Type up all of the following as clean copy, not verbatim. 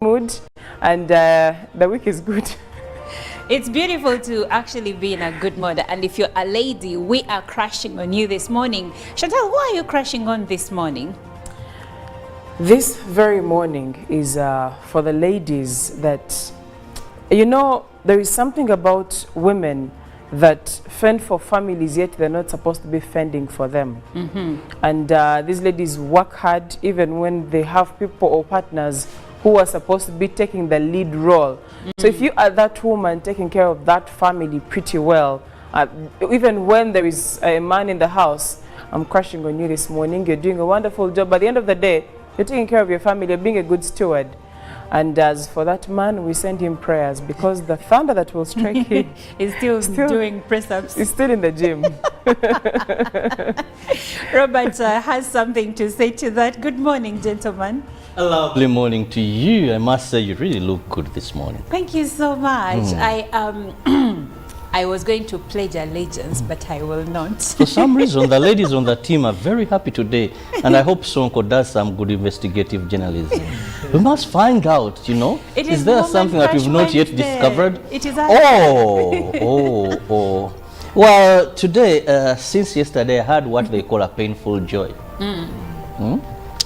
mood, and the week is good. It's beautiful to actually be in a good mood, and if you're a lady, we are crashing on you this morning. Chantal, who are you crashing on this morning? This very morning is for the ladies that, you know, there is something about women that fend for families, yet they're not supposed to be fending for them. And these ladies work hard even when they have people or partners who are supposed to be taking the lead role. So if you are that woman taking care of that family pretty well, even when there is a man in the house, I'm crushing on you this morning. You're doing a wonderful job. By the end of the day, you're taking care of your family, you're being a good steward. And as for that man, we send him prayers, because the thunder that will strike him is still doing press-ups. He's still in the gym. Robert has something to say to that. Good morning, gentlemen. A lovely morning to you. I must say you really look good this morning. Thank you so much. I was going to pledge allegiance, but I will not. For some reason, the ladies on the team are very happy today, and I hope Sonko does some good investigative journalism. We must find out, you know, is there something that we've not yet discovered? It is Well, today, since yesterday, I had what they call a painful joy.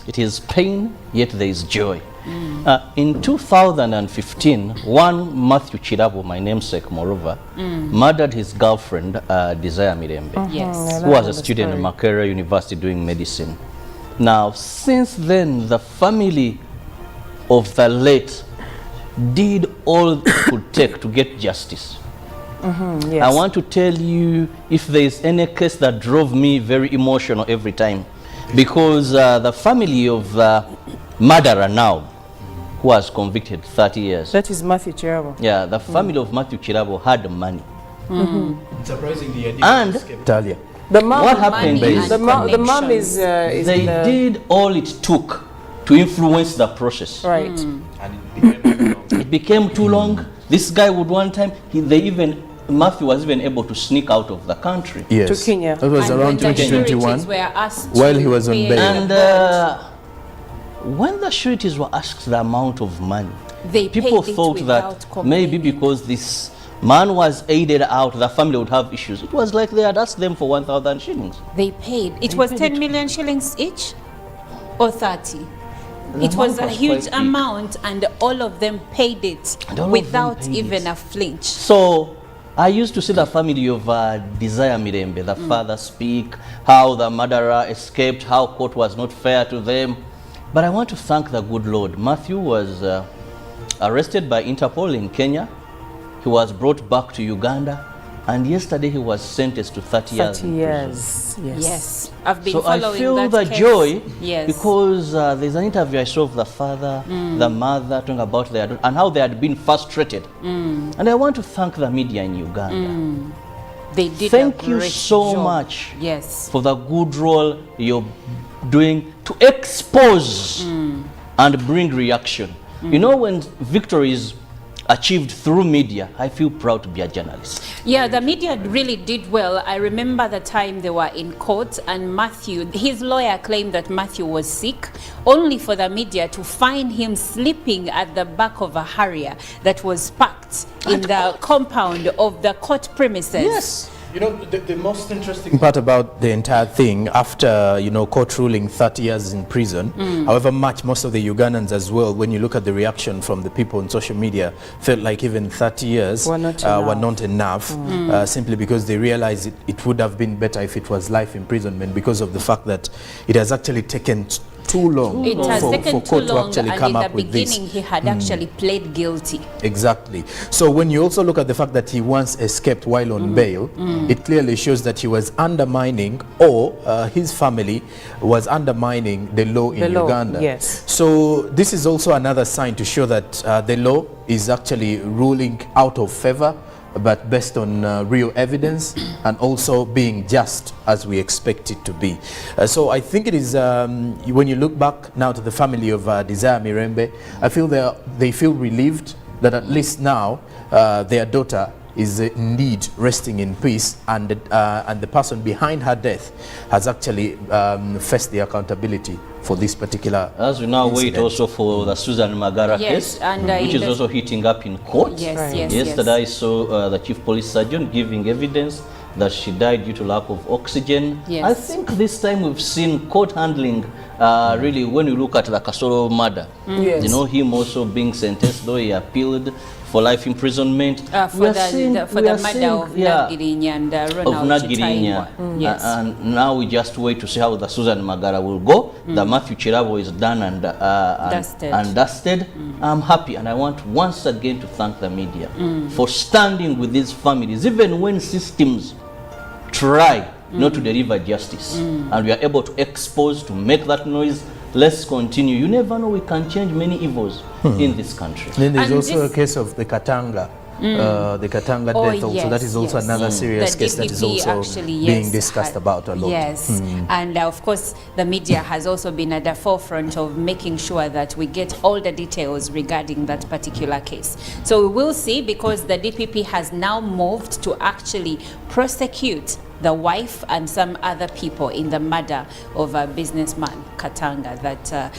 It is pain, yet there is joy. In 2015, one Matthew Chirabo, my namesake moreover, murdered his girlfriend, Desire Mirembe, Yes. who was a student in Makerere University doing medicine. Now, since then, the family of the late did all it could take to get justice. Yes. I want to tell you, if there is any case that drove me very emotional every time, because the family of the murderer now, who was convicted 30 years. That is Matthew Chirabo. Yeah, the family of Matthew Chirabo had money. Surprisingly, And Talia. The mom, what happened is the mom is they did all it took to influence the process. right. And It became too long. This guy would one time, Matthew was even able to sneak out of the country. yes, To Kenya. that was And around when the 2021. sureties were asked while to he was on pay bail. And when the sureties were asked the amount of money, they people paid it thought without that maybe complaining. because this man was aided out, the family would have issues. It was like they had asked them for 1,000 shillings. They paid. It was 10 million shillings each, or 30. It was amount a was huge quite big. amount, and all of them paid it And all of them without paid even it. a flinch. So I used to see the family of Desire Mirembe, the father speak, how the murderer escaped, how court was not fair to them. But I want to thank the good Lord. Matthew was arrested by Interpol in Kenya. He was brought back to Uganda. And yesterday he was sentenced to 30 years 30 in prison. years. Yes. Yes, I've been So I following feel that the case. joy Yes. because there's an interview I saw of the father, the mother, talking about their daughter and how they had been frustrated. And I want to thank the media in Uganda. They did Thank a you great so job. much Yes. for the good role you're doing to expose and bring reaction. You know, when victory is achieved through media, I feel proud to be a journalist. Yeah, the media really did well. I remember the time they were in court and Matthew, his lawyer claimed that Matthew was sick, only for the media to find him sleeping at the back of a Harrier that was parked in the compound of the court premises. Yes. You know, the most interesting part about the entire thing, after, you know, court ruling 30 years in prison, however much most of the Ugandans as well, when you look at the reaction from the people on social media, felt like even 30 years Were not enough, simply because they realized it would have been better if it was life imprisonment, because of the fact that it has actually taken too long It has taken for too court to long, actually and come in the up with this. beginning he had actually pled guilty. Exactly. So when you also look at the fact that he once escaped while on bail, it clearly shows that he was undermining, or his family was undermining the law in Uganda. Yes. So this is also another sign to show that the law is actually ruling out of favor, but based on real evidence and also being just as we expect it to be. So I think it is, when you look back now to the family of Desire Mirembe, I feel they feel relieved that at least now their daughter is indeed resting in peace, and the person behind her death has actually faced the accountability for this particular As we now incident. wait also for the Susan Magara Yes, case, and, which is also heating up in court. Yes, Right. yes, Yesterday I yes. saw the chief police surgeon giving evidence that she died due to lack of oxygen. Yes. I think this time we've seen court handling really when you look at the Kasoro murder. Yes. You know, him also being sentenced, though he appealed for life imprisonment. For the murder of Nagirinya and Ronald Nagirinya. Chitaiwa. Yes. And now we just wait to see how the Susan Magara will go. The Matthew Chirabo is done and dusted. I'm happy, and I want once again to thank the media for standing with these families, even when systems try not to deliver justice, and we are able to expose, to make that noise. Let's continue. You never know, we can change many evils in this country. Then there's And also this- a case of the Katanga. The Katanga Oh, death also, that is also yes. another serious The case that is DPP also actually, being yes, discussed about a lot. Yes, and of course the media has also been at the forefront of making sure that we get all the details regarding that particular case. So we will see, because the DPP has now moved to actually prosecute the wife and some other people in the murder of a businessman, Katanga, that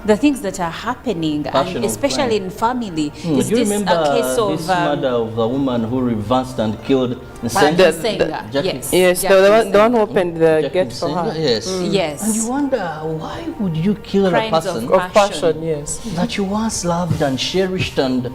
the things that are happening, Passion and of especially crime. in family, is Do you this remember a case of this murder of the woman who reversed and killed Nsenga? Nsenga? Jackie- Yes, Yes, Jackie the one who Nsenga. opened the Jackie gate for Nsenga? her. Yes. Yes. And you wonder, why would you kill a Crimes person Of passion, yes. that you once loved and cherished and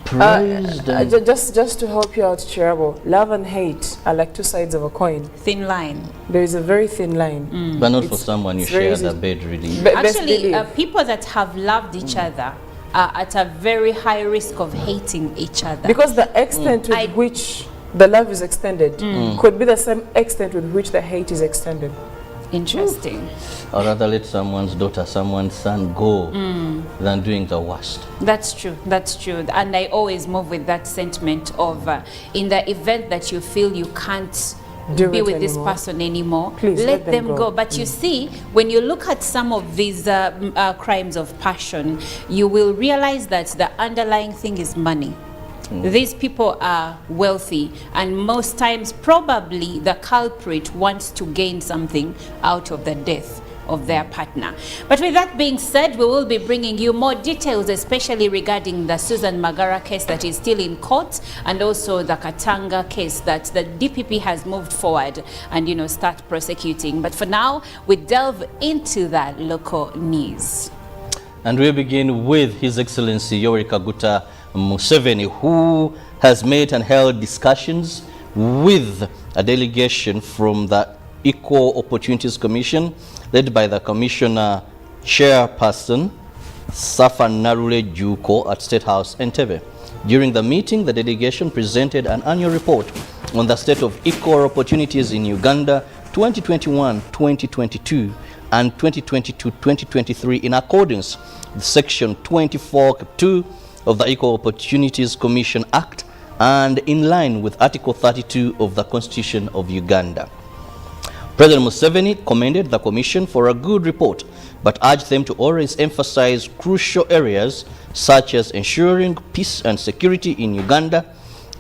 praised? And Just to help you out, Chirabo, love and hate are like two sides of a coin. Thin line. There is a very thin line. but not for It's- someone you it's very share easy. the bed, really. Best Actually, believe. people that have loved each other are at a very high risk of hating each other. Because the extent with I- which the love is extended could be the same extent with which the hate is extended. Interesting. Or rather let someone's daughter, someone's son go than doing the worst. That's true. That's true. And I always move with that sentiment of in the event that you feel you can't Do be it with this anymore. person anymore, Please, let them go. But you see, when you look at some of these crimes of passion, you will realize that the underlying thing is money. These people are wealthy, and most times probably the culprit wants to gain something out of the death of their partner. But with that being said, we will be bringing you more details, especially regarding the Susan Magara case that is still in court, and also the Katanga case that the DPP has moved forward and, you know, start prosecuting. But for now, we delve into the local news. And we begin with His Excellency Yoweri Kaguta Museveni, who has made and held discussions with a delegation from the Equal Opportunities Commission, led by the Commissioner Chairperson, Safa Narule Juko, at State House, Entebbe. During the meeting, the delegation presented an annual report on the state of equal opportunities in Uganda 2021-2022 and 2022-2023 in accordance with Section 24(2) of the Equal Opportunities Commission Act and in line with Article 32 of the Constitution of Uganda. President Museveni commended the Commission for a good report, but urged them to always emphasize crucial areas such as ensuring peace and security in Uganda,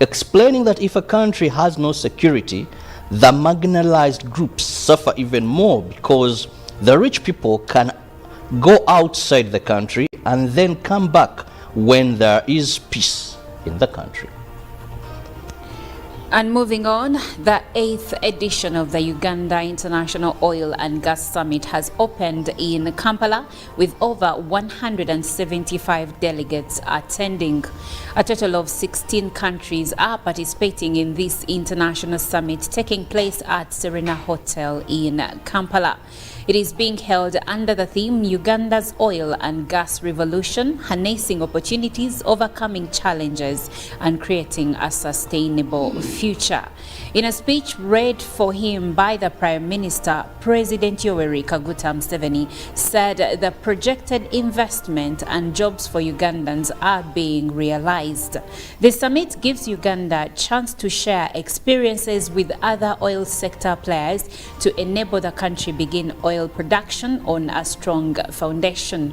explaining that if a country has no security, the marginalized groups suffer even more because the rich people can go outside the country and then come back when there is peace in the country. And moving on, the 8th edition of the Uganda International Oil and Gas Summit has opened in Kampala with over 175 delegates attending. A total of 16 countries are participating in this international summit taking place at Serena Hotel in Kampala. It is being held under the theme Uganda's Oil and Gas Revolution, Harnessing Opportunities, Overcoming Challenges and Creating a Sustainable Future. In a speech read for him by the Prime Minister, President Yoweri Kaguta Museveni said the projected investment and jobs for Ugandans are being realized. The summit gives Uganda a chance to share experiences with other oil sector players to enable the country begin oil production on a strong foundation.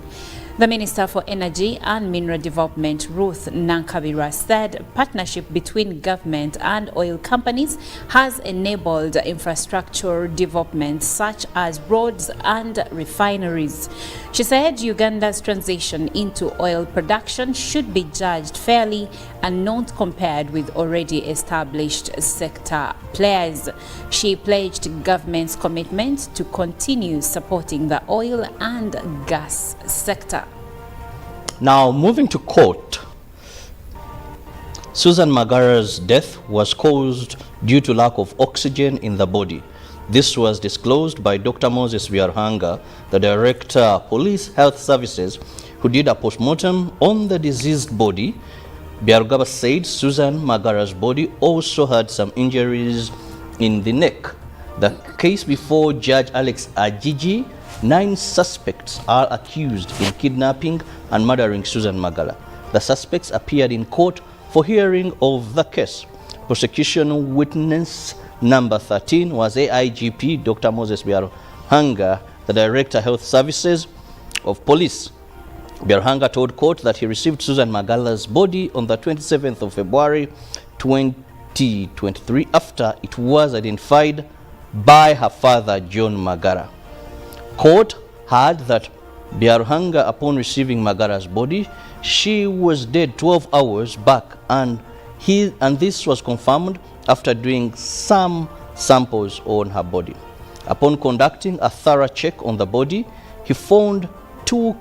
The Minister for Energy and Mineral Development, Ruth Nankabirwa, said partnership between government and oil companies has enabled infrastructure development such as roads and refineries. She said Uganda's transition into oil production should be judged fairly and not compared with already established sector players. She pledged government's commitment to continue supporting the oil and gas sector. Now, moving to court, Susan Magara's death was caused due to lack of oxygen in the body. This was disclosed by Dr. Moses Byarhanga, the Director of Police Health Services, who did a postmortem on the deceased body. Byarhanga said Susan Magara's body also had some injuries in the neck. The case before Judge Alex Ajiji, 9 suspects are accused in kidnapping and murdering Susan Magara. The suspects appeared in court for hearing of the case. Prosecution witness number 13 was AIGP Dr. Moses Byarhanga, the Director of Health Services of Police. Byarhanga told court that he received Susan Magara's body on the 27th of February 2023 after it was identified by her father, John Magara. Court heard that Byarhanga, upon receiving Magara's body, she was dead 12 hours back, and this was confirmed after doing some samples on her body. Upon conducting a thorough check on the body, he found 2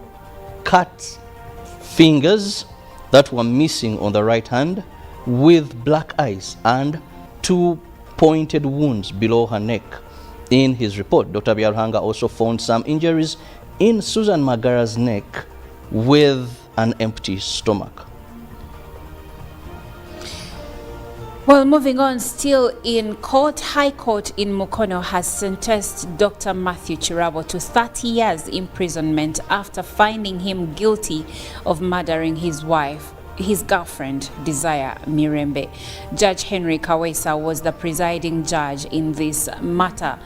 cut fingers that were missing on the right hand with black eyes and 2 pointed wounds below her neck. In his report, Dr. Byarhanga also found some injuries in Susan Magara's neck with an empty stomach. Well, moving on, still in court, High Court in Mukono has sentenced Dr. Matthew Chirabo to 30 years imprisonment after finding him guilty of murdering his girlfriend, Desire Mirembe. Judge Henry Kawesa was the presiding judge in this matter.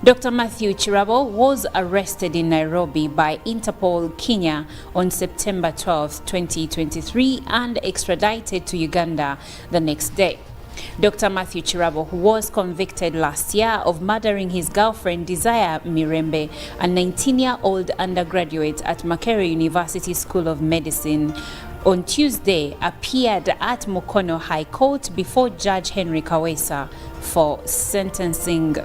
Dr. Matthew Chirabo was arrested in Nairobi by Interpol Kenya on September 12, 2023 and extradited to Uganda the next day. Dr. Matthew Chirabo, who was convicted last year of murdering his girlfriend Desire Mirembe, a 19-year-old undergraduate at Makerere University School of Medicine, on Tuesday appeared at Mukono High Court before Judge Henry Kawesa for sentencing.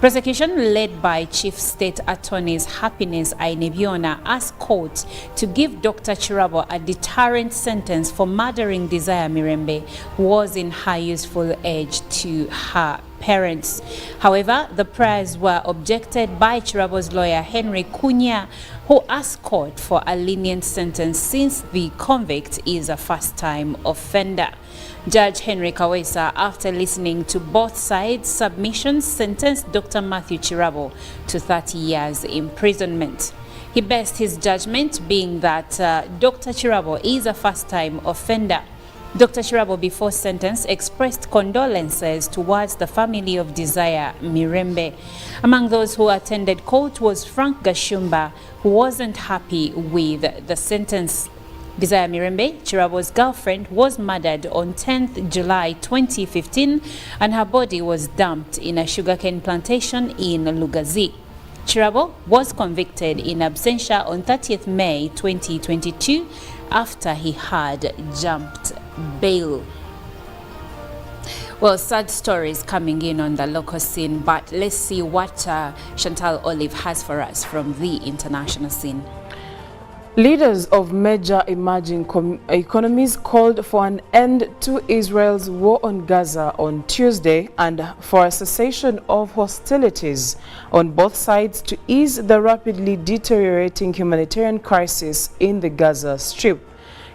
Prosecution led by Chief State Attorneys Happiness Ainebiona asked court to give Dr. Chirabo a deterrent sentence for murdering Desire Mirembe, who was in her useful age to her parents. However, the prayers were objected by Chirabo's lawyer Henry Kunya, who asked court for a lenient sentence since the convict is a first-time offender. Judge Henry Kawesa, after listening to both sides' submissions, sentenced Dr. Matthew Chirabo to 30 years imprisonment. He based his judgment being that Dr. Chirabo is a first-time offender. Dr. Chirabo, before sentence, expressed condolences towards the family of Desire Mirembe. Among those who attended court was Frank Gashumba, who wasn't happy with the sentence. Desire Mirembe, Chirabo's girlfriend, was murdered on 10th July 2015 and her body was dumped in a sugarcane plantation in Lugazi. Chirabo was convicted in absentia on 30th May 2022 after he had jumped bail. Well, sad stories coming in on the local scene, but let's see what Chantal Olive has for us from the international scene. Leaders of major emerging economies called for an end to Israel's war on Gaza on Tuesday and for a cessation of hostilities on both sides to ease the rapidly deteriorating humanitarian crisis in the Gaza Strip.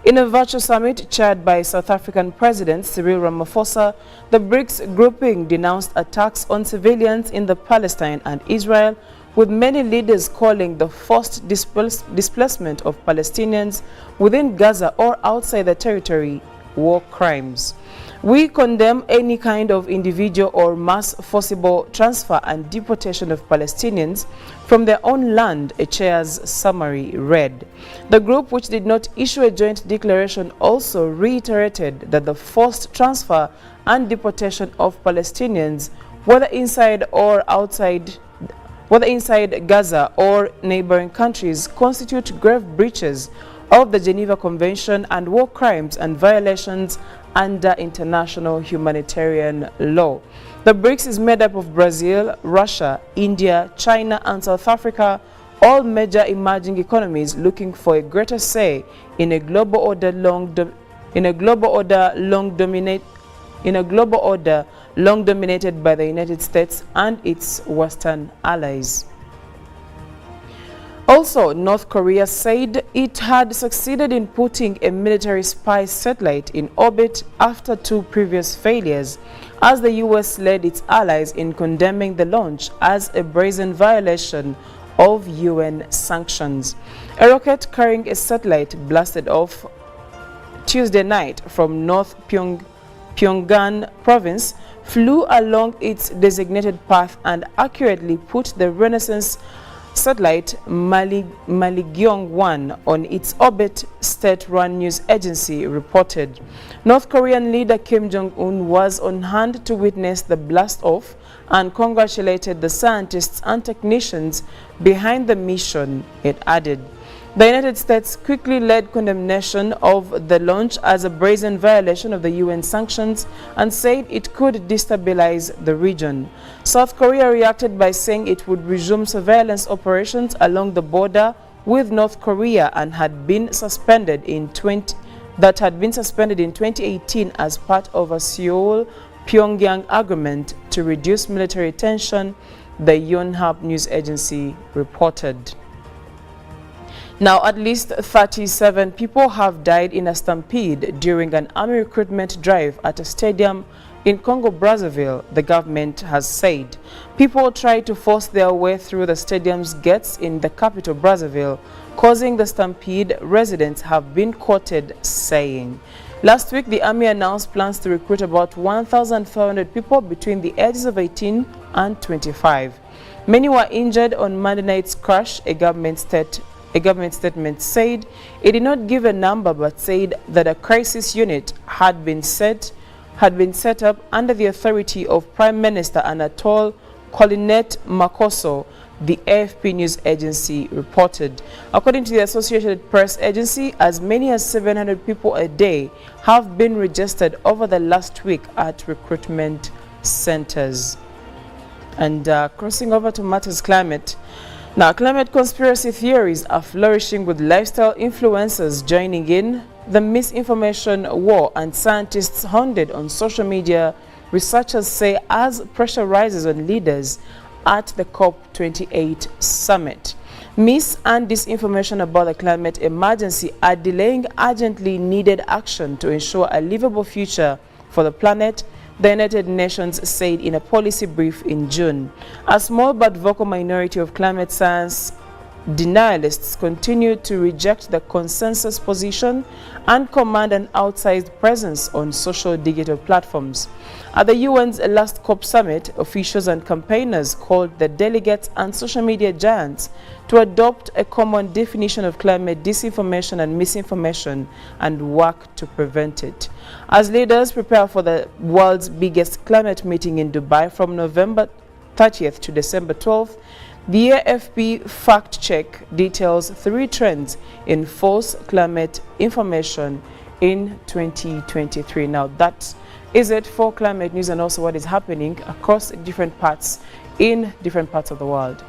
In a virtual summit chaired by South African President Cyril Ramaphosa, the BRICS grouping denounced attacks on civilians in the Palestine and Israel, with many leaders calling the forced displacement of Palestinians within Gaza or outside the territory war crimes. We condemn any kind of individual or mass forcible transfer and deportation of Palestinians from their own land, a chair's summary read. The group, which did not issue a joint declaration, also reiterated that the forced transfer and deportation of Palestinians, whether inside Gaza or neighboring countries, constitute grave breaches of the Geneva Convention and war crimes and violations under international humanitarian law. The BRICS is made up of Brazil, Russia, India, China, and South Africa, all major emerging economies looking for a greater say in a global order long dominated by the United States and its Western allies. Also, North Korea said it had succeeded in putting a military spy satellite in orbit after 2 previous failures, as the U.S. led its allies in condemning the launch as a brazen violation of UN sanctions. A rocket carrying a satellite blasted off Tuesday night from North Pyongan province, flew along its designated path and accurately put the Renaissance satellite Maligyong-1 on its orbit, state-run news agency reported. North Korean leader Kim Jong-un was on hand to witness the blast-off and congratulated the scientists and technicians behind the mission, it added. The United States quickly led condemnation of the launch as a brazen violation of the UN sanctions and said it could destabilize the region. South Korea reacted by saying it would resume surveillance operations along the border with North Korea and had been suspended in 2018 as part of a Seoul-Pyongyang agreement to reduce military tension, the Yonhap news agency reported. Now, at least 37 people have died in a stampede during an army recruitment drive at a stadium in Congo-Brazzaville, the government has said. People tried to force their way through the stadium's gates in the capital, Brazzaville, causing the stampede, residents have been quoted saying. Last week, the army announced plans to recruit about 1,500 people between the ages of 18 and 25. Many were injured on Monday night's crash, a government statement said. It did not give a number but said that a crisis unit had been set up under the authority of Prime Minister Anatole Colinet Makoso, the AFP news agency reported. According to the Associated Press agency, as many as 700 people a day have been registered over the last week at recruitment centers. And crossing over to matters climate. Now, climate conspiracy theories are flourishing with lifestyle influencers joining in the misinformation war, and scientists hounded on social media, researchers say, as pressure rises on leaders at the COP28 summit. Mis and disinformation about the climate emergency are delaying urgently needed action to ensure a livable future for the planet, the United Nations said in a policy brief in June. A small but vocal minority of climate science denialists continue to reject the consensus position and command an outsized presence on social digital platforms. At the UN's last COP summit, officials and campaigners called the delegates and social media giants to adopt a common definition of climate disinformation and misinformation and work to prevent it. As leaders prepare for the world's biggest climate meeting in Dubai from November 30th to December 12th, the AFP fact check details 3 trends in false climate information in 2023. Now, that is it for climate news and also what is happening across different parts of the world.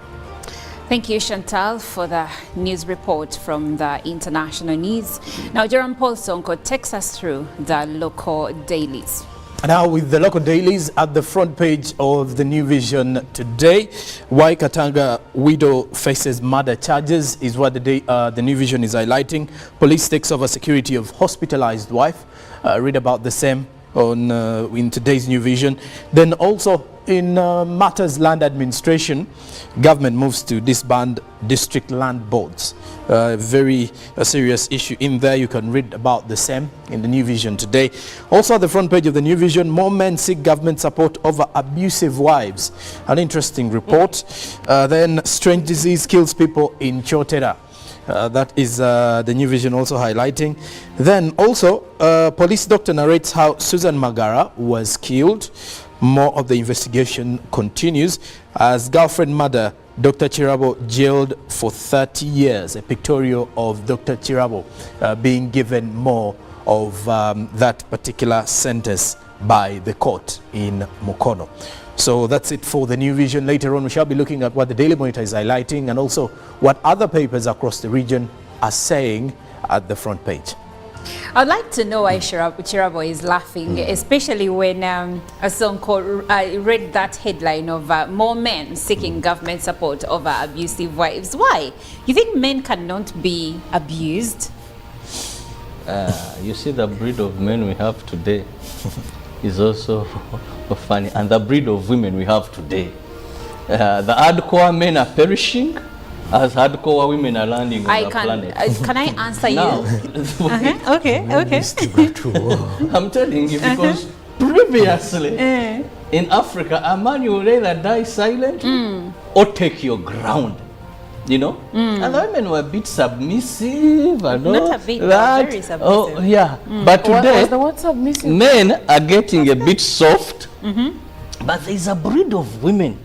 Thank you, Chantal, for the news report from the international news. Now, Jerome Paul Sonko takes us through the local dailies. Now with the local dailies at the front page of the New Vision today, why Katanga widow faces murder charges is what the New Vision is highlighting. Police takes over security of hospitalized wife. Read about the same on in today's New Vision. Then also in matters land administration, government moves to disband district land boards. Very serious issue in there. You can read about the same in the New Vision today. Also at the front page of the New Vision, more men seek government support over abusive wives. An interesting report. Then strange disease kills people in Chotera. That is the New Vision also highlighting. Then also, police doctor narrates how Susan Magara was killed. More of the investigation continues as girlfriend mother Dr. Chirabo jailed for 30 years. A pictorial of Dr. Chirabo being given more of that particular sentence by the court in Mukono. So that's it for the New Vision. Later on, we shall be looking at what the Daily Monitor is highlighting and also what other papers across the region are saying at the front page. I'd like to know why Chirabo is laughing, especially when a song called, I read that headline of more men seeking government support over abusive wives. Why? You think men cannot be abused? You see, the breed of men we have today is also funny, and the breed of women we have today. The hardcore men are perishing as hardcore women are landing on the planet. Can I answer Now, you? Okay. I'm telling you, because previously in Africa, a man will rather die silently or take your ground. You know, and the women were a bit submissive and all Not a bit, that. very submissive. Oh yeah, but today men are getting a bit soft. But there is a breed of women.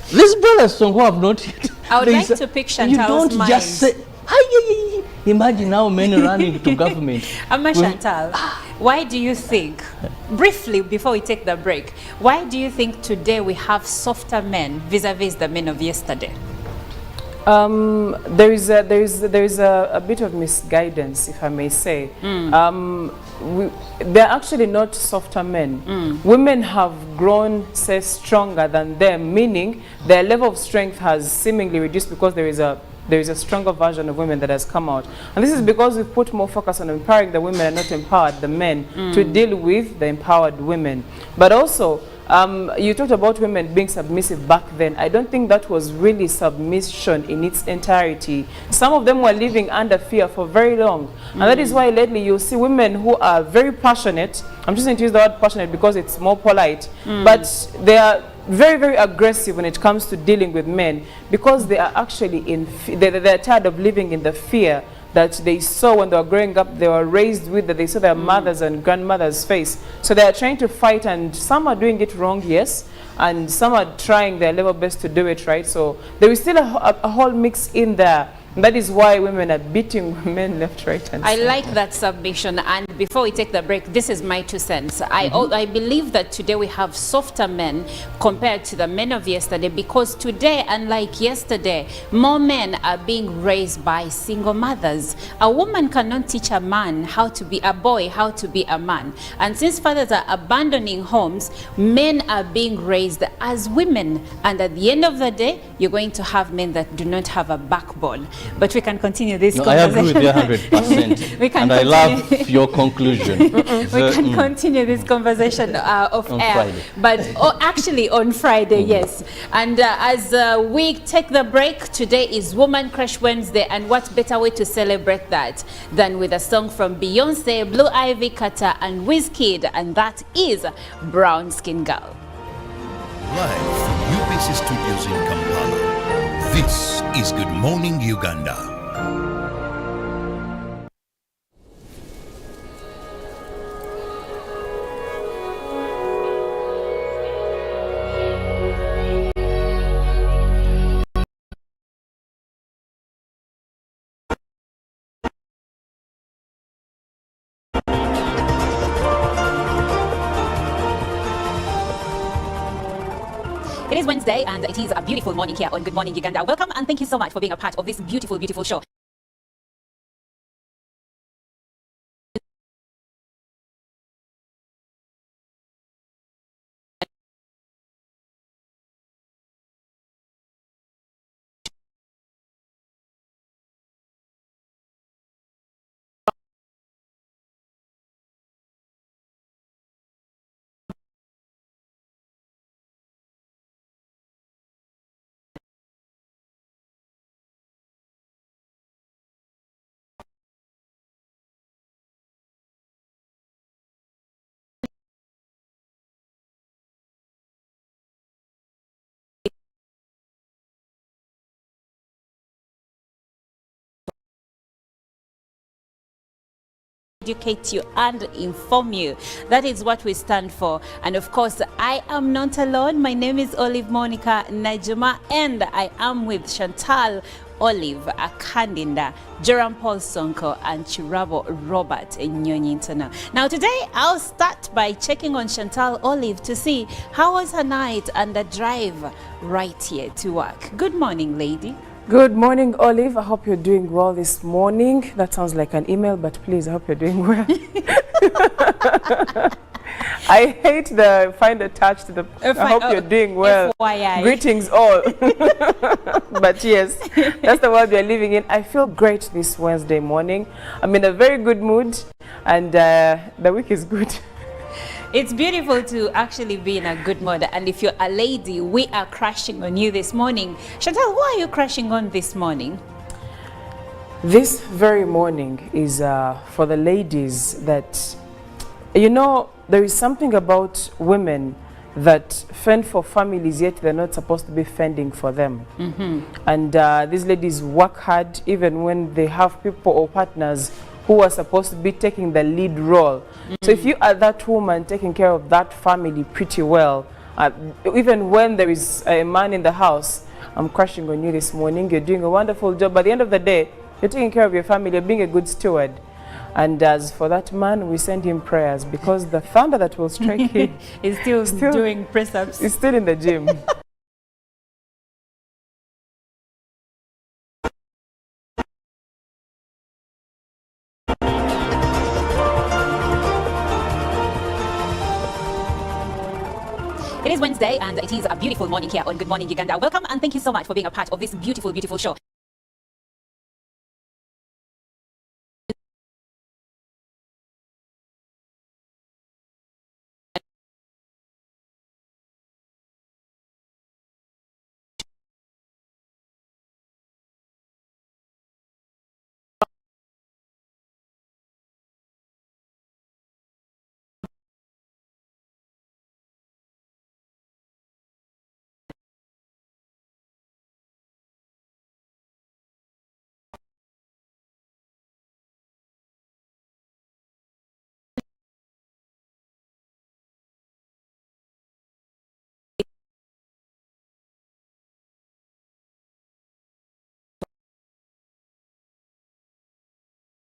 These brothers who have not yet. I would like to pick Chantal's You don't mind. just say, "Hi." Imagine now men running to government. Chantal, why do you think, briefly before we take the break, why do you think today we have softer men vis-a-vis the men of yesterday? There is a bit of misguidance, if I may say. They're actually not softer men. Women have grown, say, stronger than them, meaning their level of strength has seemingly reduced because there is a stronger version of women that has come out. And this is because we've put more focus on empowering the women and not empowered the men to deal with the empowered women. But also, you talked about women being submissive back then. I don't think that was really submission in its entirety. Some of them were living under fear for very long. And that is why lately you'll see women who are very passionate. I'm just going to use the word passionate because it's more polite. But they are very, very aggressive when it comes to dealing with men because they are actually they're tired of living in the fear that they saw when they were growing up, they were raised with, that they saw their mothers and grandmothers face. So they are trying to fight, and some are doing it wrong, yes, and some are trying their level best to do it right. So there is still a whole mix in there. And that is why women are beating men left, right, and center. I like that submission. And before we take the break, this is my 2 cents. I believe that today we have softer men compared to the men of yesterday, because today, unlike yesterday, more men are being raised by single mothers. A woman cannot teach a man how to be a boy, how to be a man. And since fathers are abandoning homes, men are being raised as women. And at the end of the day, you're going to have men that do not have a backbone. But we can continue this conversation. I agree with you 100%. We can and I love your conclusion. We can continue this conversation off on air. Friday. But actually on Friday, yes. And as we take the break, today is Woman Crush Wednesday. And what better way to celebrate that than with a song from Beyonce, Blue Ivy, Carter, and Wizkid. And that is Brown Skin Girl. Live from UPC Studios in Kampala. This is Good Morning Uganda. It is Wednesday and it is a beautiful morning here on Good Morning Uganda. Welcome and thank you so much for being a part of this beautiful, beautiful show. Educate you and inform you. That is what we stand for. And of course, I am not alone. My name is Olive Monica Najuma, and I am with Chantal Olive Akandinda, Joram Paul Sonko, and Chirabo Robert Nyonyintana. Now today, I'll start by checking on Chantal Olive to see how was her night and the drive right here to work. Good morning, lady. Good morning, Olive. I hope you're doing well this morning. That sounds like an email, but please, I hope you're doing well. I hate the find attached to the. I hope you're doing well. FYI. Greetings all. But yes, that's the world we are living in. I feel great this Wednesday morning. I'm in a very good mood, and the week is good. It's beautiful to actually be in a good mood, and if you're a lady, we are crashing on you this morning. Chantal, who are you crashing on this morning? This very morning is for the ladies that, you know, there is something about women that fend for families, yet they're not supposed to be fending for them. And these ladies work hard even when they have people or partners who are supposed to be taking the lead role. So if you are that woman taking care of that family pretty well, even when there is a man in the house, I'm crushing on you this morning. You're doing a wonderful job. By the end of the day, you're taking care of your family, you're being a good steward. And as for that man, we send him prayers, because the thunder that will strike him is still doing press-ups. He's still in the gym. It is Wednesday, and it is a beautiful morning here on Good Morning Uganda. Welcome, and thank you so much for being a part of this beautiful, beautiful show.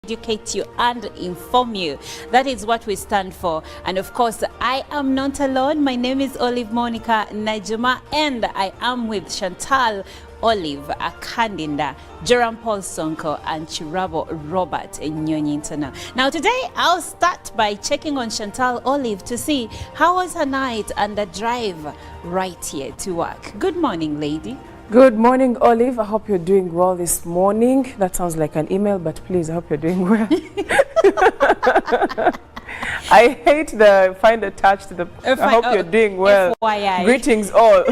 Educate you and inform you. That is what we stand for. And of course, I am not alone. My name is Olive Monica Najuma, and I am with Chantal Olive Akandinda, Joram Paul Sonko, and Chirabo Robert Nyonyintana. Now today, I'll start by checking on Chantal Olive to see how was her night and the drive right here to work. Good morning, lady. Good morning, Olive. I hope you're doing well this morning. That sounds like an email, but please, I hope you're doing well. I hate the find attached to the. I hope you're doing well. FYI. Greetings all.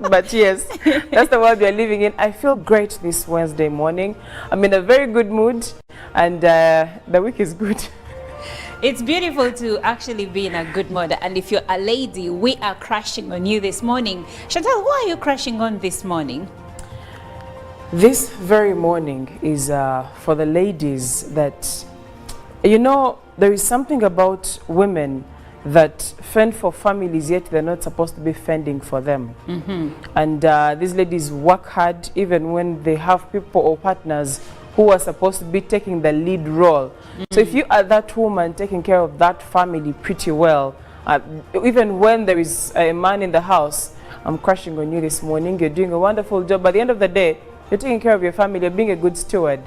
But yes, that's the world we are living in. I feel great this Wednesday morning. I'm in a very good mood, and the week is good. It's beautiful to actually be in a good mood, and if you're a lady, we are crashing on you this morning. Chantal, who are you crashing on this morning? This very morning is for the ladies that, you know, there is something about women that fend for families, yet they're not supposed to be fending for them. And these ladies work hard even when they have people or partners who are supposed to be taking the lead role. So if you are that woman taking care of that family pretty well, even when there is a man in the house, I'm crushing on you this morning. You're doing a wonderful job. By the end of the day, you're taking care of your family, you're being a good steward.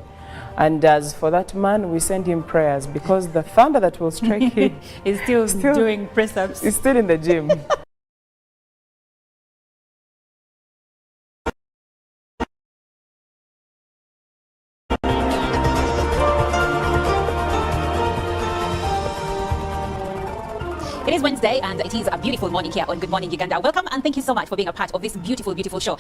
And as for that man, we send him prayers, because the thunder that will strike him is still doing press-ups. He's still in the gym. It is Wednesday, and it is a beautiful morning here on Good Morning Uganda. Welcome, and thank you so much for being a part of this beautiful, beautiful show.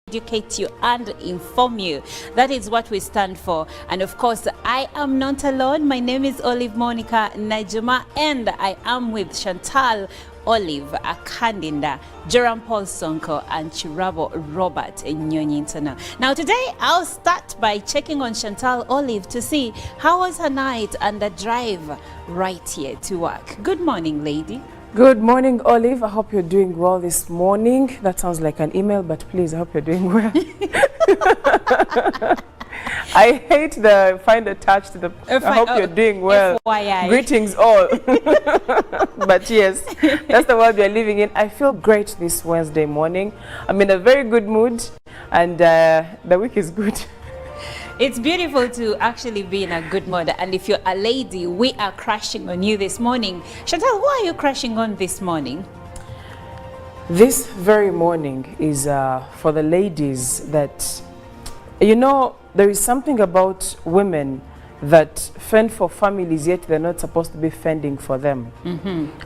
Educate you and inform you. That is what we stand for. And of course, I am not alone. My name is Olive Monica Najuma, and I am with Chantal Olive Akandinda, Joram Paul Sonko, and Chirabo Robert Nyonyintana. Now today, I'll start by checking on Chantal Olive to see how was her night and the drive right here to work. Good morning, lady. Good morning, Olive. I hope you're doing well this morning. That sounds like an email, but please, I hope you're doing well. I hate the find attached to the. I hope you're doing well. FYI. Greetings all. But yes, that's the world we're living in. I feel great this Wednesday morning. I'm in a very good mood, and the week is good. It's beautiful to actually be in a good mood. And if you're a lady, we are crashing on you this morning. Chantal, who are you crashing on this morning? This very morning is for the ladies that, you know, there is something about women that fend for families, yet they're not supposed to be fending for them.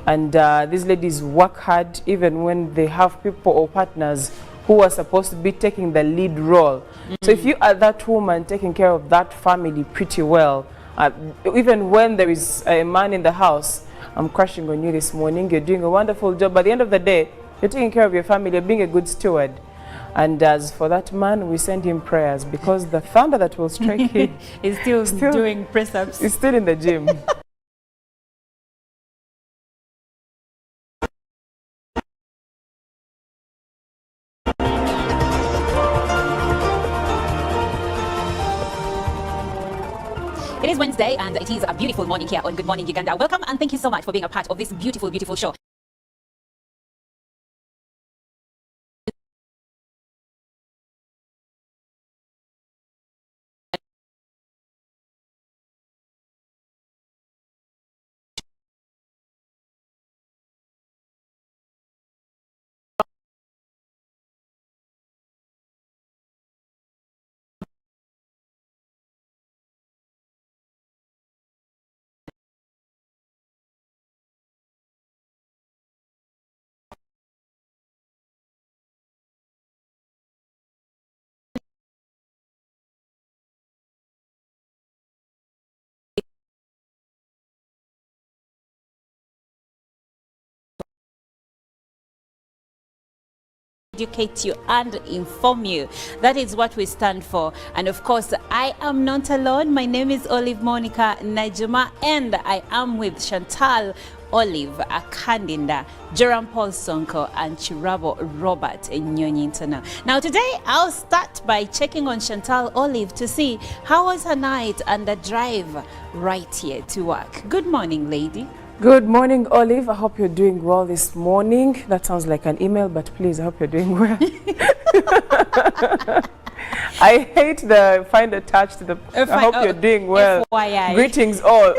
And these ladies work hard even when they have people or partners who are supposed to be taking the lead role. So if you are that woman taking care of that family pretty well, even when there is a man in the house, I'm crushing on you this morning. You're doing a wonderful job. By the end of the day, you're taking care of your family. You're being a good steward. And as for that man, we send him prayers, because the thunder that will strike him is still doing press-ups. He's still in the gym. It is Wednesday, and it is a beautiful morning here on Good Morning Uganda. Welcome, and thank you so much for being a part of this beautiful, beautiful show. Educate you and inform you. That is what we stand for. And of course, I am not alone. My name is Olive Monica Najuma, and I am with Chantal Olive Akandinda, Joram Paul Sonko, and Chirabo Robert Nyonyintana. Now today, I'll start by checking on Chantal Olive to see how was her night and the drive right here to work. Good morning, lady. Good morning, Olive. I hope you're doing well this morning. That sounds like an email, but please, I hope you're doing well. I hate the find attached to the. I hope you're doing well. FYI. Greetings all.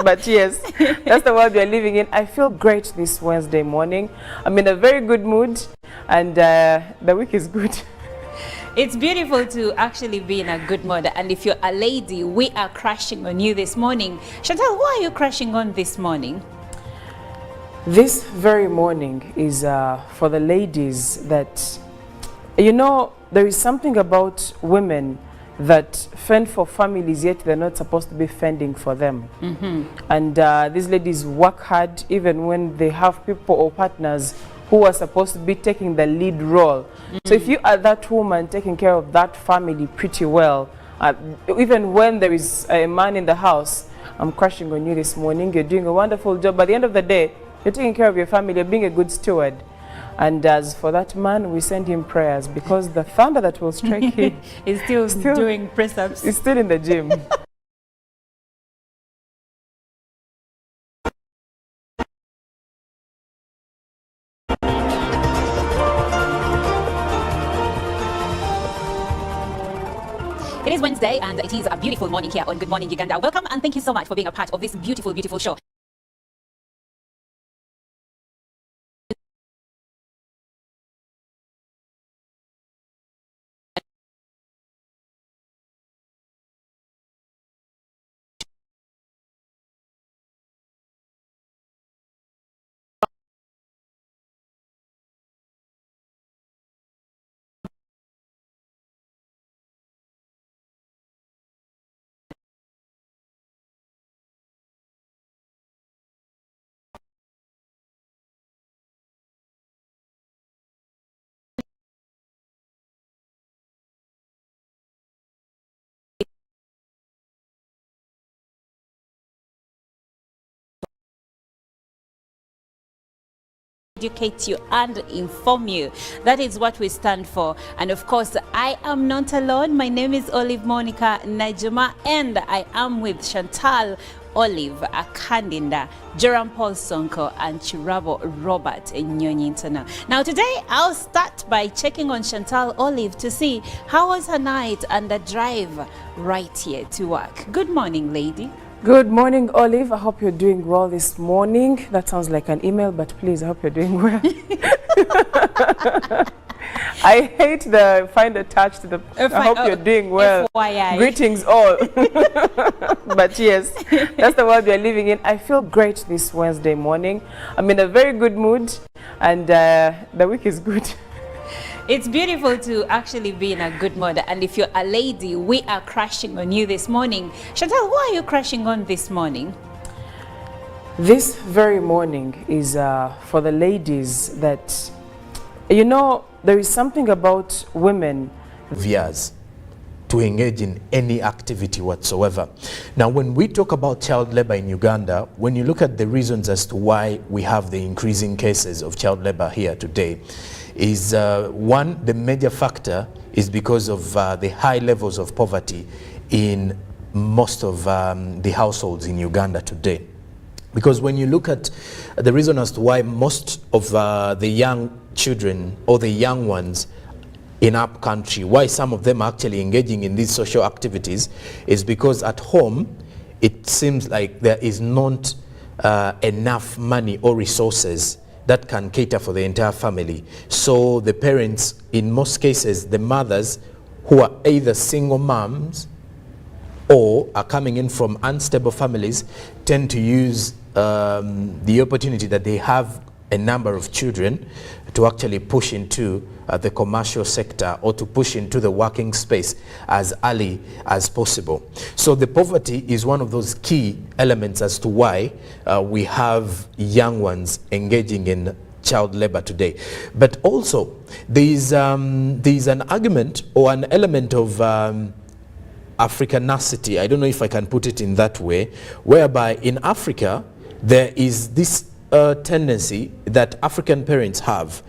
But yes, that's the world we're living in. I feel great this Wednesday morning. I'm in a very good mood, and the week is good. It's beautiful to actually be in a good mood. And if you're a lady, we are crashing on you this morning. Chantal, who are you crashing on this morning? This very morning is for the ladies that, you know, there is something about women that fend for families, yet they're not supposed to be fending for them. And these ladies work hard even when they have people or partners who are supposed to be taking the lead role. So if you are that woman taking care of that family pretty well, even when there is a man in the house, I'm crushing on you this morning. You're doing a wonderful job. By the end of the day, you're taking care of your family. You're being a good steward. And as for that man, we send him prayers, because the thunder that will strike him is still doing press-ups. He's still in the gym. It is Wednesday, and it is a beautiful morning here on Good Morning Uganda. Welcome, and thank you so much for being a part of this beautiful, beautiful show. educate you and inform you. That is what we stand for. And of course, I am not alone. My name is Olive Monica Najuma, and I am with Chantal Olive Akandinda, Joram Paul Sonko, and Chirabo Robert Nyonyintana. Now today, I'll start by checking on Chantal Olive to see how was her night and the drive right here to work. Good morning, lady. Good morning, Olive. I hope you're doing well this morning. That sounds like an email, but please, I hope you're doing well. I hate the find attached to the I hope you're doing well. FYI. Greetings all. But yes, that's the world we are living in. I feel great this Wednesday morning. I'm in a very good mood, and the week is good. It's beautiful to actually be in a good mood, and if you're a lady, we are crashing on you this morning. Chantal, who are you crashing on this morning? This very morning is for the ladies that, you know, there is something about women. Years to engage in any activity whatsoever. Now, when we talk about child labor in Uganda, when you look at the reasons as to why we have the increasing cases of child labor here today, is one, the major factor is because of the high levels of poverty in most of the households in Uganda today. Because when you look at the reason as to why most of the young children or the young ones in our country, why some of them are actually engaging in these social activities, is because at home it seems like there is not enough money or resources that can cater for the entire family. So the parents, in most cases, the mothers who are either single moms or are coming in from unstable families, tend to use the opportunity that they have a number of children to actually push into the commercial sector or to push into the working space as early as possible. So the poverty is one of those key elements as to why we have young ones engaging in child labor today. But also there's an argument or an element of Africanacity, I don't know if I can put it in that way, whereby in Africa there is this tendency that African parents have,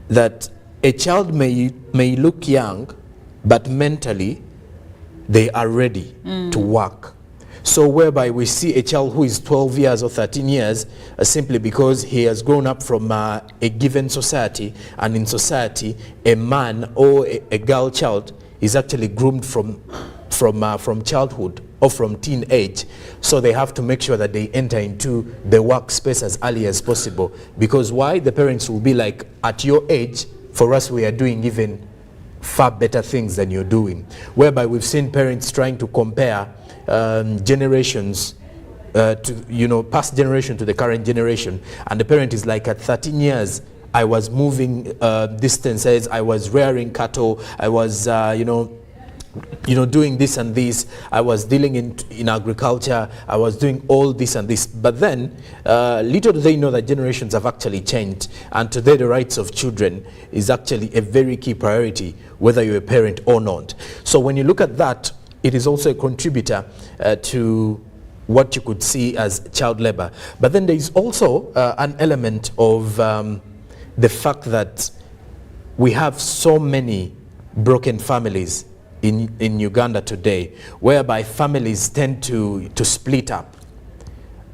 that a child may look young, but mentally they are ready to work. So whereby we see a child who is 12 years or 13 years simply because he has grown up from a given society, and in society a man or a girl child is actually groomed from childhood or from teenage, so they have to make sure that they enter into the workspace as early as possible. Because why? The parents will be like, at your age, for us we are doing even far better things than you're doing. Whereby we've seen parents trying to compare generations to, past generation to the current generation, and the parent is like, at 13 years I was moving distances, I was rearing cattle, I was doing this and this, I was dealing in agriculture, I was doing all this and this. But then little do they know that generations have actually changed, and today the rights of children is actually a very key priority, whether you're a parent or not. So when you look at that, it is also a contributor to what you could see as child labor. But then there is also an element of the fact that we have so many broken families in Uganda today, whereby families tend to split up.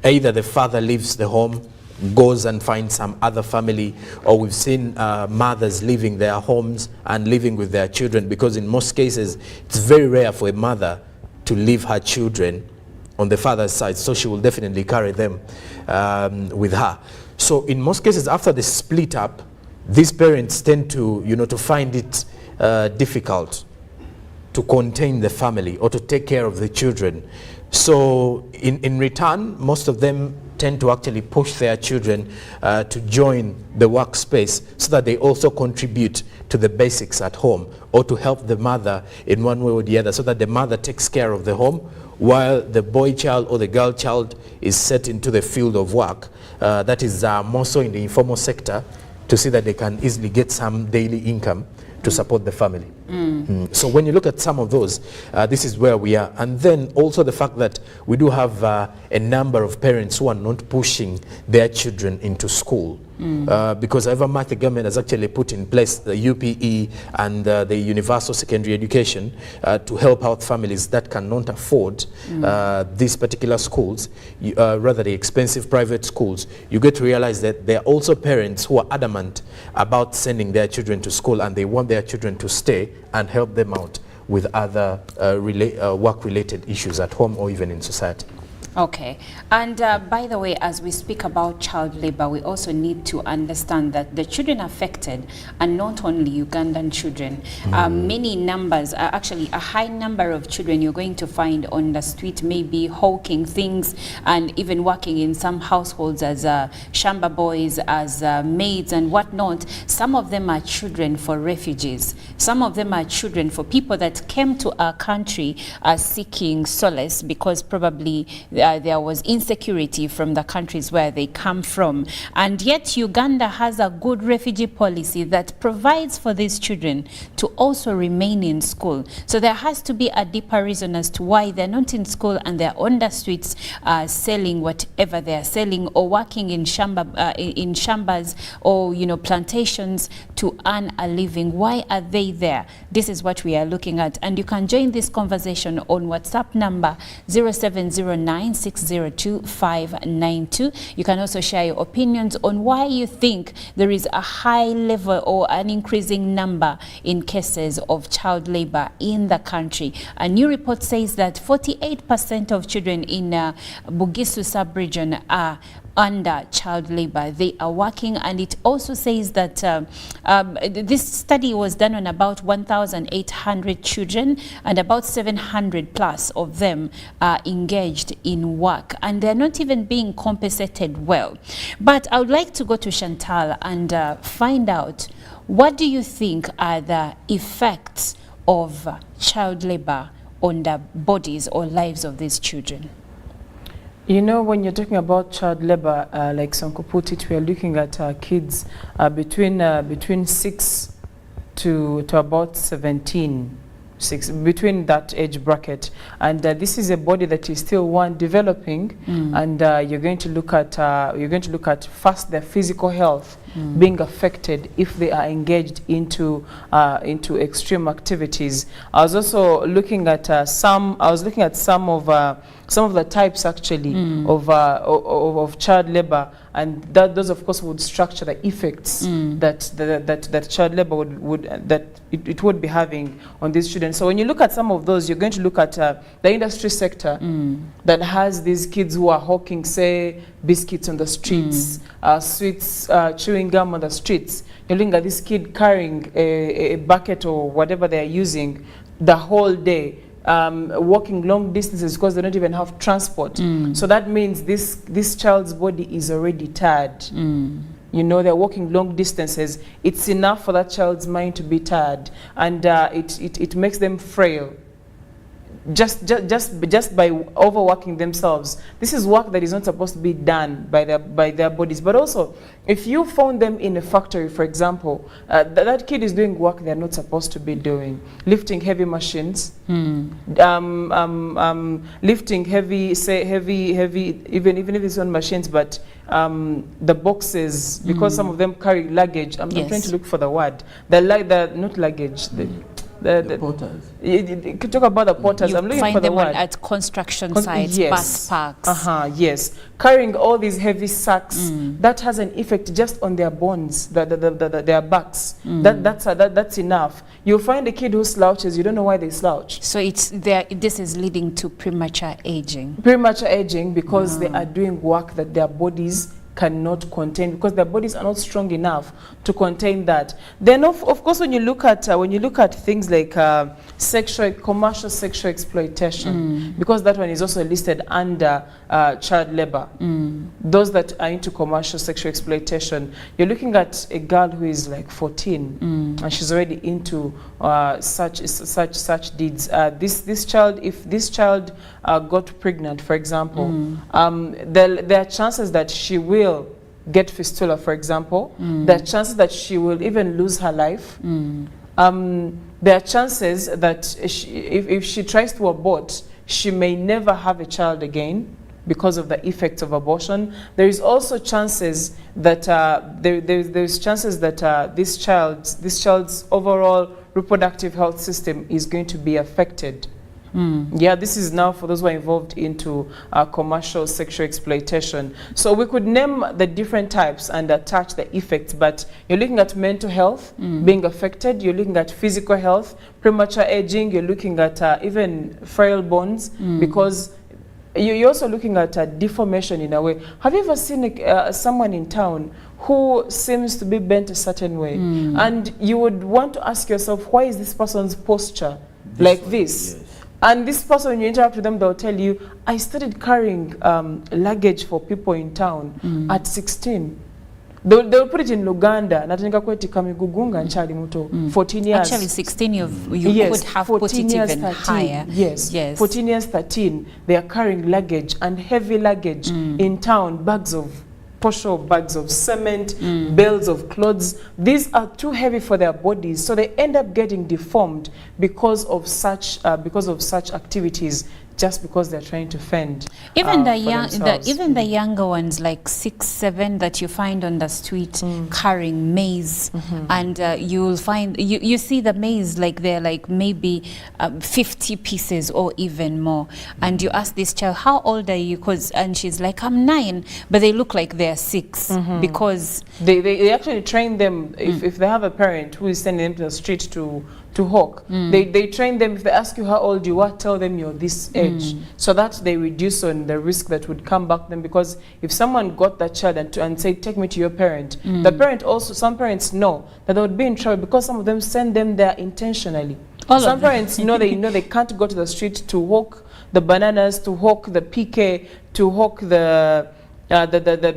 Either the father leaves the home, goes and finds some other family, or we've seen mothers leaving their homes and living with their children, because in most cases it's very rare for a mother to leave her children on the father's side, so she will definitely carry them with her. So in most cases, after the split up, these parents tend to to find it difficult to contain the family or to take care of the children. So in return, most of them tend to actually push their children to join the workspace, so that they also contribute to the basics at home, or to help the mother in one way or the other, so that the mother takes care of the home while the boy child or the girl child is set into the field of work, that is more so in the informal sector, to see that they can easily get some daily income to support the family. So when you look at some of those, this is where we are. And then also the fact that we do have a number of parents who are not pushing their children into school. Because however much the government has actually put in place the UPE and the universal secondary education to help out families that cannot afford these particular schools, rather the expensive private schools, you get to realize that there are also parents who are adamant about sending their children to school, and they want their children to stay and help them out with other work-related issues at home or even in society. Okay. And by the way, as we speak about child labor, we also need to understand that the children affected are not only Ugandan children. Many numbers, actually a high number of children you're going to find on the street, maybe hawking things and even working in some households as shamba boys, as maids and whatnot. Some of them are children for refugees. Some of them are children for people that came to our country seeking solace because probably there was insecurity from the countries where they come from. And yet Uganda has a good refugee policy that provides for these children to also remain in school. So there has to be a deeper reason as to why they're not in school and they're on the streets selling whatever they're selling or working in shambas or plantations to earn a living. Why are they there? This is what we are looking at. And you can join this conversation on WhatsApp number 0709602592. You can also share your opinions on why you think there is a high level or an increasing number in cases of child labor in the country. A new report says that 48% of children in Bugisu sub-region are under child labor. They are working, and it also says that this study was done on about 1,800 children, and about 700 plus of them are engaged in work, and they're not even being compensated well. But I would like to go to Chantal and find out, what do you think are the effects of child labor on the bodies or lives of these children? You know, when you're talking about child labor, like Sonko put it, we are looking at kids between 6 to about 17, between that age bracket. And this is a body that is still developing, and you're going to look at first their physical health being affected if they are engaged into extreme activities. I was also looking at some of the types actually of child labor, and those of course would structure the effects that child labor would be having on these children. So when you look at some of those, you're going to look at the industry sector that has these kids who are hawking, say, biscuits on the streets, sweets, chewing gum on the streets. You're looking at this kid carrying a bucket or whatever they are using the whole day, walking long distances because they don't even have transport. So that means this child's body is already tired. You know, they're walking long distances. It's enough for that child's mind to be tired, and it makes them frail. Just by overworking themselves. This is work that is not supposed to be done by their bodies. But also, if you found them in a factory, for example, that kid is doing work they're not supposed to be doing, lifting heavy machines, lifting heavy, even if it's on machines, but the boxes, because some of them carry luggage. I'm trying to look for the word. Not luggage. The porters. You could talk about the porters. You I'm looking find for the them word. at construction sites, yes. bus parks. Yes. Carrying all these heavy sacks, that has an effect just on their bones, their backs. That's enough. You'll find a kid who slouches, you don't know why they slouch. So this is leading to premature aging. Premature aging because they are doing work that their bodies cannot contain, because their bodies are not strong enough to contain that. Then of course when you look at things like commercial sexual exploitation, because that one is also listed under child labor. Those that are into commercial sexual exploitation, you're looking at a girl who is like 14 and she's already into such deeds. This child, if this child got pregnant, for example, there are chances that she will get fistula, for example. There are chances that she will even lose her life. there are chances that if she tries to abort, she may never have a child again because of the effects of abortion. There is also chances that there's chances that this child's overall reproductive health system is going to be affected. Yeah, this is now for those who are involved into commercial sexual exploitation. So we could name the different types and attach the effects, but you're looking at mental health being affected, you're looking at physical health, premature aging, you're looking at even frail bones, because you're also looking at deformation in a way. Have you ever seen someone in town who seems to be bent a certain way? And you would want to ask yourself, why is this person's posture like this? Yes. And this person, when you interact with them, they'll tell you, I started carrying luggage for people in town at 16. They'll put it in Uganda. 14 years. Actually, 16, you could have put it even 13, higher. Yes. 14 years, 13. They are carrying luggage and heavy luggage in town, bags of bags of cement, bales of clothes. These are too heavy for their bodies, so they end up getting deformed because of such activities, just because they're trying to fend. Even the younger ones, like 6, 7, that you find on the street carrying maize, and you'll find you see the maize like they're like maybe 50 pieces or even more, and you ask this child, how old are you? And she's like, I'm 9, but they look like they're 6 because they actually train them. If they have a parent who is sending them to the street to hawk, they train them. If they ask you how old you are, tell them you're this age, so that they reduce on the risk that would come back to them. Because if someone got that child and say, take me to your parent, the parent also, some parents know that they would be in trouble because some of them send them there intentionally. Some parents know they can't go to the street to hawk the bananas, to hawk the PK, to hawk the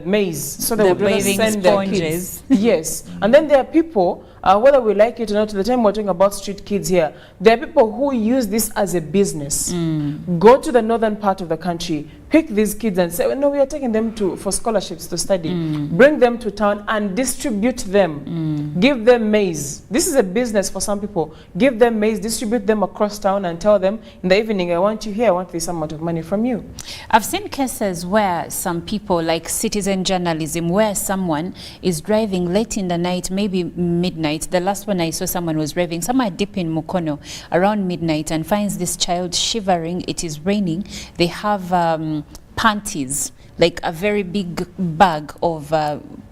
maize, so they would rather send their kids. Yes, and then there are people, whether we like it or not, the time we're talking about street kids here, there are people who use this as a business. Go to the northern part of the country, pick these kids and say, well, no, we are taking them for scholarships to study. Bring them to town and distribute them. Give them maize. This is a business for some people. Give them maize, distribute them across town, and tell them, in the evening, I want you here, I want this amount of money from you. I've seen cases where some people, like citizen journalism, where someone is driving late in the night, maybe midnight. The last one I saw, someone was driving somewhere deep in Mukono around midnight and finds this child shivering. It is raining. They have panties, like a very big bag of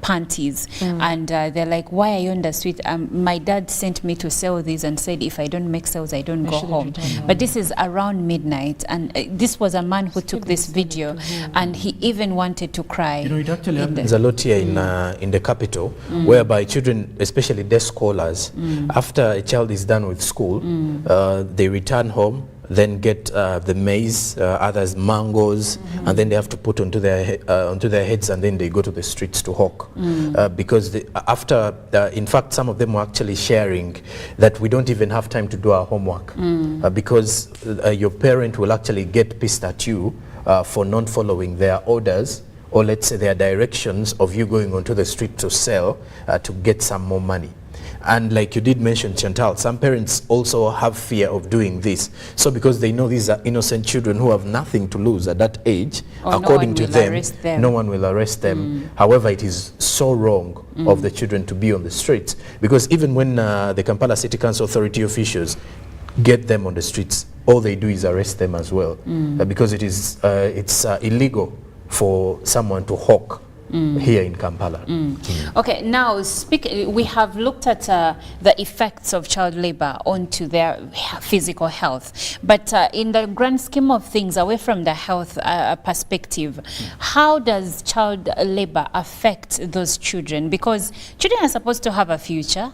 panties, and they're like, why are you on the street? My dad sent me to sell these and said if I don't make sales I don't go home. But this is around midnight, and this was a man who took this video, and he even wanted to cry. You know, it actually happens a lot here in the capital, whereby children, especially day scholars, after a child is done with school, they return home, then get the maize, others mangoes, and then they have to put onto their heads, and then they go to the streets to hawk. Because in fact, some of them were actually sharing that we don't even have time to do our homework, because your parent will actually get pissed at you for not following their orders, or let's say their directions of you going onto the street to sell to get some more money. And like you did mention, Chantal, some parents also have fear of doing this. So because they know these are innocent children who have nothing to lose at that age, according to them, no one will arrest them. However, it is so wrong of the children to be on the streets, because even when the Kampala City Council Authority officials get them on the streets, all they do is arrest them as well, because it's illegal for someone to hawk here in Kampala. Okay, now we have looked at the effects of child labor onto their physical health, but in the grand scheme of things, away from the health perspective, how does child labor affect those children? Because children are supposed to have a future.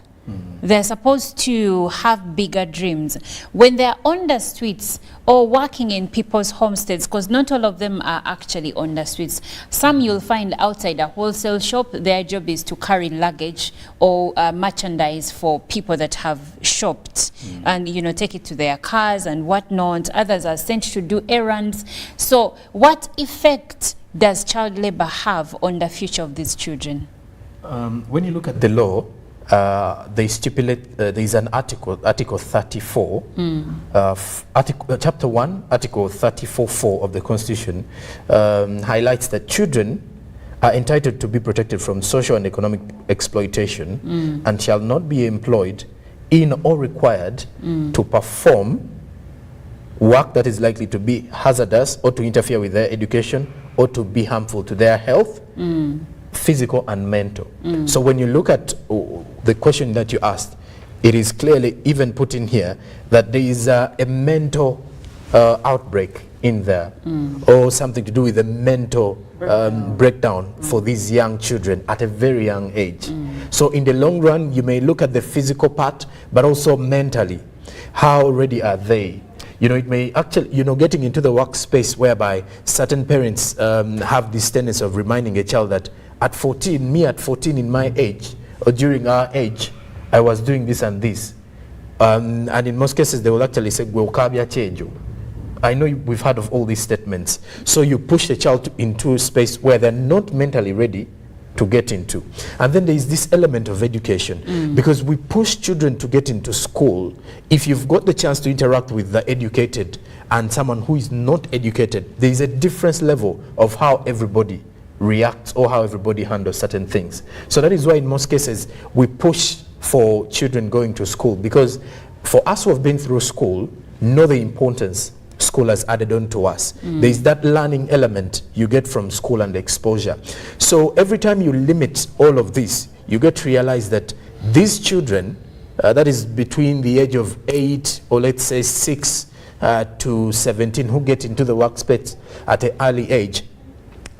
They're supposed to have bigger dreams. When they're on the streets or working in people's homesteads, because not all of them are actually on the streets. Some you'll find outside a wholesale shop, their job is to carry luggage or merchandise for people that have shopped and, you know, take it to their cars and whatnot. Others are sent to do errands. So what effect does child labor have on the future of these children? When you look at the law, they stipulate, there is an article 34, chapter 1, article 34.4 of the Constitution highlights that children are entitled to be protected from social and economic exploitation and shall not be employed in or required to perform work that is likely to be hazardous or to interfere with their education or to be harmful to their health, physical and mental. So when you look at the question that you asked, it is clearly even put in here that there is a mental outbreak in there, or something to do with the mental breakdown for these young children at a very young age. So in the long run, you may look at the physical part, but also mentally, how ready are they? You know, it may actually, you know, getting into the workspace whereby certain parents have this tendency of reminding a child that at 14, me at 14 in my age, or during our age, I was doing this and this. And in most cases, they will actually say, "Well, change." I know we've heard of all these statements. So you push the child into a space where they're not mentally ready to get into. And then there is this element of education, because we push children to get into school. If you've got the chance to interact with the educated and someone who is not educated, there is a different level of how everybody reacts or how everybody handles certain things. So that is why in most cases we push for children going to school, because for us who have been through school, know the importance school has added on to us. There is that learning element you get from school and exposure. So every time you limit all of this, you get to realize that these children, that is between the age of 8 or let's say 6 to 17, who get into the workspace at an early age,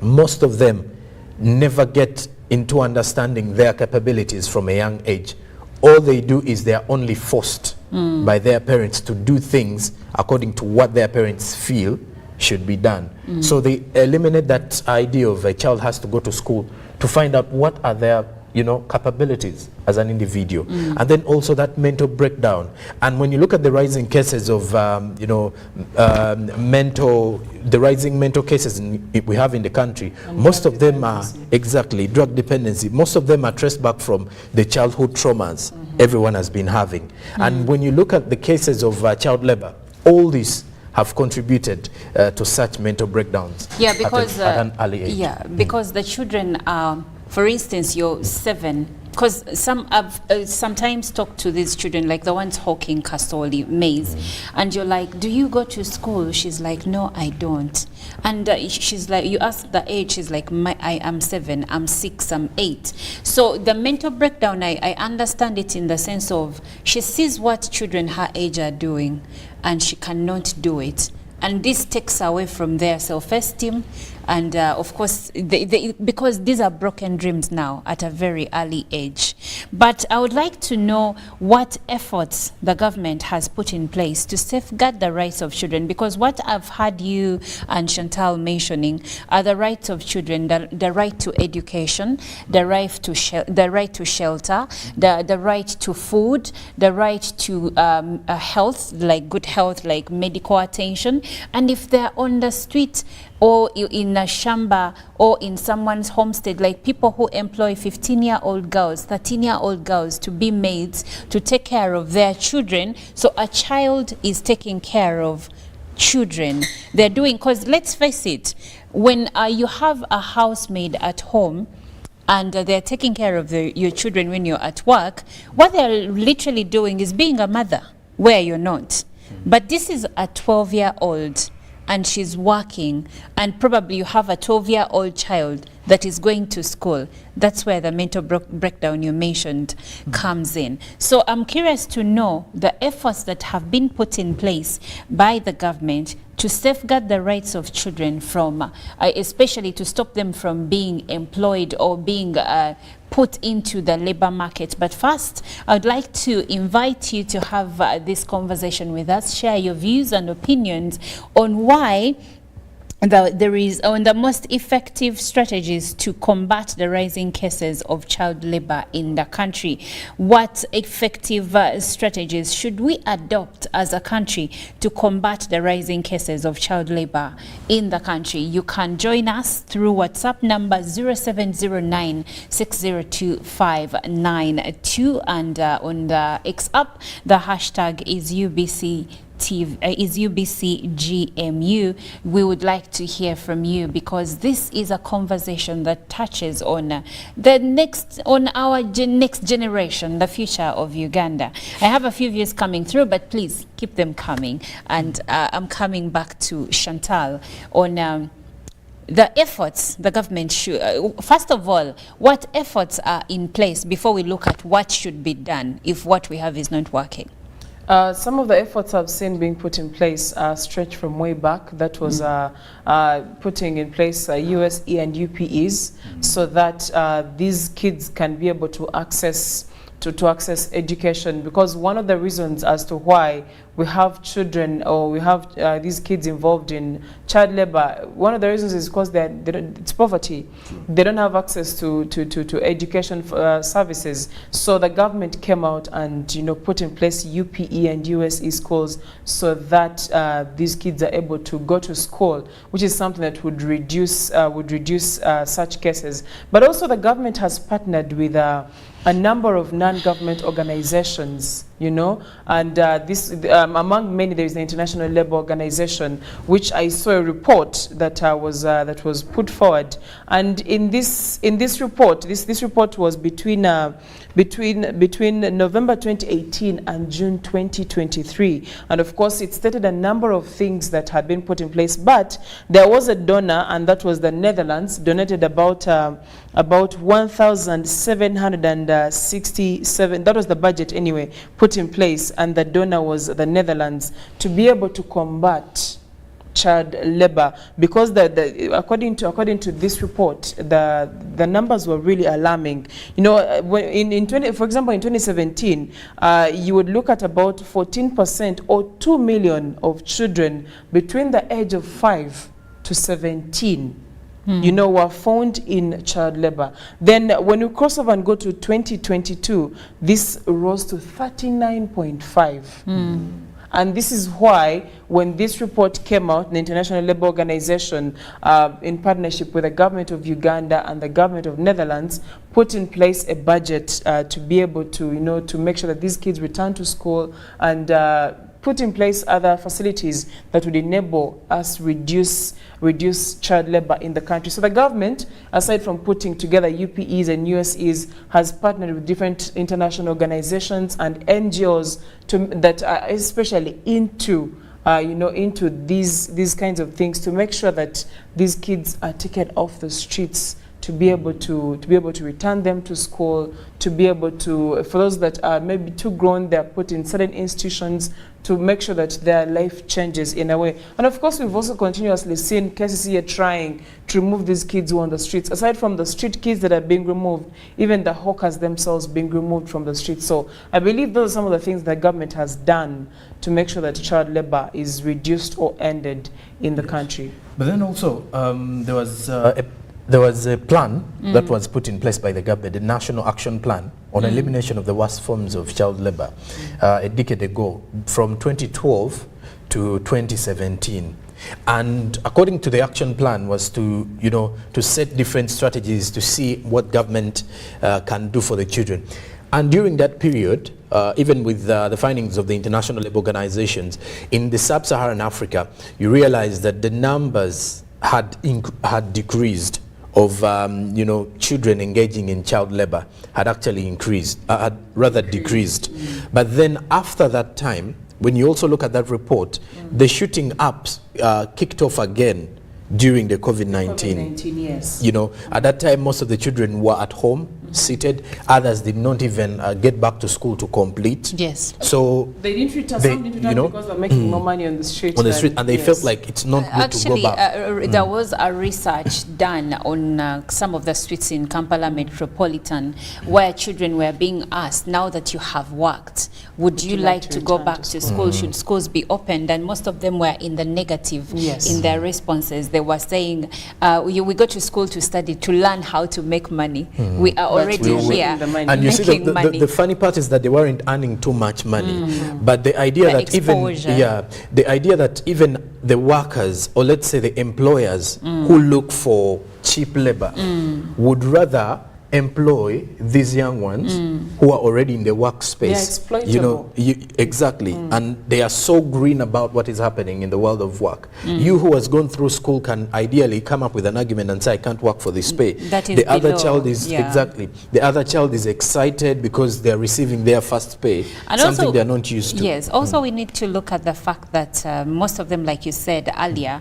most of them never get into understanding their capabilities from a young age. All they do is they are only forced by their parents to do things according to what their parents feel should be done. So they eliminate that idea of a child has to go to school to find out what are their, you know, capabilities as an individual. And then also that mental breakdown. And when you look at the rising cases of, you know, the rising mental cases we have in the country, and most of them are, exactly, drug dependency. Most of them are traced back from the childhood traumas everyone has been having. And when you look at the cases of child labor, all these have contributed to such mental breakdowns at an early age. Yeah, because the children are, for instance, you're 7, because some I've sometimes talked to these children, like the ones hawking castoli maize, and you're like, "Do you go to school?" She's like, "No, I don't." And she's like, you ask the age, she's like, I am 7, I'm 6, I'm 8. So the mental breakdown, I understand it in the sense of she sees what children her age are doing, and she cannot do it. And this takes away from their self-esteem. And of course, because these are broken dreams now at a very early age. But I would like to know what efforts the government has put in place to safeguard the rights of children, because what I've heard you and Chantal mentioning are the rights of children, the right to education, the right to shelter, the right to food, the right to health, like good health, like medical attention. And if they're on the street or in a shamba or in someone's homestead, like people who employ 15-year-old girls, 13-year-old girls to be maids, to take care of their children. So a child is taking care of children. They're doing, because let's face it, when you have a housemaid at home, and they're taking care of your children when you're at work, what they're literally doing is being a mother where you're not. But this is a 12-year-old, and she's working, and probably you have a 12-year-old child that is going to school. That's where the mental breakdown you mentioned comes in. So I'm curious to know the efforts that have been put in place by the government to safeguard the rights of children from, especially to stop them from being employed or being put into the labor market. But first, I'd like to invite you to have this conversation with us, share your views and opinions on why there is on the most effective strategies to combat the rising cases of child labor in the country. What effective strategies should we adopt as a country to combat the rising cases of child labor in the country? You can join us through WhatsApp number 0709 602 592, and on the X app the hashtag is UBC GMU. We would like to hear from you, because this is a conversation that touches on our next generation, the future of Uganda. I have a few views coming through, but please keep them coming. And I'm coming back to Chantal on the efforts the government should, first of all, what efforts are in place before we look at what should be done if what we have is not working? Some of the efforts I've seen being put in place stretch from way back. That was putting in place USE and UPEs, so that these kids can be able to access education, because one of the reasons as to why we have children, or we have these kids involved in child labor, one of the reasons is because it's poverty. They don't have access to education services. So the government came out and put in place UPE and USE schools, so that these kids are able to go to school, which is something that would reduce such cases. But also the government has partnered with a number of non-government organizations, and this among many, there is the International Labour Organization, which I saw a report that was put forward, and in this report, this report was between November 2018 and June 2023, and of course it stated a number of things that had been put in place, but there was a donor, and that was the Netherlands, donated about 1,767, that was the budget anyway, put in place, and the donor was the Netherlands, to be able to combat child labor, because according to this report, the numbers were really alarming. For example, in 2017, you would look at about 14%, or 2 million of children between the age of 5 to 17 were found in child labor. Then when you cross over and go to 2022, this rose to 39.5. And this is why, when this report came out, the International Labour Organization, in partnership with the government of Uganda and the government of Netherlands, put in place a budget to be able to, to make sure that these kids return to school, and put in place other facilities that would enable us reduce child labor in the country. So the government, aside from putting together UPEs and USEs, has partnered with different international organizations and NGOs that are especially into into these kinds of things, to make sure that these kids are taken off the streets, to be able to return them to school, to be able to, for those that are maybe too grown, they're put in certain institutions, to make sure that their life changes in a way. And of course, we've also continuously seen cases here trying to remove these kids who are on the streets. Aside from the street kids that are being removed, even the hawkers themselves being removed from the streets. So I believe those are some of the things the government has done to make sure that child labor is reduced or ended in the country. But then also, there was a plan that was put in place by the government, the National Action Plan on elimination of the worst forms of child labor, a decade ago, from 2012 to 2017. And according to the action plan was to set different strategies to see what government can do for the children. And during that period, even with the findings of the international labor organizations, in the sub-Saharan Africa, you realize that the numbers had decreased of children engaging in child labor had actually decreased. But then after that time, when you also look at that report, the shooting up kicked off again during the COVID-19. Yes. At that time, most of the children were at home. seated. Others did not even get back to school to complete. Yes. So They didn't return, some didn't return because they're making more money on the street. and they felt like it's not good to go back. Actually, there was a research done on some of the streets in Kampala Metropolitan where children were being asked, now that you have worked, would you like to go back to school? Should schools be opened? And most of them were in the negative in their responses. They were saying, we go to school to study, to learn how to make money. We are already here and you see the funny part is that they weren't earning too much money. But the idea that even the workers, or let's say the employers who look for cheap labor would rather employ these young ones who are already in the workspace. Exactly. And they are so green about what is happening in the world of work. You who has gone through school can ideally come up with an argument and say, I can't work for this pay. That is the other child is the other child is excited because they are receiving their first pay, and something also, they are not used to. Yes, also we need to look at the fact that most of them, like you said earlier,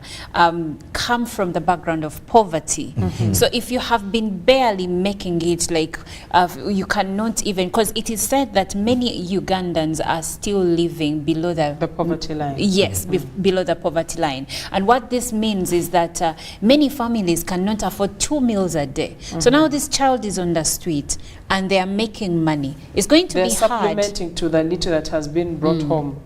come from the background of poverty. So if you have been barely making it, like you cannot even, because it is said that many Ugandans are still living below the poverty line. Yes, below the poverty line. And what this means is that many families cannot afford 2 meals a day. So now this child is on the street and they are making money. It's going to be hard. They're supplementing to the little that has been brought home.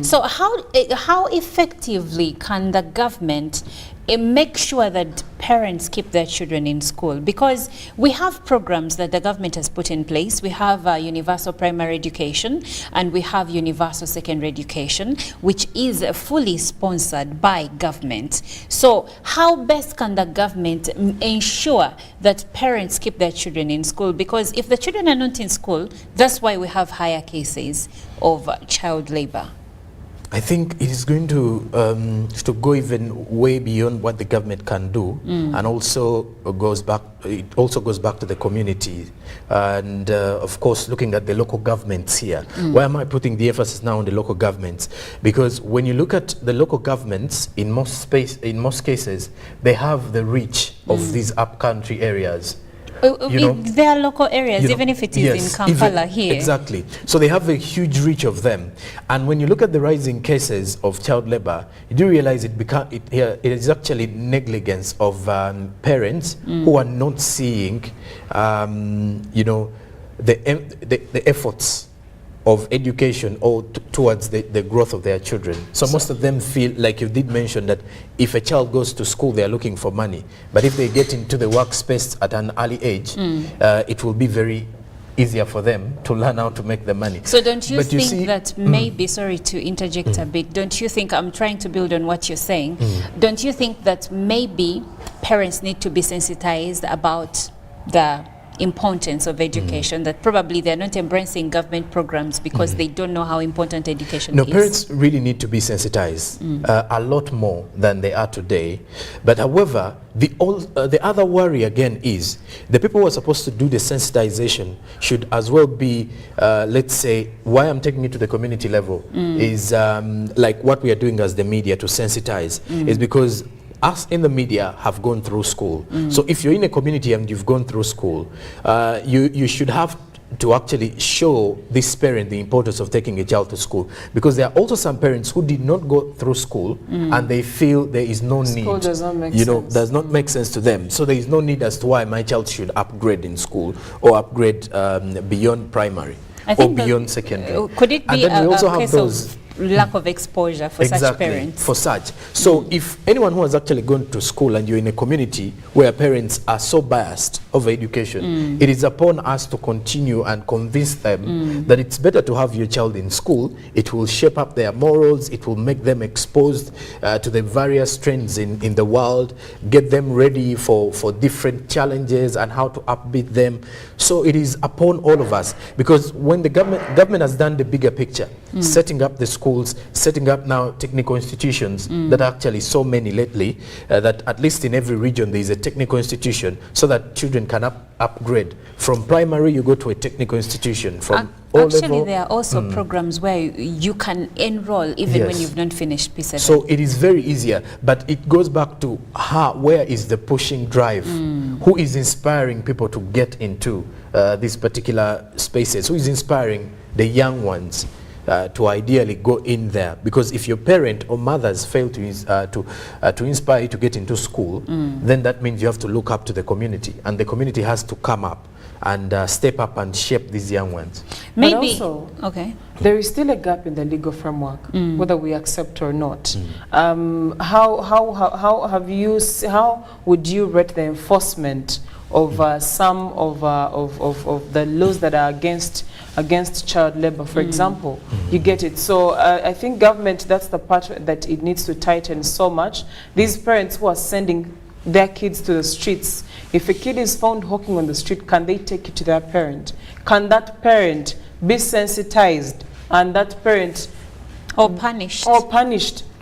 So how effectively can the government make sure that parents keep their children in school? Because we have programs that the government has put in place. We have universal primary education and we have universal secondary education, which is fully sponsored by government. So how best can the government ensure that parents keep their children in school? Because if the children are not in school, that's why we have higher cases of child labor. I think it is going to go even way beyond what the government can do, and also goes back. It also goes back to the community, and of course, looking at the local governments here. Why am I putting the emphasis now on the local governments? Because when you look at the local governments, in most cases, they have the reach of these upcountry areas. There are local areas, even if it is in Kampala here. Exactly. So they have a huge reach of them. And when you look at the rising cases of child labor, you do realize it is actually negligence of parents who are not seeing, the efforts of education or towards the growth of their children. So most of them feel, like you did mention, that if a child goes to school, they are looking for money. But if they get into the workspace at an early age, it will be very easier for them to learn how to make the money. So don't you think that maybe, sorry to interject a bit, don't you think, I'm trying to build on what you're saying, don't you think that maybe parents need to be sensitized about the importance of education, that probably they're not embracing government programs because they don't know how important education is? Parents really need to be sensitized a lot more than they are today. But however, the other worry again is the people who are supposed to do the sensitization should as well be, let's say, why I'm taking it to the community level is like what we are doing as the media to sensitize, is because us in the media have gone through school. So if you're in a community and you've gone through school, you should have to actually show this parent the importance of taking a child to school, because there are also some parents who did not go through school and they feel there is no need. School does not make sense. Does not make sense to them. So there is no need as to why my child should upgrade in school or upgrade beyond primary or beyond secondary. Could it be and then we also a have case those of lack of exposure for such parents? For such. So if anyone who has actually gone to school and you're in a community where parents are so biased over education, it is upon us to continue and convince them that it's better to have your child in school. It will shape up their morals, it will make them exposed to the various trends in the world, get them ready for different challenges and how to upbeat them. So it is upon all of us, because when the government has done the bigger picture, setting up the schools, setting up now technical institutions that are actually so many lately, that at least in every region there is a technical institution so that children can upgrade. From primary you go to a technical institution, from Actually, there are also programs where you can enroll even when Yes. you've not finished P7. So it is very easier, but it goes back to where is the pushing drive? Who is inspiring people to get into these particular spaces? Who is inspiring the young ones to ideally go in there? Because if your parent or mothers fail to inspire you to get into school, then that means you have to look up to the community, and the community has to come up and step up and shape these young ones. Maybe. also, Okay. there is still a gap in the legal framework, whether we accept or not. How would you rate the enforcement of some of the laws that are against child labor, for example? You get it. So I think government, that's the part that it needs to tighten so much. These parents who are sending their kids to the streets, if a kid is found hawking on the street, can they take it to their parent? Can that parent be sensitized and that parent Or punished.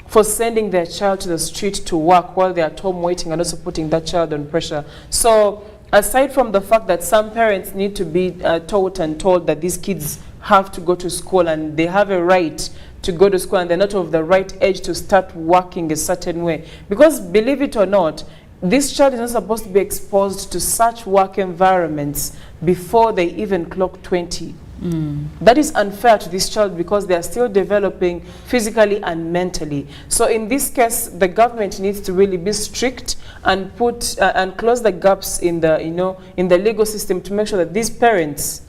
for sending their child to the street to work while they are at home waiting, and also putting that child on pressure? So aside from the fact that some parents need to be taught and told that these kids have to go to school and they have a right to go to school and they're not of the right age to start working a certain way, because believe it or not, this child is not supposed to be exposed to such work environments before they even clock 20. That is unfair to this child because they are still developing physically and mentally. So in this case, the government needs to really be strict and put and close the gaps in the in the legal system to make sure that these parents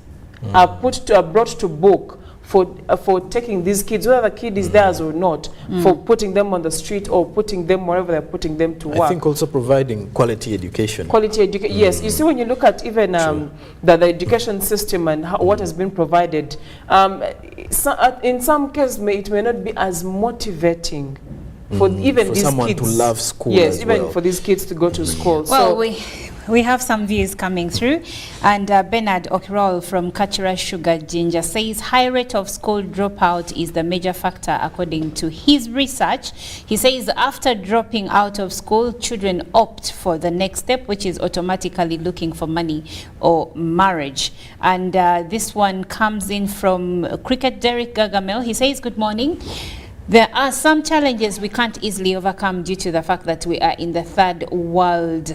are brought to book for taking these kids, whether the kid is theirs or not, for putting them on the street or putting them wherever they're putting them to work. I think also providing quality education. Quality education, yes. You see, when you look at even the education system and what has been provided, in some cases it may not be as motivating for even for these someone kids to love school. Yes, as even well. for these kids to go to school. Well, So we have some views coming through, and Bernard Okirol from Kachura Sugar Ginger says high rate of school dropout is the major factor according to his research. He says after dropping out of school, children opt for the next step, which is automatically looking for money or marriage. And this one comes in from Cricket Derek Gagamel. He says, good morning. There are some challenges we can't easily overcome due to the fact that we are in the third world.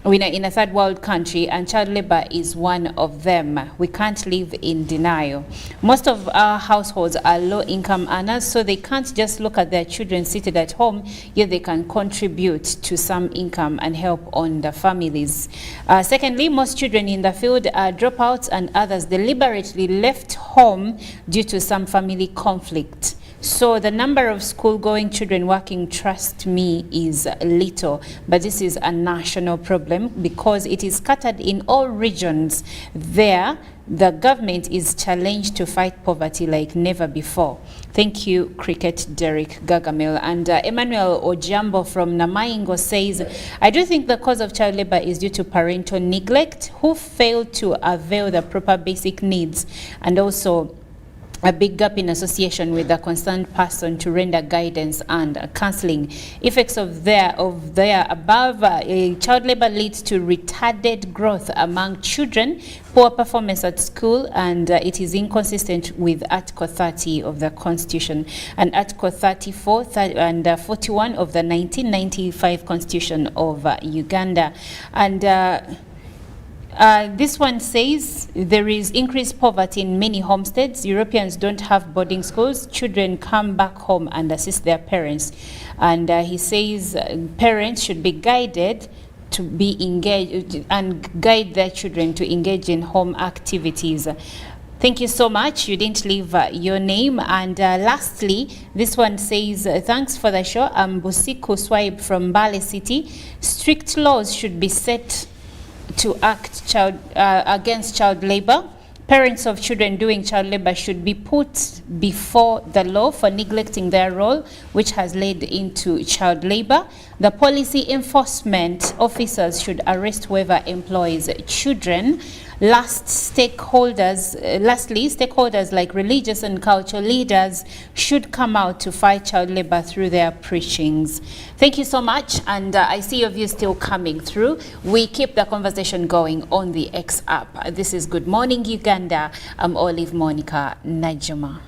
We are in a third world country, and child labor is one of them. We can't live in denial. Most of our households are low-income earners, so they can't just look at their children seated at home, yet they can contribute to some income and help on the families. Secondly, most children in the field are dropouts, and others deliberately left home due to some family conflict. So the number of school-going children working, trust me, is little. But this is a national problem because it is scattered in all regions. There, the government is challenged to fight poverty like never before. Thank you, Cricket Derek Gagamel. And Emmanuel Ojambo from Namaingo says, I do think the cause of child labor is due to parental neglect, who failed to avail the proper basic needs, and also a big gap in association with the concerned person to render guidance and counseling. Effects of their above, child labor leads to retarded growth among children, poor performance at school, and it is inconsistent with Article 30 of the Constitution and Article 34 and 41 of the 1995 Constitution of Uganda. And this one says there is increased poverty in many homesteads. Europeans don't have boarding schools. Children come back home and assist their parents. And he says parents should be guided to be engaged and guide their children to engage in home activities. Thank you so much. You didn't leave your name. And lastly, this one says, thanks for the show. I'm Busiku Swipe from Bale City. Strict laws should be set to act against child labor. Parents of children doing child labor should be put before the law for neglecting their role, which has led into child labor. The policy enforcement officers should arrest whoever employs children. Lastly, stakeholders like religious and cultural leaders should come out to fight child labor through their preachings. Thank you so much, and I see your views still coming through. We keep the conversation going on the X app. This is Good Morning Uganda. I'm Olive Monica Najuma.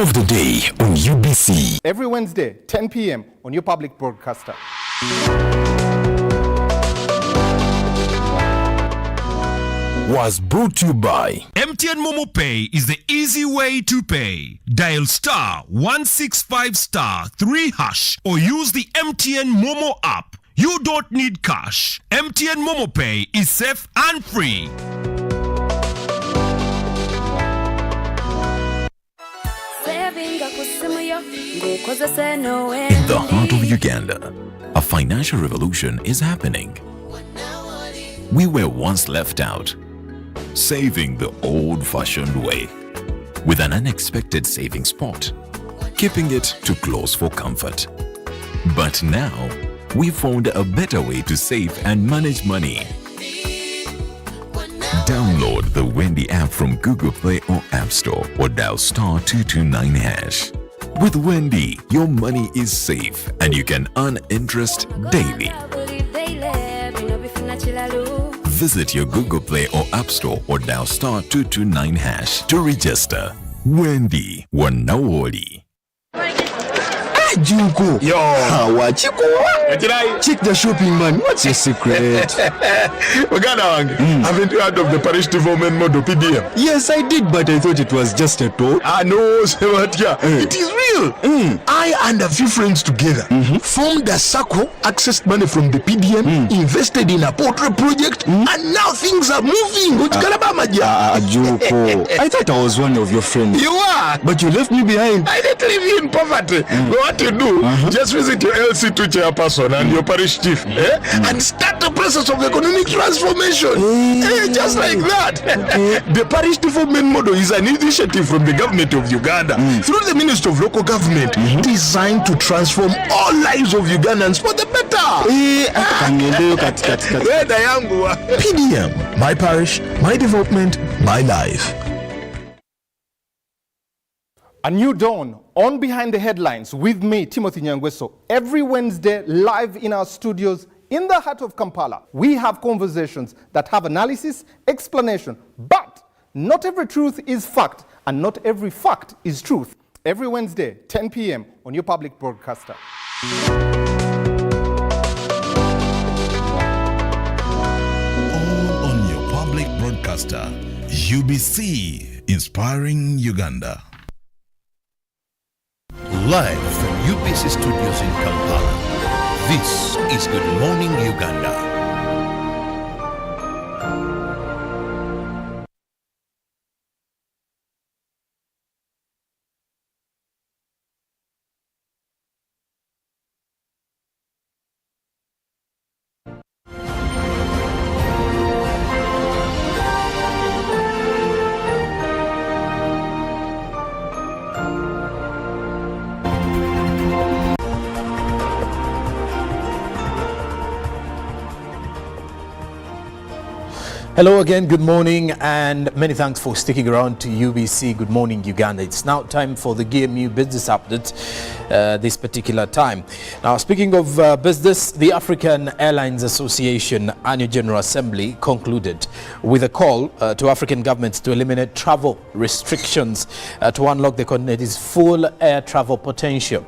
Of the day on UBC. Every Wednesday, 10 p.m. on your public broadcaster. Was brought to you by MTN Momo Pay is the easy way to pay. Dial *165*3# or use the MTN Momo app. You don't need cash. MTN Momo Pay is safe and free. In the heart of Uganda, a financial revolution is happening. We were once left out, saving the old-fashioned way, with an unexpected saving spot, keeping it too close for comfort. But now, we found a better way to save and manage money. Download the Wendy app from Google Play or App Store or dial *229#. With Wendy, your money is safe and you can earn interest daily. Visit your Google Play or App Store or dial *229# to register. Wendy, Wanawoli. Junko. Yo. Check the shopping, man. What's your secret? Uganda, haven't you heard of the parish development model PDM? Yes, I did, but I thought it was just a talk. No, Sebatia. It is real. I and a few friends together formed a circle, accessed money from the PDM, invested in a poultry project, and now things are moving. Junko. I thought I was one of your friends. You are. But you left me behind. I didn't leave you in poverty. What you do, just visit your LC2 chairperson and your parish chief and start the process of economic transformation. Just like that. The parish development model is an initiative from the government of Uganda through the Ministry of Local Government designed to transform all lives of Ugandans for the better. PDM, my parish, my development, my life. A new dawn on Behind the Headlines with me, Timothy Nyangweso. Every Wednesday, live in our studios in the heart of Kampala. We have conversations that have analysis, explanation, but not every truth is fact, and not every fact is truth. Every Wednesday, 10 p.m. on your public broadcaster. All on your public broadcaster. UBC, inspiring Uganda. Live from UBC Studios in Kampala, this is Good Morning Uganda. Hello again, good morning, and many thanks for sticking around to UBC Good Morning Uganda. It's now time for the GMU Business Update this particular time. Now, speaking of business, the African Airlines Association Annual General Assembly concluded with a call to African governments to eliminate travel restrictions to unlock the continent's full air travel potential.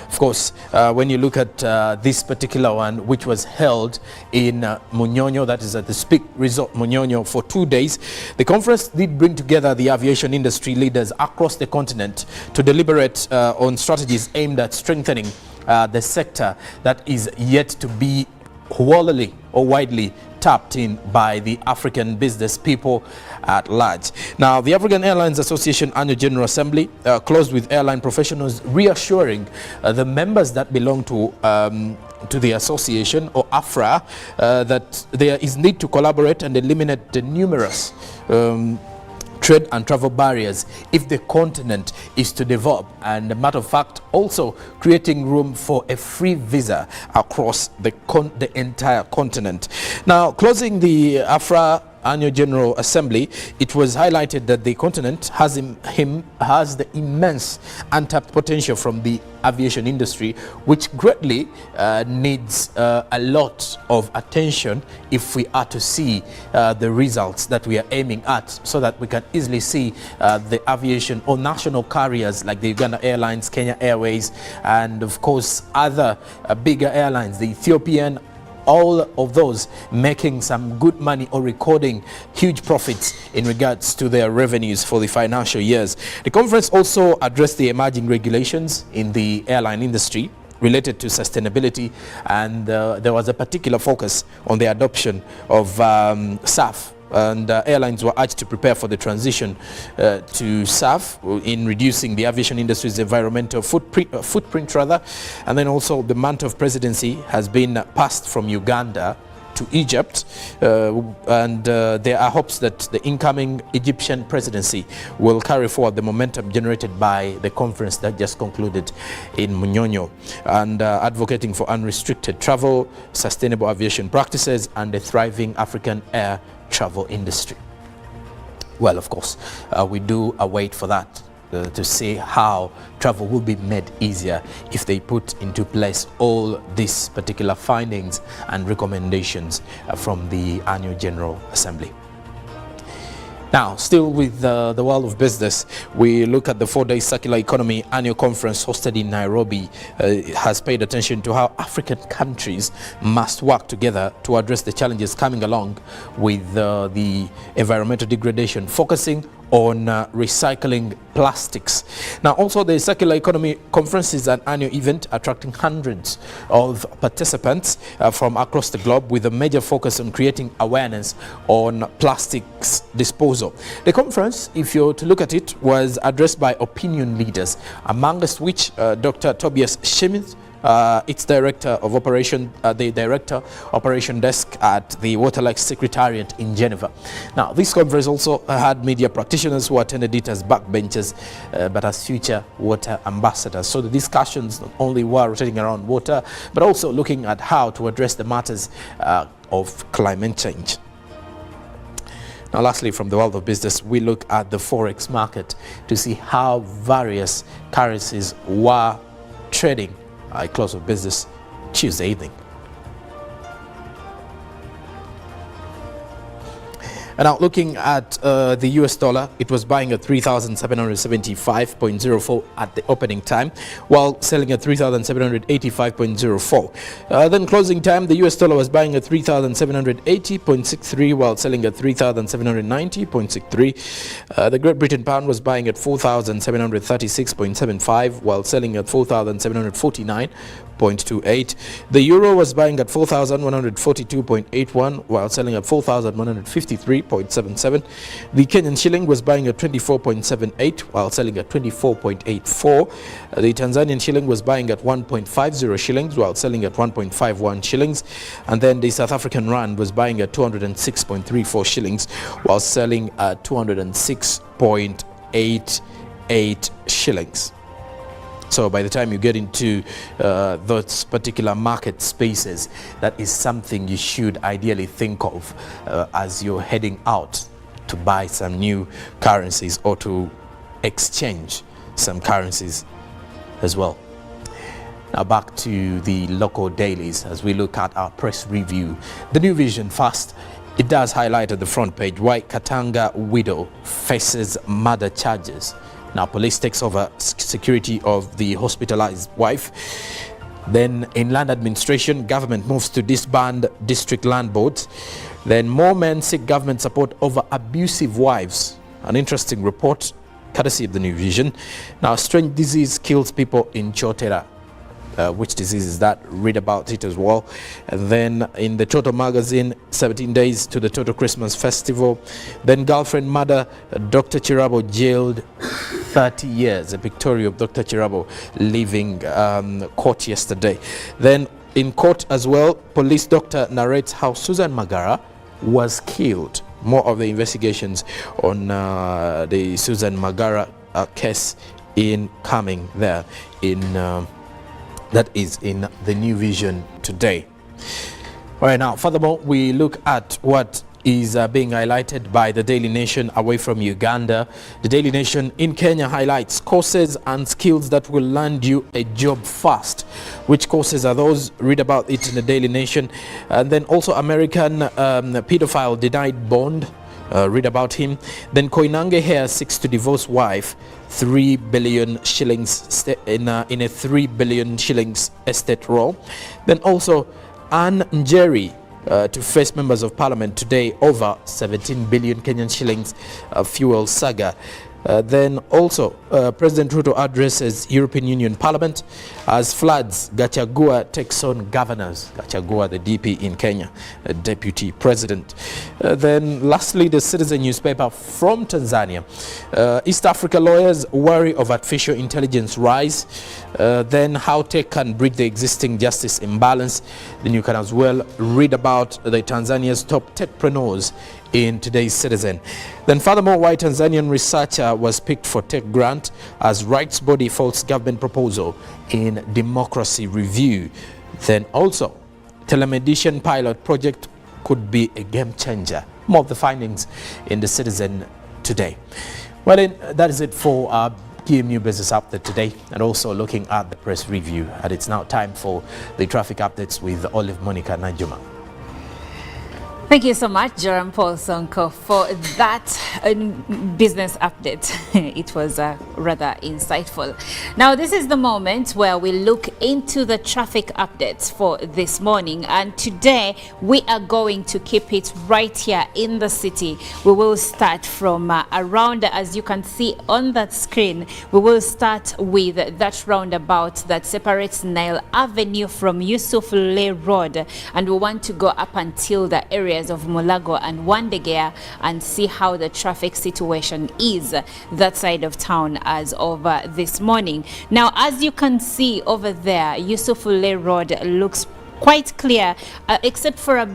Of course, when you look at this particular one, which was held in Munyonyo, that is at the Speak Resort Munyonyo, for 2 days, the conference did bring together the aviation industry leaders across the continent to deliberate on strategies aimed at strengthening the sector that is yet to be wholly or widely tapped in by the African business people at large. Now, the African Airlines Association Annual General Assembly closed with airline professionals reassuring the members that belong to the association, or AFRA, that there is need to collaborate and eliminate the numerous trade and travel barriers if the continent is to develop, and a matter of fact also creating room for a free visa across the entire continent. Now, closing the AFRA Annual General Assembly, it was highlighted that the continent has the immense untapped potential from the aviation industry, which greatly needs a lot of attention if we are to see the results that we are aiming at, so that we can easily see the aviation or national carriers like the Uganda Airlines, Kenya Airways, and of course other bigger airlines, the Ethiopian, all of those making some good money or recording huge profits in regards to their revenues for the financial years. The conference also addressed the emerging regulations in the airline industry related to sustainability, and there was a particular focus on the adoption of SAF, and airlines were urged to prepare for the transition to SAF in reducing the aviation industry's environmental footprint rather. And then also the mantle of presidency has been passed from Uganda to Egypt, and there are hopes that the incoming Egyptian presidency will carry forward the momentum generated by the conference that just concluded in Munyonyo, and advocating for unrestricted travel, sustainable aviation practices, and a thriving African air travel industry. Well, of course, we do await for that to see how travel will be made easier if they put into place all these particular findings and recommendations from the Annual General Assembly. Now, still with the world of business, we look at the 4-day Circular Economy Annual Conference hosted in Nairobi. Has paid attention to how African countries must work together to address the challenges coming along with the environmental degradation, focusing on recycling plastics. Now, also the Circular Economy Conference is an annual event attracting hundreds of participants from across the globe, with a major focus on creating awareness on plastics disposal. The conference, if you're to look at it, was addressed by opinion leaders, amongst which Dr. Tobias Schmidt, its director of operation, the director operation desk at the Waterlife Secretariat in Geneva. Now, this conference also had media practitioners who attended it as backbenchers, but as future water ambassadors. So the discussions not only were rotating around water, but also looking at how to address the matters of climate change. Now, lastly, from the world of business, we look at the forex market to see how various currencies were trading at close of business Tuesday evening. And now looking at the US dollar, it was buying at 3,775.04 at the opening time, while selling at 3,785.04. Then closing time, the US dollar was buying at 3,780.63, while selling at 3,790.63. The Great Britain pound was buying at 4,736.75, while selling at 4,749.28. The euro was buying at 4,142.81, while selling at 4,153.77. The Kenyan shilling was buying at 24.78, while selling at 24.84. The Tanzanian shilling was buying at 1.50 shillings, while selling at 1.51 shillings. And then the South African rand was buying at 206.34 shillings, while selling at 206.88 shillings. So by the time you get into those particular market spaces, that is something you should ideally think of as you're heading out to buy some new currencies or to exchange some currencies as well. Now back to the local dailies as we look at our press review. The New Vision first. It does highlight at the front page why Katanga widow faces murder charges. Now, police takes over security of the hospitalized wife. Then, in land administration, government moves to disband district land boards. Then, more men seek government support over abusive wives. An interesting report, courtesy of the New Vision. Now, strange disease kills people in Chotera. which disease is that? Read about it as well. And then in the Toto magazine, 17 days to the Toto Christmas Festival. Then girlfriend murder, Dr. Chirabo jailed 30 years. A pictorial of Dr. Chirabo leaving court yesterday. Then in court as well, police doctor narrates how Susan Magara was killed. More of the investigations on the Susan Magara case in coming there in that is in the New Vision today. All right, now furthermore we look at what is being highlighted by the Daily Nation away from Uganda. The Daily Nation in Kenya highlights courses and skills that will land you a job fast. Which courses are those? Read about it in the Daily Nation. And then also American pedophile denied bond. Read about him. Then Koinange Hair seeks to divorce wife. 3 billion shillings in a 3 billion shillings estate roll. Then also Anne Njeri to face members of parliament today over 17 billion Kenyan shillings fuel saga. Then also President Ruto addresses European Union Parliament as floods. Gachagua takes on governors. Gachagua, the DP in Kenya, deputy president. Then lastly, the Citizen newspaper from Tanzania. East Africa lawyers worry of artificial intelligence rise. Then how tech can bridge the existing justice imbalance. Then you can as well read about the Tanzania's top techpreneurs in today's Citizen. Then furthermore, why Tanzanian researcher was picked for tech grant as rights body faults government proposal in democracy review. Then also telemedicine pilot project could be a game changer. More of the findings in the Citizen today. Well then, that is it for our GMU Business Update today, and also looking at the press review. And it's now time for the traffic updates with Olive Monica Najuma. Thank you so much, Joram Paul Sonko, for that business update. It was rather insightful. Now, this is the moment where we look into the traffic updates for this morning. And today, we are going to keep it right here in the city. We will start from around, as you can see on that screen, we will start with that roundabout that separates Nile Avenue from Yusuf Lay Road. And we want to go up until the area of Mulago and Wandegea and see how the traffic situation is that side of town as of this morning. Now, as you can see over there, Yusufule Road looks quite clear, except for a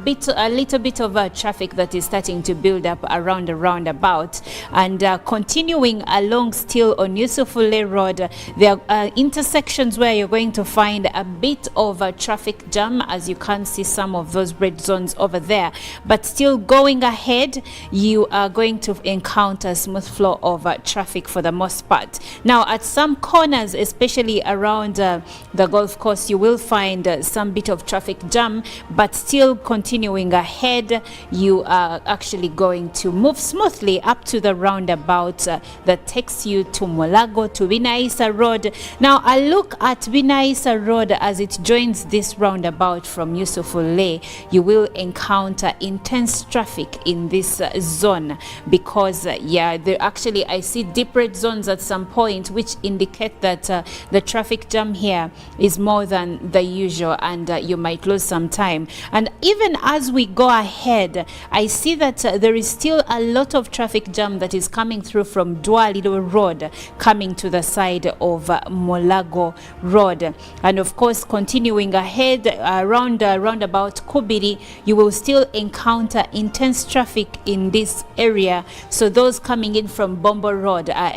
little bit of traffic that is starting to build up around the roundabout. And continuing along still on Yusufule Road, there are intersections where you're going to find a bit of a traffic jam, as you can see some of those red zones over there. But still going ahead, you are going to encounter smooth flow of traffic for the most part. Now, at some corners, especially around the golf course, you will find some bit of traffic jam, but still continuing ahead, you are actually going to move smoothly up to the roundabout that takes you to Mulago, to Binaisa Road. Now, a look at Binaisa Road as it joins this roundabout from Yusufule, you will encounter intense traffic in this zone because, actually I see deep red zones at some point, which indicate that the traffic jam here is more than the usual, and you might lose some time. And even as we go ahead, I see that there is still a lot of traffic jam that is coming through from Dwalido Road coming to the side of Mulago Road. And of course, continuing ahead around roundabout Kubiri, you will still encounter intense traffic in this area. So those coming in from Bombo Road are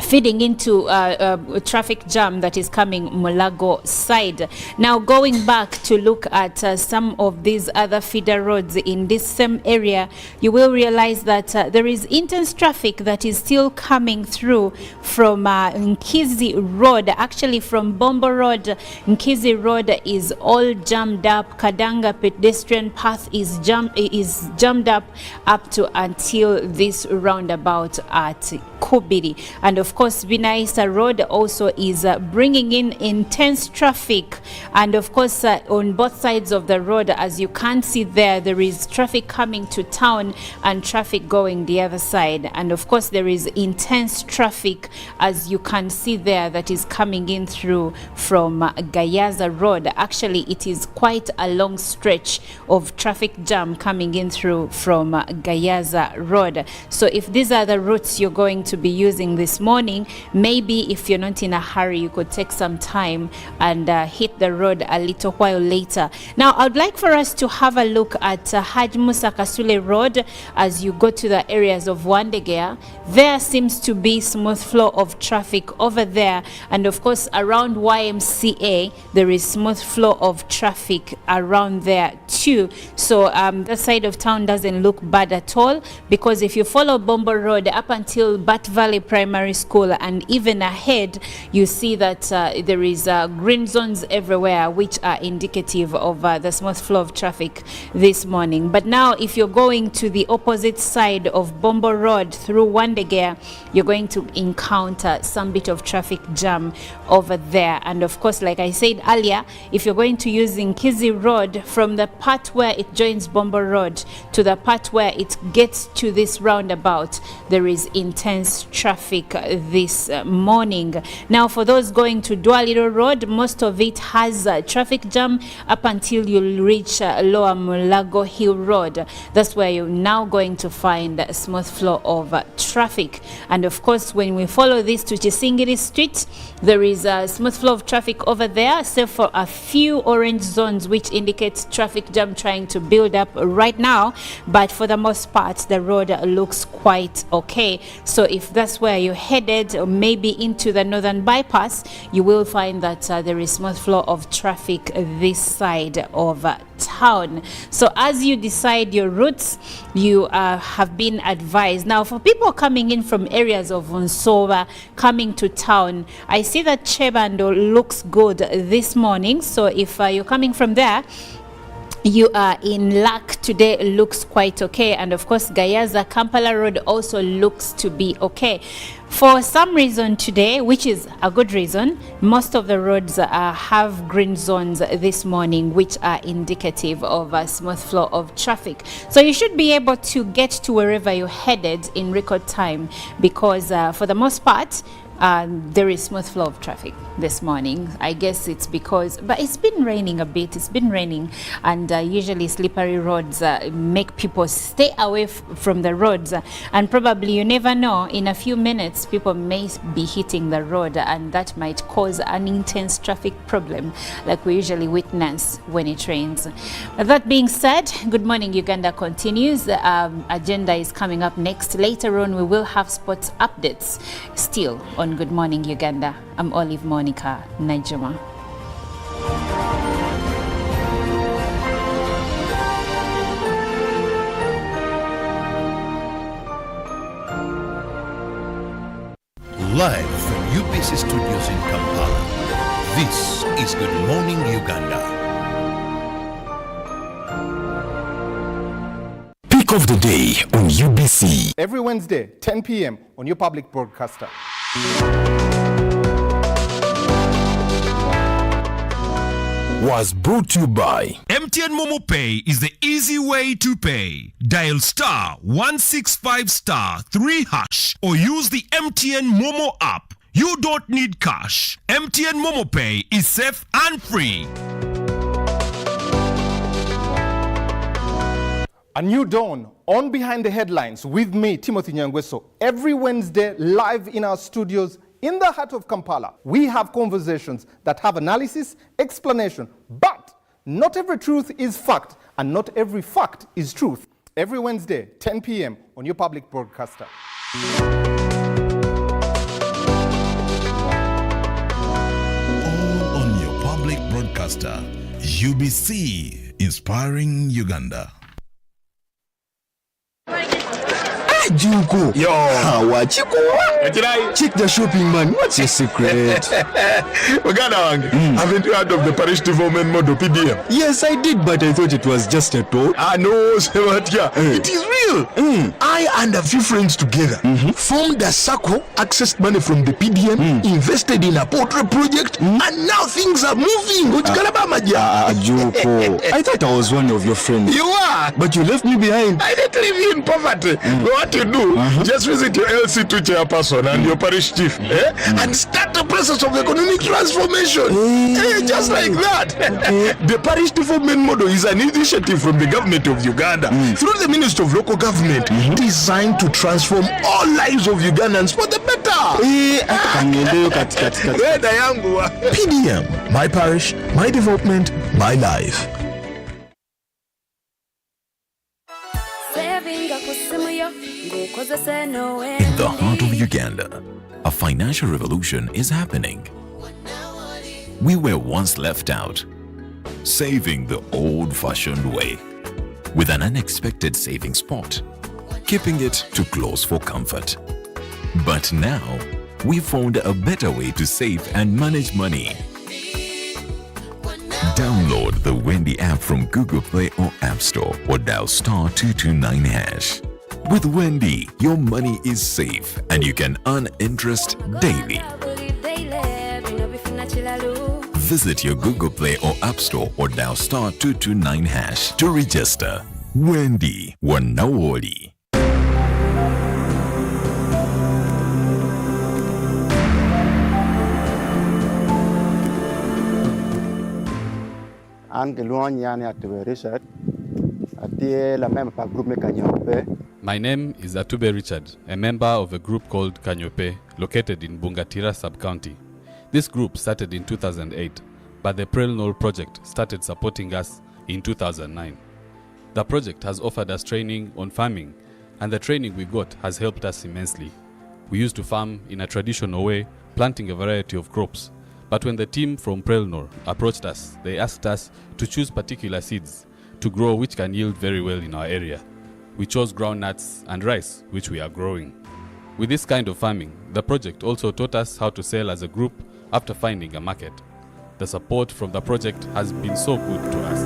feeding into a traffic jam that is coming Mulago side. Now, going back to look at some of these other feeder roads in this same area, you will realize that there is intense traffic that is still coming through from Nkizi Road. Actually, from Bombo Road, Nkizi Road is all jammed up. Kadanga pedestrian path is jammed up to until this roundabout at Kubiri. And of of course, Binaisa Road also is bringing in intense traffic. And of course, on both sides of the road, as you can see there is traffic coming to town and traffic going the other side. And of course, there is intense traffic, as you can see there, that is coming in through from Gayaza Road. Actually, it is quite a long stretch of traffic jam coming in through from Gayaza Road. So if these are the routes you're going to be using this morning, maybe if you're not in a hurry, you could take some time and hit the road a little while later. Now, I'd like for us to have a look at Haj Musa Kasule Road as you go to the areas of Wandegea. There seems to be smooth flow of traffic over there, and of course around YMCA there is smooth flow of traffic around there too. So that side of town doesn't look bad at all, because if you follow Bombo Road up until Bat Valley Primary School and even ahead, you see that there is green zones everywhere, which are indicative of the smooth flow of traffic this morning. But now if you're going to the opposite side of Bombo Road through Wandegea, you're going to encounter some bit of traffic jam over there. And of course, like I said earlier, if you're going to use Nkizi Road from the part where it joins Bombo Road to the part where it gets to this roundabout, there is intense traffic this morning. Now, for those going to Dwaliro Road, most of it has traffic jam up until you reach Lower Mulago Hill Road. That's where you're now going to find a smooth flow of traffic. And of course, when we follow this to Chisingiri Street, there is a smooth flow of traffic over there, except for a few orange zones which indicates traffic jam trying to build up right now. But for the most part, the road looks quite okay. So if that's where you're headed, or maybe into the northern bypass, you will find that there is smooth flow of traffic this side of town. So as you decide your routes, you have been advised. Now, for people coming in from areas of Unsova coming to town, I see that Chebando looks good this morning. So if you're coming from there, you are in luck. Today looks quite okay. And of course, Gayaza Kampala Road also looks to be okay. For some reason today, which is a good reason, most of the roads have green zones this morning, which are indicative of a smooth flow of traffic. So you should be able to get to wherever you're headed in record time, because for the most part, there is smooth flow of traffic this morning. I guess it's because, but it's been raining a bit. It's been raining, and usually slippery roads make people stay away from the roads. And probably, you never know, in a few minutes people may be hitting the road, and that might cause an intense traffic problem like we usually witness when it rains. That being said, Good Morning Uganda continues. Agenda is coming up next. Later on, we will have sports updates still on Good Morning Uganda. I'm Olive Monica Najuma. Live from UBC Studios in Kampala, this is Good Morning Uganda. Pick of the day on UBC. Every Wednesday, 10 p.m. on your public broadcaster. Was brought to you by MTN Momo Pay is the easy way to pay. Dial star 165 star 3 hash or use the MTN Momo app. You don't need cash. MTN Momo Pay is safe and free. A new dawn on Behind the Headlines with me, Timothy Nyangweso. Every Wednesday, live in our studios in the heart of Kampala. We have conversations that have analysis, explanation, but not every truth is fact, and not every fact is truth. Every Wednesday, 10 p.m. on your public broadcaster. All on your public broadcaster, UBC, inspiring Uganda. Juko. Yo. Check the shopping, man. What's your secret? Uganda, haven't you heard of the parish development model PDM? Yes, I did, but I thought it was just a talk. No, Sebatia. It is real. I and a few friends together formed a circle, accessed money from the PDM, invested in a portrait project, and now things are moving. Juko. I thought I was one of your friends. You are. But you left me behind. I didn't leave you in poverty. What you do, just visit your LC2 chairperson and your parish chief and start the process of economic transformation. Just like that. The parish development model is an initiative from the government of Uganda through the Ministry of Local Government designed to transform all lives of Ugandans for the better. PDM, my parish, my development, my life. In the heart of Uganda, a financial revolution is happening. We were once left out, saving the old-fashioned way, with an unexpected saving spot, keeping it too close for comfort. But now, we found a better way to save and manage money. Download the Wendy app from Google Play or App Store or dial *229#. With Wendy, your money is safe and you can earn interest daily. Visit your Google Play or App Store or dial *229# to register. Wendy Wanawoli. My name is Atube Richard, a member of a group called Kanyope, located in Bungatira sub-county. This group started in 2008, but the Prelnol project started supporting us in 2009. The project has offered us training on farming, and the training we got has helped us immensely. We used to farm in a traditional way, planting a variety of crops. But when the team from Prelnor approached us, they asked us to choose particular seeds to grow which can yield very well in our area. We chose groundnuts and rice, which we are growing. With this kind of farming, the project also taught us how to sell as a group after finding a market. The support from the project has been so good to us.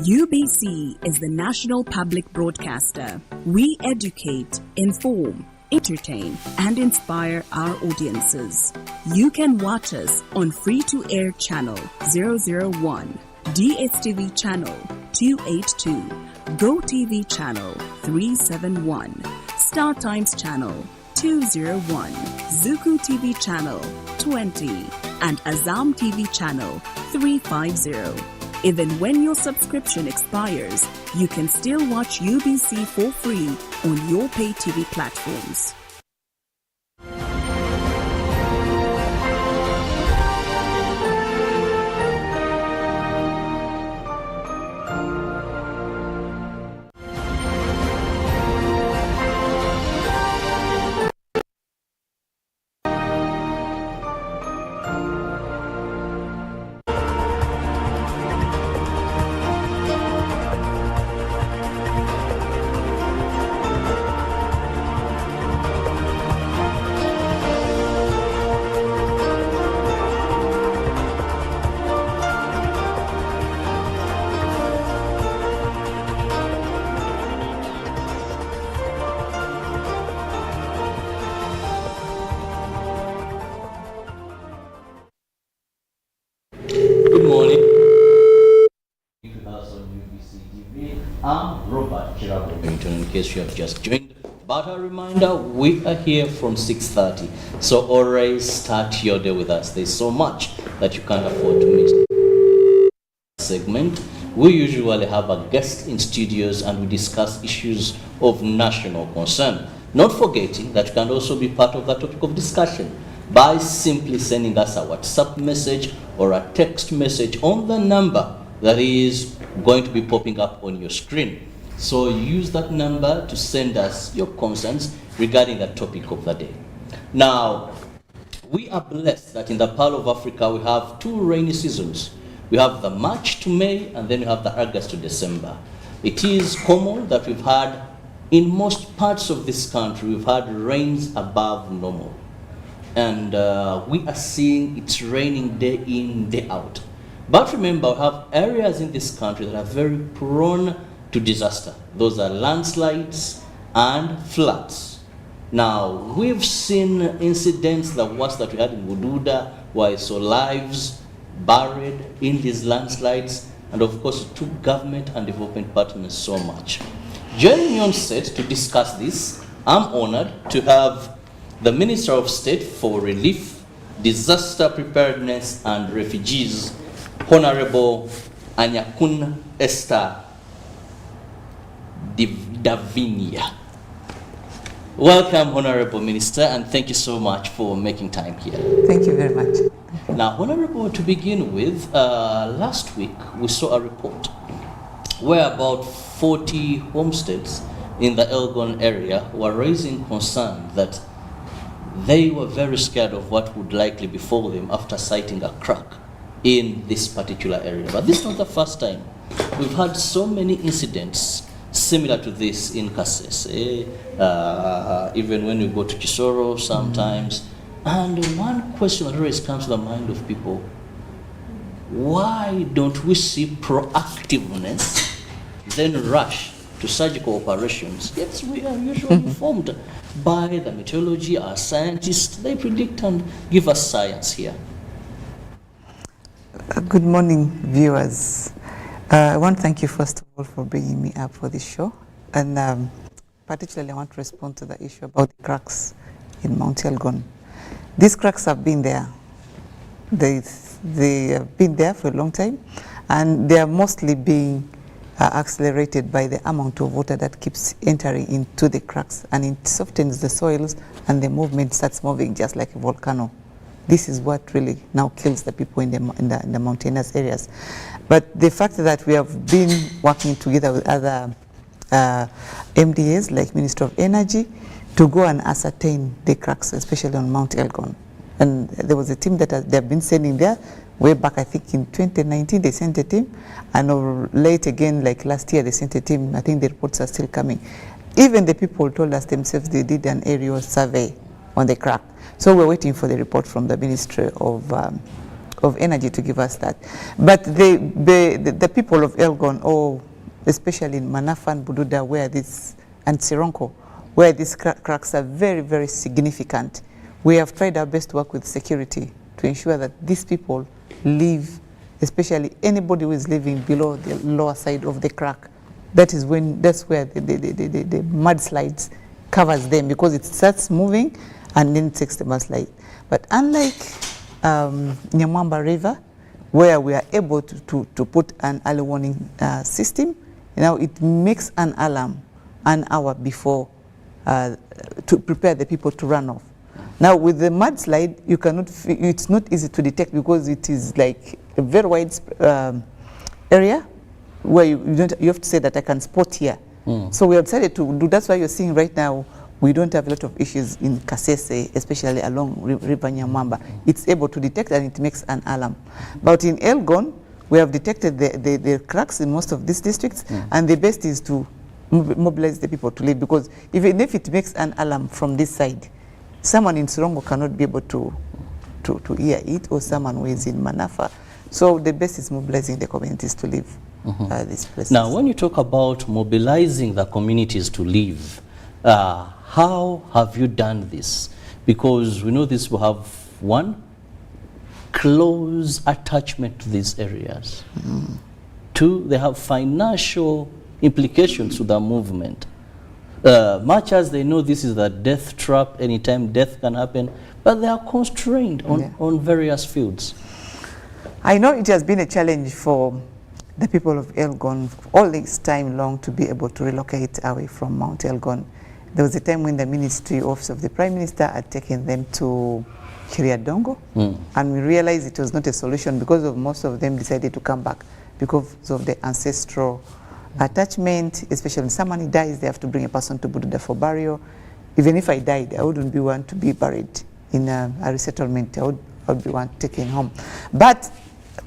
UBC is the national public broadcaster. We educate, inform, entertain, and inspire our audiences. You can watch us on free-to-air channel 001, DSTV channel 282, GoTV channel 371, Star Times channel 201, Zuku TV channel 20, and Azam TV channel 350. Even when your subscription expires, you can still watch UBC for free on your pay TV platforms. I'm Robert Chirabovington, in case you have just joined. But a reminder, we are here from 6:30. So always start your day with us. There's so much that you can't afford to miss. Segment, we usually have a guest in studios and we discuss issues of national concern. Not forgetting that you can also be part of the topic of discussion by simply sending us a WhatsApp message or a text message on the number that is going to be popping up on your screen. So use that number to send us your concerns regarding the topic of the day. Now, We are blessed that in the Pearl of Africa we have two rainy seasons. We have the March to May, and then we have the August to December. It is common that we've had, in most parts of this country, we've had rains above normal. And we are seeing it's raining day in, day out. But remember, we have areas in this country that are very prone to disaster. Those are landslides and floods. Now, we've seen incidents, the worst that we had in Bududa, where I saw lives buried in these landslides, and of course it took government and development partners so much. Joining me on set to discuss this, I'm honored to have the Minister of State for Relief, Disaster Preparedness and Refugees, Honorable Anyakun Esther Davinia. Welcome, Honorable Minister, and thank you so much for making time here. Thank you very much. Now, Honorable, to begin with, last week we saw a report where about 40 homesteads in the Elgon area were raising concern that they were very scared of what would likely befall them after sighting a crack in this particular area. But this is not the first time. We've had so many incidents similar to this in Kasese, even when we go to Kisoro sometimes. And one question that always comes to the mind of people: why don't we see proactiveness, then rush to surgical operations? Yes, we are usually informed by the meteorology, our scientists. They predict and give us science here. Good morning, viewers. I want to thank you first of all for bringing me up for this show, and particularly I want to respond to the issue about the cracks in Mount Elgon. These cracks have been there. They have been there for a long time, and they are mostly being accelerated by the amount of water that keeps entering into the cracks, and it softens the soils, and the movement starts moving just like a volcano. This is what really now kills the people in the mountainous areas. But the fact that we have been working together with other MDAs like Ministry of Energy to go and ascertain the cracks, especially on Mount Elgon. And there was a team that they've been sending there way back, I think in 2019 they sent a team, and late again, like last year, they sent a team. I think the reports are still coming. Even the people told us themselves they did an aerial survey on the crack. So we're waiting for the report from the Ministry of Energy to give us that. But the people of Elgon, or especially in Manafa and Bududa, and Sironko, where these cracks are very, very significant, we have tried our best to work with security to ensure that these people live, especially anybody who is living below the lower side of the crack. That's where the mudslides covers them, because it starts moving and then it takes the mudslide. But unlike Nyamwamba River, where we are able to put an early warning system, it makes an alarm an hour before to prepare the people to run off. Now with the mudslide, you cannot. It's not easy to detect because it is like a very wide area where you have to say that I can spot here. So we have decided to do. That's why you're seeing right now we don't have a lot of issues in Kasese, especially along River Nyamwamba. It's able to detect and it makes an alarm. But in Elgon, we have detected the cracks in most of these districts, and the best is to mobilize the people to leave, because even if it makes an alarm from this side, someone in Sirongo cannot be able to hear it, or someone who is in Manafa. So the best is mobilizing the communities to leave these places. Now, when you talk about mobilizing the communities to leave, how have you done this? Because we know this will have one, close attachment to these areas. Two, they have financial implications to the movement. Much as they know this is the death trap, anytime death can happen, but they are constrained on various fields. I know it has been a challenge for the people of Elgon all this time long to be able to relocate away from Mount Elgon. There was a time when the Ministry Office of the Prime Minister had taken them to Kiriadongo, and we realized it was not a solution because of most of them decided to come back because of the ancestral attachment. Especially when someone dies, they have to bring a person to Bududa for burial. Even if I died, I wouldn't be one to be buried in a resettlement. I would be one taken home. But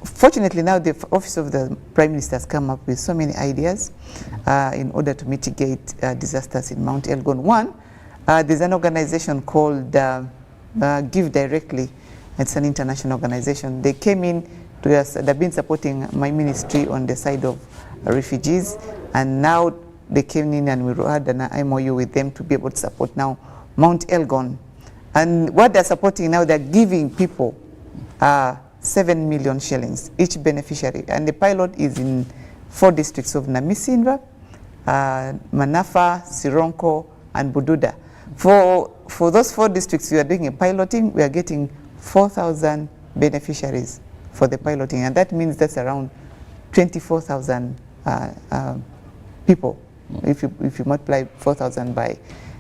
fortunately now the Office of the Prime Minister has come up with so many ideas in order to mitigate disasters in Mount Elgon. One, there's an organization called Give Directly. It's an international organization. They came in to us, they've been supporting my ministry on the side of refugees, and now they came in and we had an MOU with them to be able to support now Mount Elgon. And what they're supporting now, they're giving people 7 million shillings each beneficiary, and the pilot is in 4 districts of Namisinva, Manafa, Sironko, and Bududa. For those 4 districts we are doing a piloting, we are getting 4,000 beneficiaries for the piloting, and that means that's around 24,000 people. If you multiply 4,000 by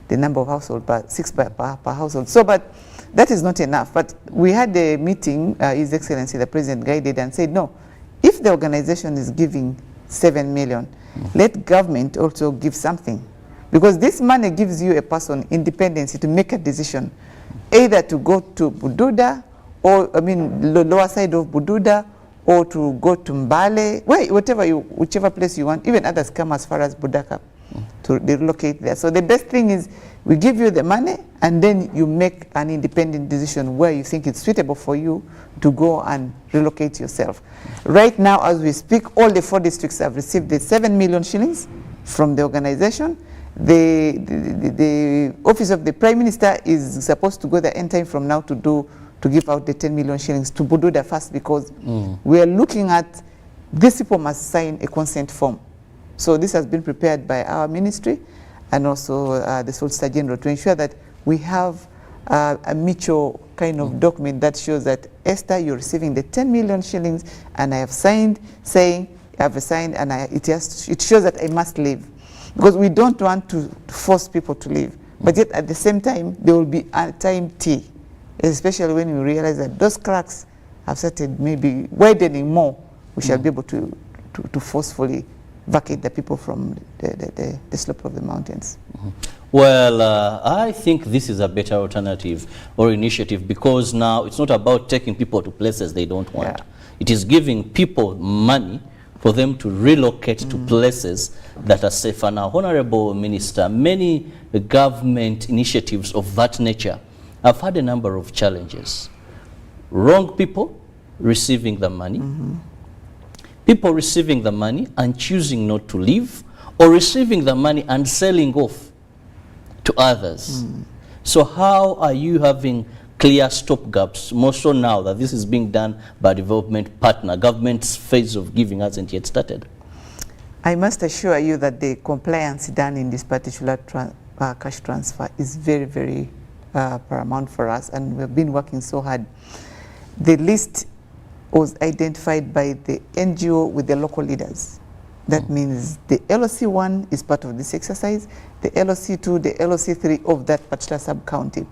the number of households, but 6 per household. So, but that is not enough. But we had a meeting, His Excellency the President guided and said, no, if the organization is giving 7 million, let government also give something. Because this money gives you a person independence to make a decision, either to go to Bududa, or the lower side of Bududa, or to go to Mbale, whichever place you want. Even others come as far as Budaka to relocate there. So the best thing is we give you the money, and then you make an independent decision where you think it's suitable for you to go and relocate yourself. Right now, as we speak, all the 4 districts have received the 7 million shillings from the organization. The Office of the Prime Minister is supposed to go there anytime from now to give out the 10 million shillings to Bududa first, because we are looking at these people must sign a consent form. So this has been prepared by our ministry and also the Solicitor General to ensure that we have a mutual kind of document that shows that, Esther, you're receiving the 10 million shillings, and I have signed saying, and it shows that I must leave. Because we don't want to force people to leave. But yet at the same time, there will be a time T, especially when we realize that those cracks have started maybe widening more. We shall be able to forcefully vacate the people from the slope of the mountains. Well, I think this is a better alternative or initiative, because now it's not about taking people to places they don't want. It is giving people money for them to relocate to places that are safer. Now, Honorable Minister, many government initiatives of that nature have had a number of challenges. Wrong people receiving the money, people receiving the money and choosing not to leave, or receiving the money and selling off to others. So how are you having clear stopgaps, more so now that this is being done by a development partner? Government's phase of giving hasn't yet started. I must assure you that the compliance done in this particular cash transfer is very, very paramount for us, and we've been working so hard. The list was identified by the NGO with the local leaders. That means the LOC1 is part of this exercise, the LOC2, the LOC3 of that particular sub-county.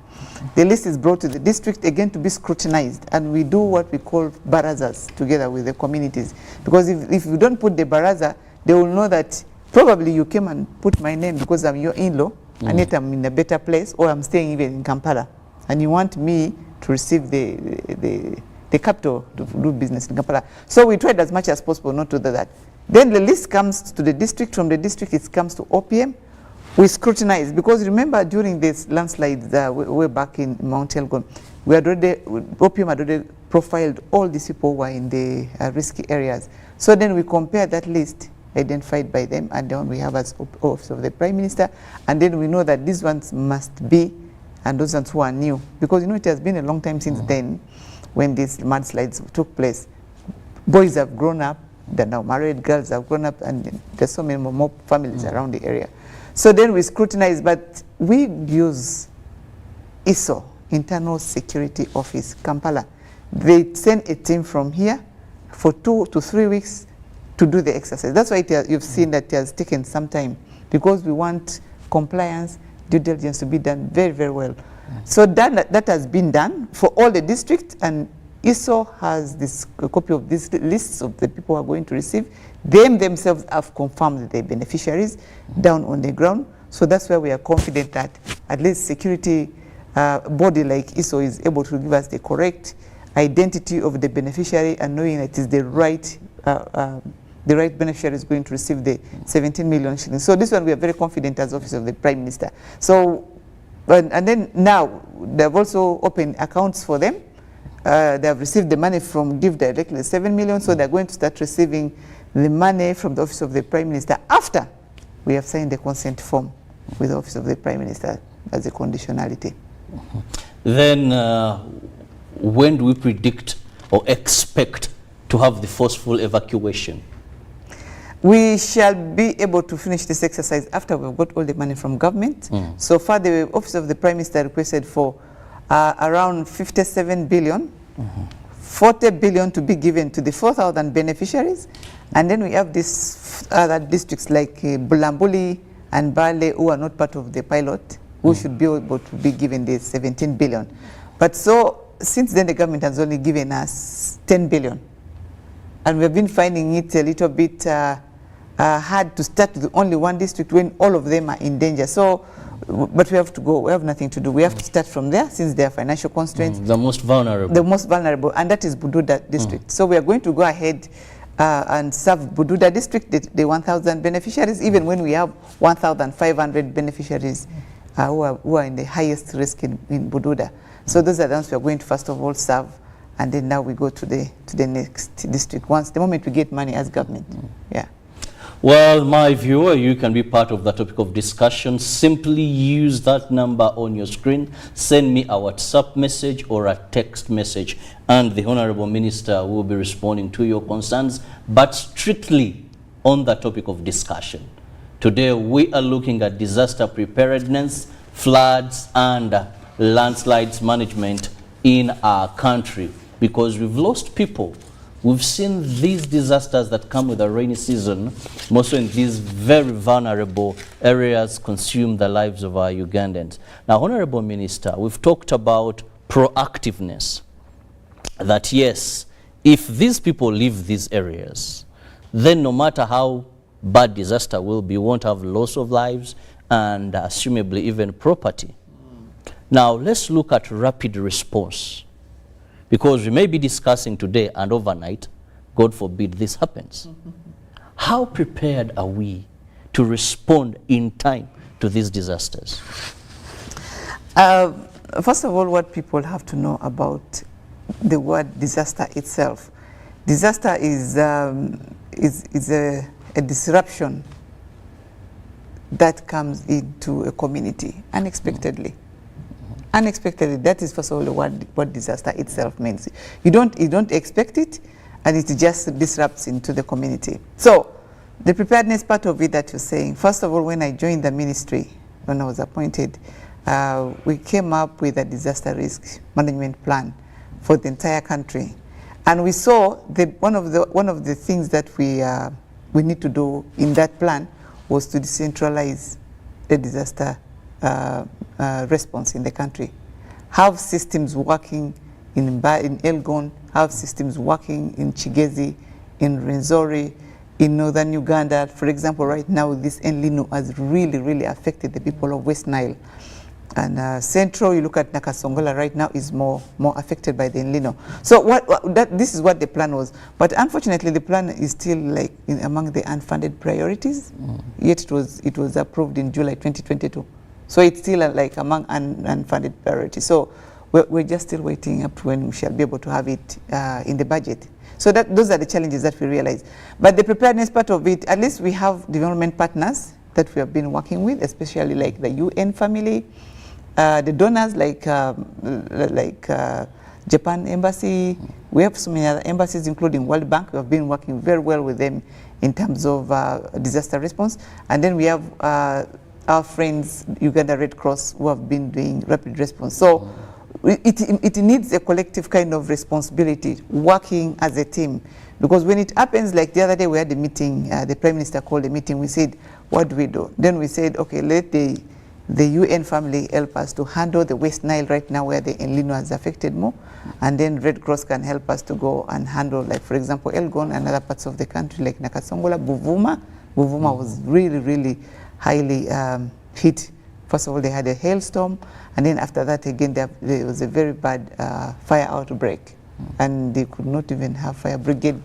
The list is brought to the district again to be scrutinized, and we do what we call barazas together with the communities. Because if you don't put the baraza, they will know that probably you came and put my name because I'm your in-law, and yet I'm in a better place, or I'm staying even in Kampala, and you want me to receive the capital to do business in Kampala. So we tried as much as possible not to do that. Then the list comes to the district, from the district it comes to OPM. We scrutinize, because remember during this landslides way back in Mount Elgon, OPM had already profiled all these people who were in the risky areas. So then we compare that list identified by them, and then we have as Office of the Prime Minister, and then we know that these ones must be, and those ones who are new, because it has been a long time since then when these mudslides took place. Boys have grown up, they're now married, girls have grown up, and there's so many more families around the area. So then we scrutinize, but we use ISO, Internal Security Office, Kampala. They send a team from here for 2 to 3 weeks to do the exercise. That's why you've seen that it has taken some time, because we want compliance, due diligence to be done very, very well. So that has been done for all the districts, and ISO has this copy of these lists of the people who are going to receive. They themselves have confirmed the beneficiaries down on the ground. So that's why we are confident that at least security body like ISO is able to give us the correct identity of the beneficiary and knowing that it is the right beneficiary is going to receive the 17 million shillings. So this one we are very confident as Office of the Prime Minister. So, and then now they have also opened accounts for them. They have received the money from Give directly, 7 million, so they're going to start receiving the money from the Office of the Prime Minister after we have signed the consent form with the Office of the Prime Minister as a conditionality. Then when do we predict or expect to have the forceful evacuation? We shall be able to finish this exercise after we've got all the money from government. So far, the Office of the Prime Minister requested for around 57 billion, 40 billion to be given to the 4,000 beneficiaries. And then we have these other districts like Bulambuli and Bale who are not part of the pilot, who should be able to be given the 17 billion. But so, since then the government has only given us 10 billion. And we've been finding it a little bit hard to start with only one district when all of them are in danger. So, but we have to go, we have nothing to do. We have to start from there since there are financial constraints. The most vulnerable. The most vulnerable, and that is Bududa district. So we are going to go ahead and serve Bududa district, the 1,000 beneficiaries, even when we have 1,500 beneficiaries who are in the highest risk in Bududa. So those are the ones we are going to first of all serve, and then now we go to the next district once the moment we get money as government. Yeah. Well, my viewer, you can be part of the topic of discussion. Simply use that number on your screen. Send me a WhatsApp message or a text message, and the Honorable Minister will be responding to your concerns, but strictly on the topic of discussion. Today, we are looking at disaster preparedness, floods, and landslides management in our country, because we've lost people. We've seen these disasters that come with the rainy season, mostly in these very vulnerable areas, consume the lives of our Ugandans. Now, Honorable Minister, we've talked about proactiveness, that yes, if these people leave these areas, then no matter how bad disaster will be, won't have loss of lives and assumably even property. Now, let's look at rapid response, because we may be discussing today and overnight, God forbid this happens. How prepared are we to respond in time to these disasters? First of all, what people have to know about the word disaster itself. Disaster is a disruption that comes into a community unexpectedly. Unexpectedly, that is first of all what disaster itself means. You don't expect it, and it just disrupts into the community. So, the preparedness part of it that you're saying, first of all, when I joined the ministry, when I was appointed, we came up with a disaster risk management plan for the entire country, and we saw one of the things that we need to do in that plan was to decentralize the disaster response in the country. Have systems working in Elgon, have systems working in Chigezi, in Rwenzori, in northern Uganda. For example, right now this El Nino has really affected the people of West Nile. And central, you look at Nakasongola right now, is more affected by the El Nino. So this is what the plan was. But unfortunately, the plan is still like among the unfunded priorities. Yet it was approved in July 2022. So it's still like among unfunded priorities. So we're just still waiting up to when we shall be able to have it in the budget. So those are the challenges that we realize. But the preparedness part of it, at least we have development partners that we have been working with, especially like the UN family, the donors like Japan Embassy. We have so many other embassies, including World Bank. We have been working very well with them in terms of disaster response. And then we have our friends, Uganda Red Cross, who have been doing rapid response. So it needs a collective kind of responsibility, working as a team. Because when it happens, like the other day we had a meeting, the Prime Minister called a meeting, we said, what do we do? Then we said, okay, let the UN family help us to handle the West Nile right now where the El Nino has affected more. And then Red Cross can help us to go and handle, like, for example, Elgon and other parts of the country, like Nakasongola, Buvuma. Buvuma was really highly hit First of all, they had a hailstorm, and then after that, again, there was a very bad fire outbreak, and they could not even have fire brigade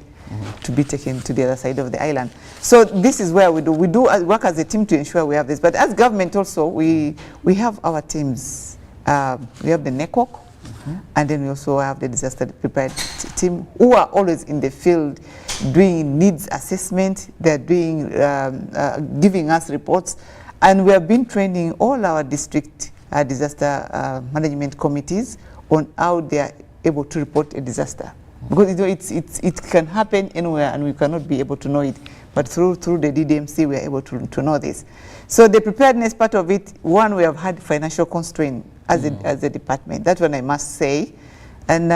to be taken to the other side of the island. So this is where we do work as a team to ensure we have this. But as government also, we have our teams. We have the network, and then we also have the disaster prepared team who are always in the field doing needs assessment. They're doing giving us reports. And we have been training all our district disaster management committees on how they are able to report a disaster. Because it can happen anywhere and we cannot be able to know it. But through the DDMC, we are able to know this. So the preparedness part of it, one, we have had financial constraint as a department. That's what I must say. And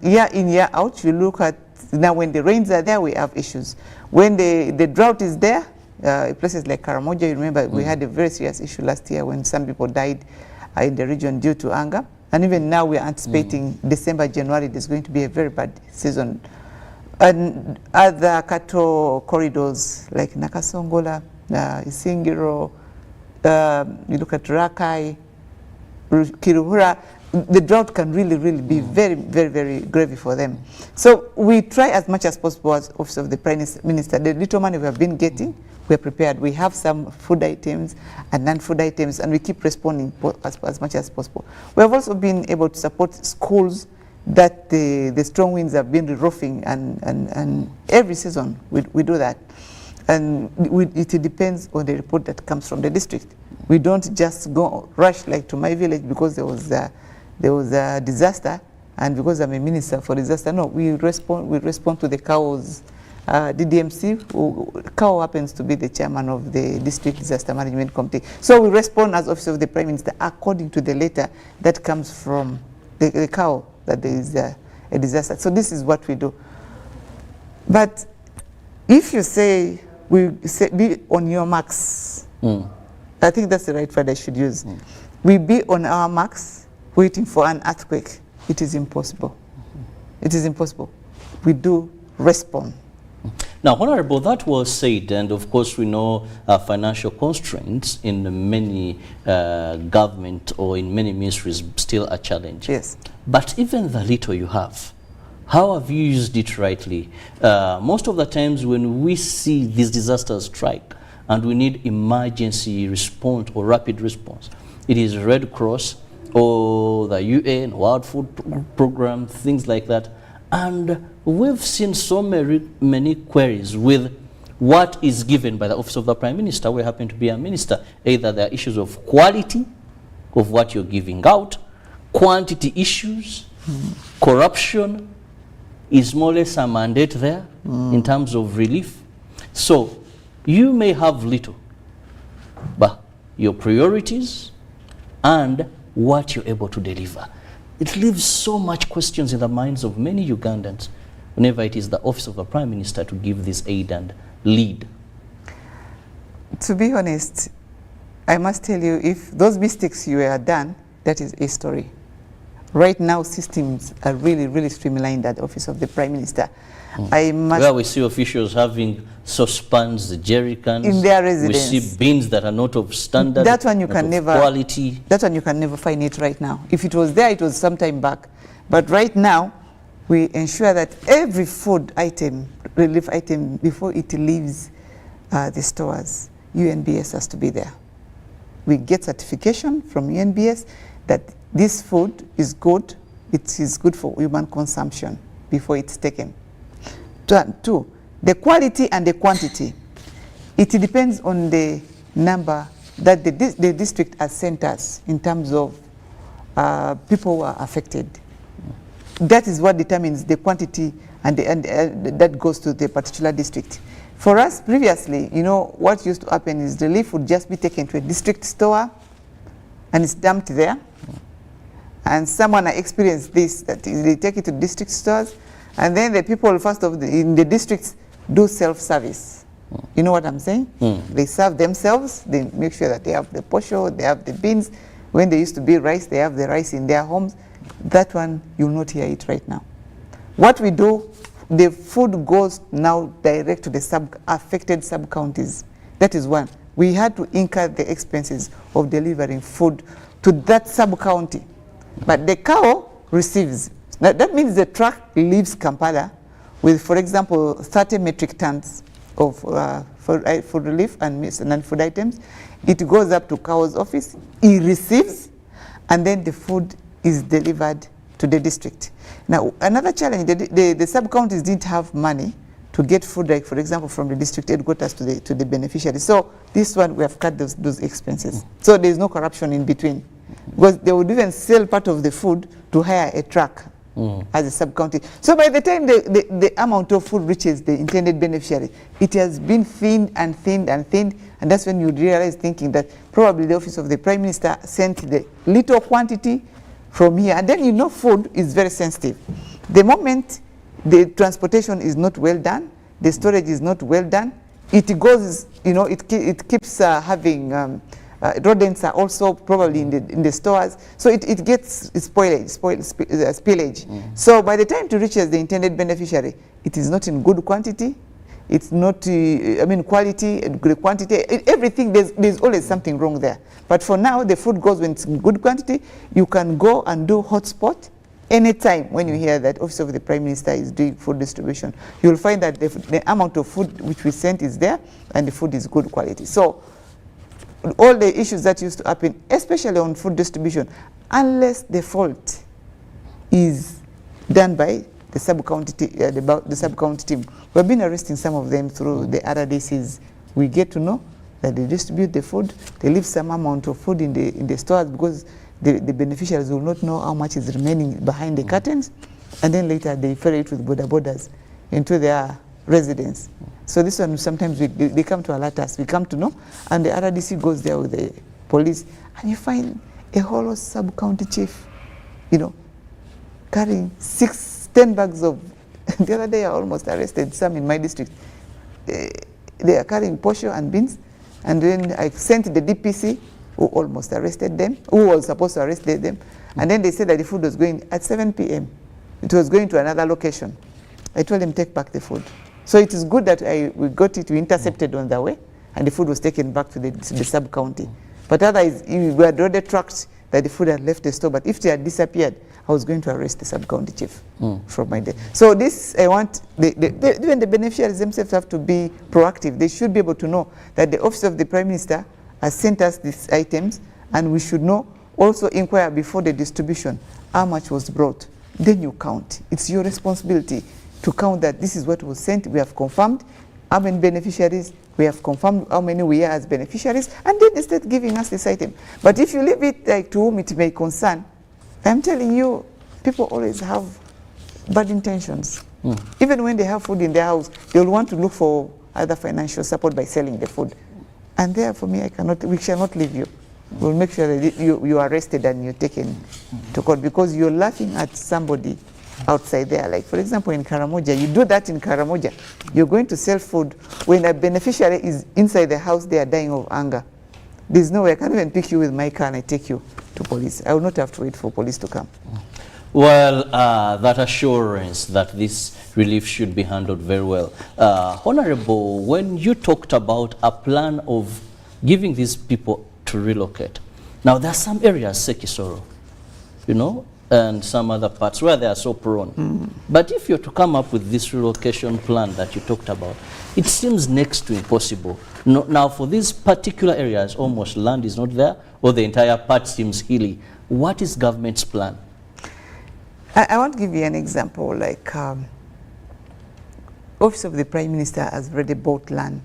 year in, year out, you look at, now when the rains are there, we have issues. When the drought is there, places like Karamoja, you remember we had a very serious issue last year when some people died in the region due to anger. And even now we are anticipating December, January, there's going to be a very bad season. And other cattle corridors like Nakasongola, Isingiro, you look at Rakai, Kiruhura, the drought can really be very, very grave for them. So we try as much as possible as Office of the Prime Minister. The little money we have been getting, we're prepared. We have some food items and non-food items, and we keep responding as much as possible. We have also been able to support schools that the strong winds have been roofing, and every season we do that. And it depends on the report that comes from the district. We don't just go rush like to my village because there was a disaster, and because I'm a minister for disaster. No, we respond to the CAO's DDMC. CAO happens to be the chairman of the District Disaster Management Committee. So we respond as Office of the Prime Minister according to the letter that comes from the CAO that there is a disaster. So this is what we do. But if you say, be on your marks, I think that's the right word I should use. We be on our marks waiting for an earthquake. It is impossible. It is impossible. We do respond. Now, Honorable, that was said, and of course we know financial constraints in many government or in many ministries still a challenge. Yes. But even the little you have, how have you used it rightly? Most of the times when we see these disasters strike and we need emergency response or rapid response, it is Red Cross or the UN, World Food Program, things like that. And we've seen so many queries with what is given by the Office of the Prime Minister. We happen to be a minister. Either there are issues of quality of what you're giving out, quantity issues, corruption is more or less a mandate there in terms of relief. So you may have little, but your priorities and what you're able to deliver. It leaves so much questions in the minds of many Ugandans whenever it is the Office of the Prime Minister to give this aid and lead. To be honest, I must tell you, if those mistakes you were done, that is a story. Right now, systems are really streamlined at the Office of the Prime Minister. Where we see officials having saucepans, jerrycans, in their residence. We see bins that are not of standard, that one you can never, quality. That one you can never find it right now. If it was there, it was some time back. But right now, we ensure that every food item, relief item, before it leaves the stores, UNBS has to be there. We get certification from UNBS that this food is good, it is good for human consumption before it's taken. Two, the quality and the quantity. It depends on the number that the district has sent us in terms of people who are affected. That is what determines the quantity and that goes to the particular district. For us previously, you know, what used to happen is relief would just be taken to a district store and it's dumped there. And someone experienced this, that they take it to district stores, and then the people in the districts do self-service. You know what I'm saying? They serve themselves, they make sure that they have the posho, they have the beans. When there used to be rice, they have the rice in their homes. That one, you'll not hear it right now. What we do, the food goes now direct to the affected sub-counties. That is one. we had to incur the expenses of delivering food to that sub-county. But the cow receives. Now, that means the truck leaves Kampala with, for example, 30 metric tons of food relief and non-food items. It goes up to cow's office, he receives, and then the food is delivered to the district. Now, another challenge, the sub-counties didn't have money to get food, like, for example, from the district headquarters to the beneficiaries. So this one, we have cut those expenses. So there's no corruption in between. Because they would even sell part of the food to hire a truck as a sub-county. So by the time the amount of food reaches the intended beneficiary, it has been thinned and thinned and thinned, and that's when you realize, thinking that probably the office of the Prime Minister sent the little quantity from here. And then, you know, food is very sensitive. The moment the transportation is not well done, the storage is not well done, it goes, you know, it keeps having rodents are also probably in the stores, so it gets spillage. So by the time it reaches the intended beneficiary, it is not in good quantity, it's not, quality, good quantity, everything, there's always something wrong there. But for now, the food goes when it's in good quantity. You can go and do hotspot anytime when you hear that Office of the Prime Minister is doing food distribution. You'll find that the amount of food which we sent is there, and the food is good quality. So all the issues that used to happen, especially on food distribution, unless the fault is done by the sub-county team. We've been arresting some of them through the RDCs. We get to know that they distribute the food, they leave some amount of food in the stores, because the beneficiaries will not know how much is remaining behind the curtains, and then later they ferry it with border borders into their residence. So this one, sometimes they come to alert us, we come to know, and the RDC goes there with the police, and you find a whole sub-county chief, you know, carrying 10 bags of, the other day I almost arrested some in my district. They are carrying posho and beans, and then I sent the DPC, who almost arrested them, who was supposed to arrest them, and then they said that the food was going at 7 p.m. It was going to another location. I told them, take back the food. So it is good that we got it, we intercepted on the way, and the food was taken back to the sub-county. But otherwise, we had already tracked that the food had left the store, but if they had disappeared, I was going to arrest the sub-county chief from my day. So this, I want, even the beneficiaries themselves have to be proactive. They should be able to know that the Office of the Prime Minister has sent us these items, and we should know, also inquire before the distribution how much was brought. Then you count. It's your responsibility to count that this is what was sent. We have confirmed how many beneficiaries, we have confirmed how many we are as beneficiaries, and then they start giving us this item. But if you leave it like to whom it may concern, I'm telling you, people always have bad intentions. Even when they have food in their house, they'll want to look for other financial support by selling the food. And there, for me, we shall not leave you. We'll make sure that you are arrested and you're taken to court, because you're laughing at somebody outside there. Like, for example, in Karamoja, you do that in Karamoja. You're going to sell food when a beneficiary is inside the house, they are dying of hunger. There's no way I can't even pick you with my car and I take you to police. I will not have to wait for police to come. Well, that assurance that this relief should be handled very well. Honorable, when you talked about a plan of giving these people to relocate, now there are some areas, Sekisoro, you know, and some other parts where they are so prone. But if you're to come up with this relocation plan that you talked about, it seems next to impossible. No, now, for these particular areas, almost land is not there, or the entire part seems hilly. What is government's plan? I want to give you an example. Like, Office of the Prime Minister has already bought land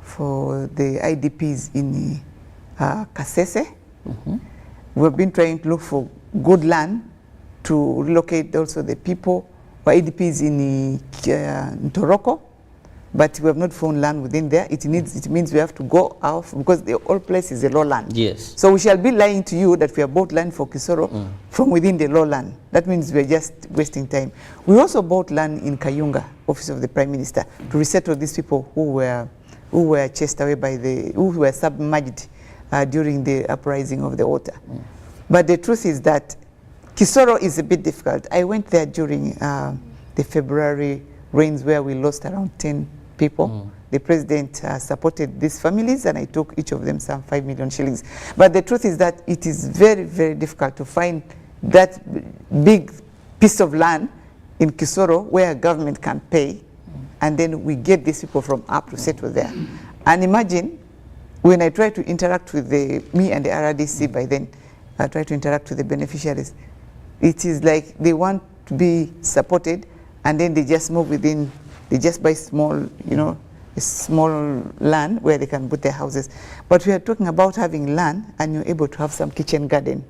for the IDPs in Kasese. We've been trying to look for good land to relocate also the people or IDPs in Toroko, but we have not found land within there. It means we have to go out, because the whole place is a lowland. Yes. So we shall be lying to you that we have bought land for Kisoro from within the lowland. That means we're just wasting time. We also bought land in Kayunga, Office of the Prime Minister, to resettle these people who were chased away by who were submerged during the uprising of the water. But the truth is that Kisoro is a bit difficult. I went there during the February rains, where we lost around 10 people the president supported these families, and I took each of them some 5 million shillings. But the truth is that it is very, very difficult to find that big piece of land in Kisoro where government can pay, and then we get these people from up to settle there. And imagine when I try to interact with me and the RDC, by then I try to interact with the beneficiaries. It is like they want to be supported, and then they just move within, they just buy small, a small land where they can put their houses. But we are talking about having land, and you're able to have some kitchen garden.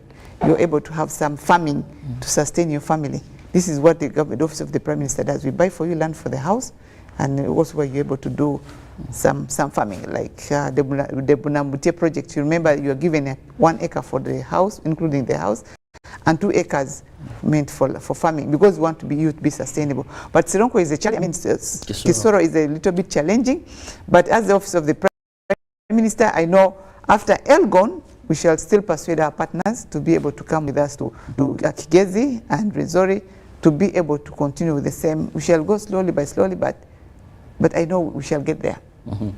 You're able to have some farming to sustain your family. This is what the government office of the Prime Minister does. We buy for you land for the house, and also where you're able to do some farming, like the Bunambute project. You remember you are given 1 acre for the house, including the house, and 2 acres meant for farming, because we want you to be sustainable. But Sironko is a challenge. I mean, Kisoro is a little bit challenging, but as the office of the Prime Minister, I know after Elgon, we shall still persuade our partners to be able to come with us to Kigezi and Rwenzori, to be able to continue with the same. We shall go slowly by slowly, but I know we shall get there.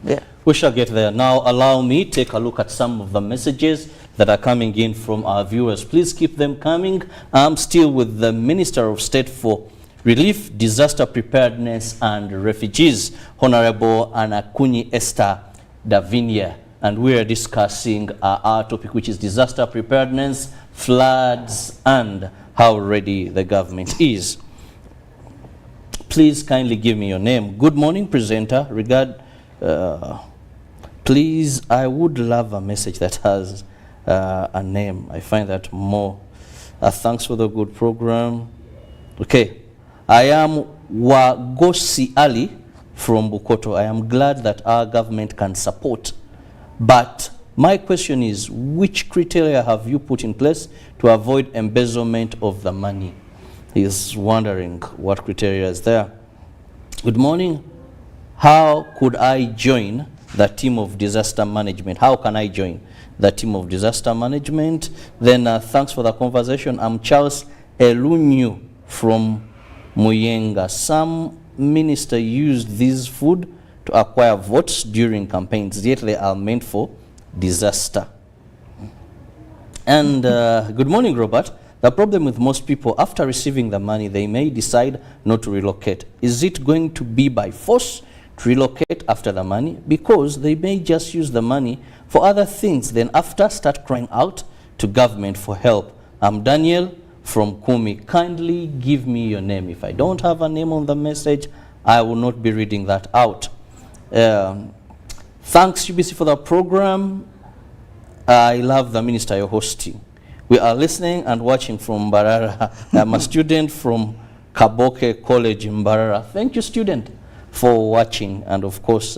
Yeah. We shall get there. Now allow me to take a look at some of the messages that are coming in from our viewers. Please keep them coming. I'm still with the Minister of State for Relief, Disaster Preparedness and Refugees, Honorable Anakuni Esther Davinia, and we are discussing our topic, which is disaster preparedness, floods, and how ready the government is. Please kindly give me your name. Good morning, presenter. Please, I would love a message that has a name. I find that more. Thanks for the good program. Okay. I am Wagosi Ali from Bukoto. I am glad that our government can support. But my question is, which criteria have you put in place to avoid embezzlement of the money? He's wondering what criteria is there. Good morning. How could I join the team of disaster management? How can I join the team of disaster management? Then thanks for the conversation. I'm Charles Elunyu from Muyenga. Some minister used this food to acquire votes during campaigns, yet they are meant for disaster. And good morning, Robert. The problem with most people, after receiving the money, they may decide not to relocate. Is it going to be by force to relocate after the money? Because they may just use the money for other things, then after start crying out to government for help. I'm Daniel from Kumi. Kindly give me your name. If I don't have a name on the message, I will not be reading that out. Thanks, UBC, for the program. I love the minister you're hosting. We are listening and watching from Mbarara. I'm a student from Kaboke College in Mbarara. Thank you, student, for watching. And of course,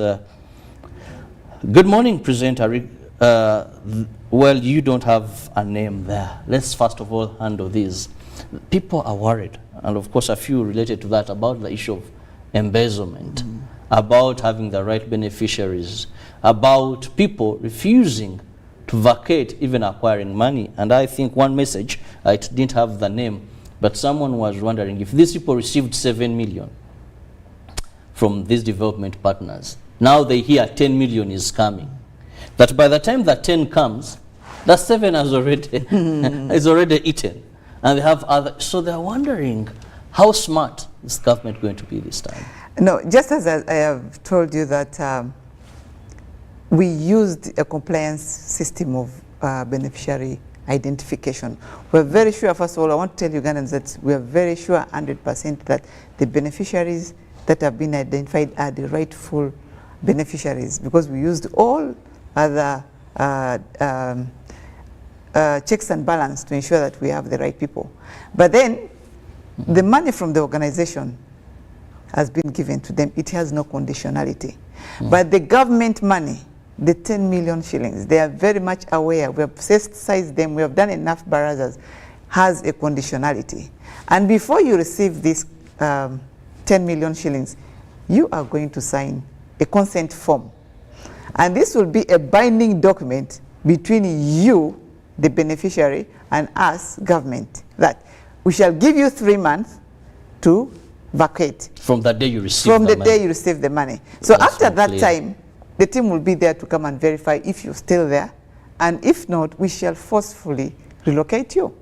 good morning, presenter. Well, you don't have a name there. Let's first of all handle these. People are worried, and of course a few related to that, about the issue of embezzlement, about having the right beneficiaries, about people refusing to vacate, even acquiring money. And I think one message, it didn't have the name, but someone was wondering if these people received 7 million from these development partners. Now they hear 10 million is coming. That by the time that 10 comes, the 7 has already is already eaten. And they have other, so they're wondering how smart is government going to be this time? No, just as I have told you that we used a compliance system of beneficiary identification. We're very sure, first of all, I want to tell Ugandans that we are very sure 100% that the beneficiaries that have been identified are the rightful beneficiaries, because we used all other checks and balance to ensure that we have the right people. But then the money from the organization has been given to them. It has no conditionality. But the government money, the 10 million shillings, they are very much aware. We have sensitized them. We have done enough barazas, has a conditionality. And before you receive this 10 million shillings, you are going to sign a consent form. And this will be a binding document between you, the beneficiary, and us, government, that we shall give you 3 months to vacate. From the day you receive From the money. day you receive the money. So That's after so that clear. time, the team will be there to come and verify if you're still there. And if not, we shall forcefully relocate you.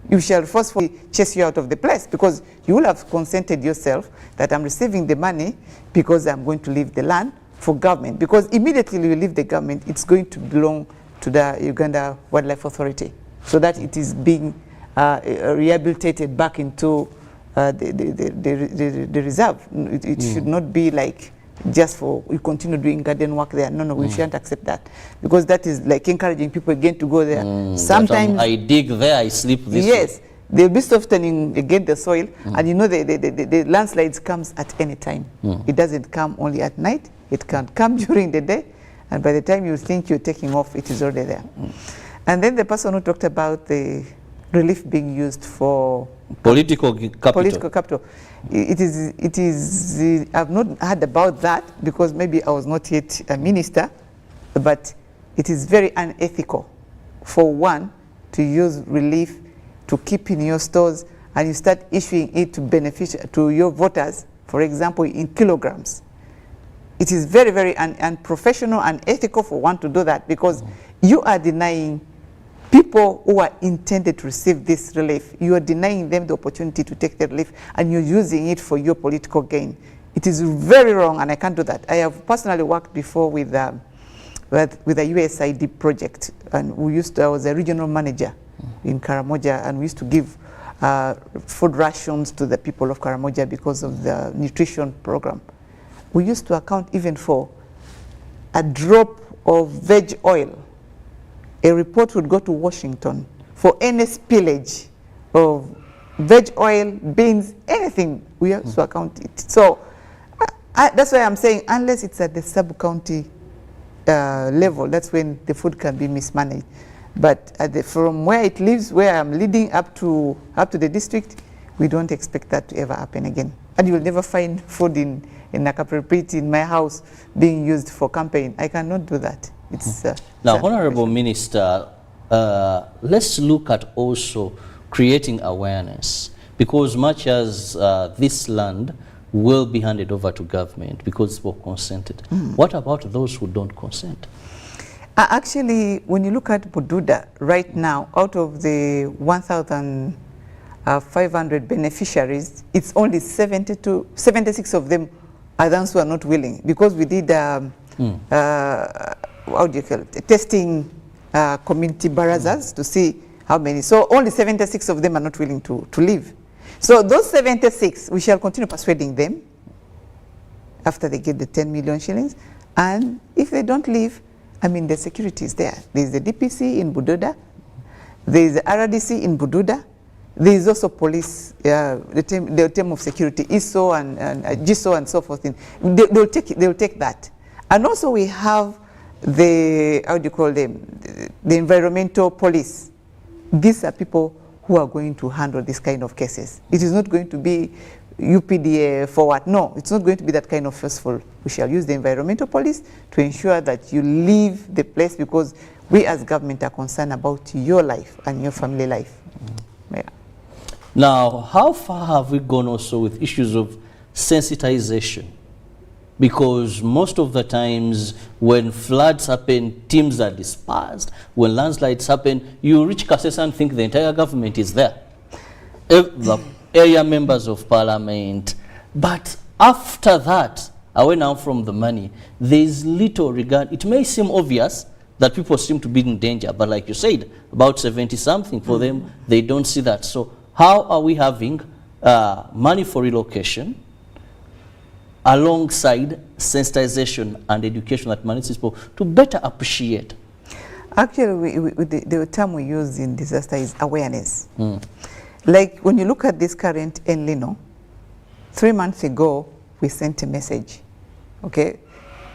You shall forcefully chase you out of the place, because you will have consented yourself that I'm receiving the money because I'm going to leave the land for government. Because immediately you leave the government, it's going to belong to the Uganda Wildlife Authority, so that it is being rehabilitated back into the reserve. It should not be like just for you continue doing garden work there. No, we shouldn't accept that, because that is like encouraging people again to go there. Sometimes I dig there, I sleep this way. yes, they'll be softening again the soil, and you know the landslides comes at any time. It doesn't come only at night. It can come during the day, and by the time you think you're taking off, it is already there. And then the person who talked about the relief being used for Political capital. political capital. It is, I've not heard about that, because maybe I was not yet a minister, but it is very unethical for one to use relief to keep in your stores, and you start issuing it to your voters, for example, in kilograms. It is very, very unprofessional and unethical for one to do that, because you are denying people who are intended to receive this relief. You are denying them the opportunity to take the relief, and you're using it for your political gain. It is very wrong, and I can't do that. I have personally worked before with a USAID project, and I was a regional manager in Karamoja, and we used to give food rations to the people of Karamoja because of the nutrition program. We used to account even for a drop of veg oil. A report would go to Washington for any spillage of veg oil, beans, anything. We also account it. So that's why I'm saying, unless it's at the sub-county level, that's when the food can be mismanaged. But from where it lives, where I'm leading up to the district, we don't expect that to ever happen again. And you'll never find food in Nakapiripiti, in my house, being used for campaign. I cannot do that. It's now, Honorable Minister, let's look at also creating awareness, because much as this land will be handed over to government because people consented, what about those who don't consent? Actually, when you look at Bududa right now, out of the 1,500 beneficiaries, it's only 76 of them are those who are not willing, because we did how do you call it, testing community barazas to see how many. So only 76 of them are not willing to leave. So those 76, we shall continue persuading them after they get the 10 million shillings. And if they don't leave, I mean, the security is there. There's the DPC in Bududa. There's the RDC in Bududa. There is also police, the team of security, ISO and GISO and so forth. They'll take that. And also we have the, how do you call them, the environmental police. These are people who are going to handle this kind of cases. It is not going to be UPDA forward. No, it's not going to be that kind of forceful. We shall use the environmental police to ensure that you leave the place, because we as government are concerned about your life and your family life. Yeah. Now, how far have we gone also with issues of sensitization? Because most of the times when floods happen, teams are dispersed. When landslides happen, you reach Kasesa and think the entire government is there. The area members of parliament. But after that, away now from the money, there is little regard. It may seem obvious that people seem to be in danger, but like you said, about 70-something for them, they don't see that. So how are we having money for relocation alongside sensitization and education that manages people to better appreciate? Actually, the term we use in disaster is awareness. Like when you look at this current El Nino, 3 months ago, we sent a message, okay,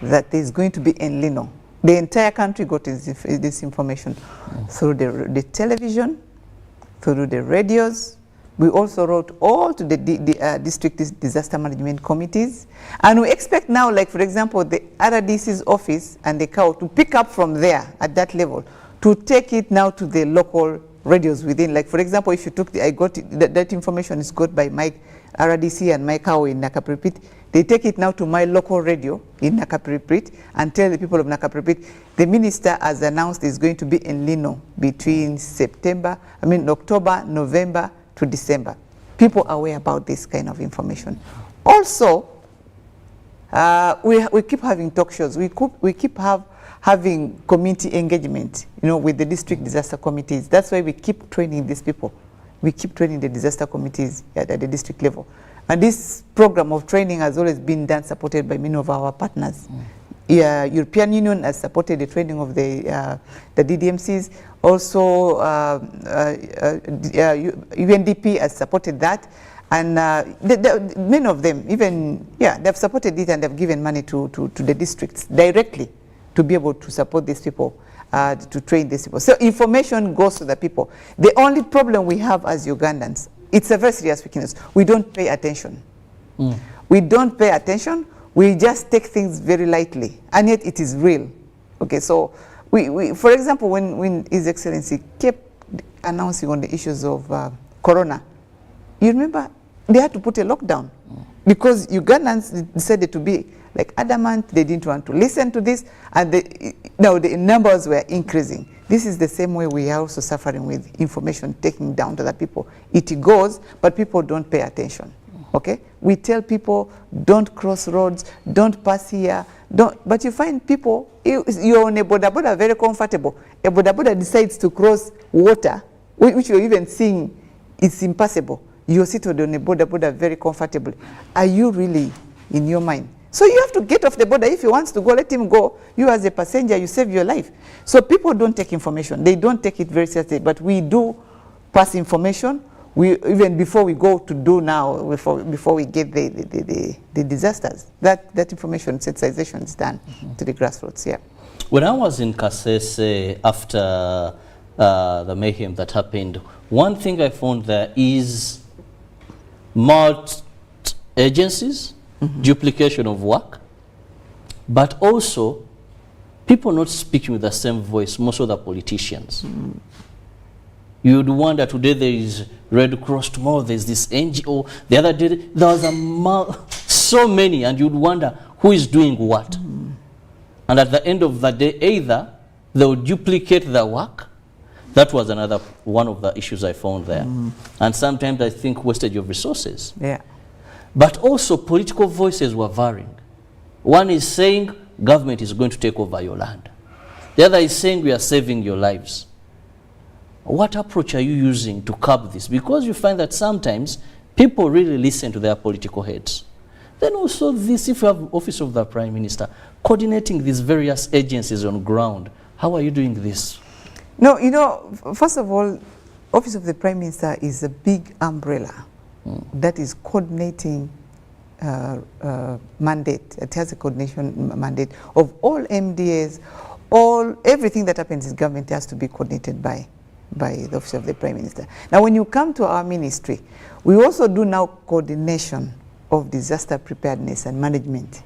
that there's going to be El Nino. The entire country got this information through the television, through the radios. We also wrote all to the district disaster management committees. And we expect now, like for example, the RDC's office and the CAO to pick up from there at that level, to take it now to the local radios within. Like, for example, if you took that information is got by my RDC and my cow in Nakapripit. They take it now to my local radio in Nakapripit and tell the people of Nakapripit, the minister has announced is going to be in Lino between October, November to December. People are aware about this kind of information. Also, we keep having talk shows. We keep having community engagement, with the district disaster committees. That's why we keep training these people. We keep training the disaster committees at the district level. And this program of training has always been done, supported by many of our partners. European Union has supported the training of the DDMCs. Also, UNDP has supported that. And many of them, they've supported it and they've given money to the districts directly to be able to support these people, to train these people. So information goes to the people. The only problem we have as Ugandans, it's a very serious weakness. We don't pay attention. We don't pay attention. We just take things very lightly, and yet it is real. Okay, so we for example, when His Excellency kept announcing on the issues of Corona, you remember they had to put a lockdown because Ugandans decided to be like adamant. They didn't want to listen to this, and now the numbers were increasing. This is the same way we are also suffering with information taking down to the people. It goes, but people don't pay attention. Okay, we tell people don't cross roads, don't pass here, but you find people, you're on a boda very comfortable. A boda decides to cross water, which you're even seeing it's impassable. You sit on a boda very comfortably. Are you really in your mind? So you have to get off the border. If he wants to go, let him go. You as a passenger, you save your life. So people don't take information. They don't take it very seriously, but we do pass information. We even before we go to do now, before we get the disasters, that information sensitization is done to the grassroots. Yeah. When I was in Kasese after the mayhem that happened, one thing I found there is multi-agencies, duplication of work, but also people not speaking with the same voice, most of the politicians. You'd wonder, today there is Red Cross, tomorrow there's this NGO, the other day there was so many, and you'd wonder who is doing what. And at the end of the day, either they would duplicate the work. That was another one of the issues I found there. And sometimes I think wastage of resources. Yeah. But also political voices were varying. One is saying government is going to take over your land. The other is saying we are saving your lives. What approach are you using to curb this? Because you find that sometimes people really listen to their political heads. Then also this, if you have Office of the Prime Minister, coordinating these various agencies on ground, how are you doing this? No, first of all, Office of the Prime Minister is a big umbrella that is coordinating mandate. It has a coordination mandate of all MDAs, everything that happens in government has to be coordinated by the Office of the Prime Minister. Now, when you come to our ministry, we also do now coordination of disaster preparedness and management.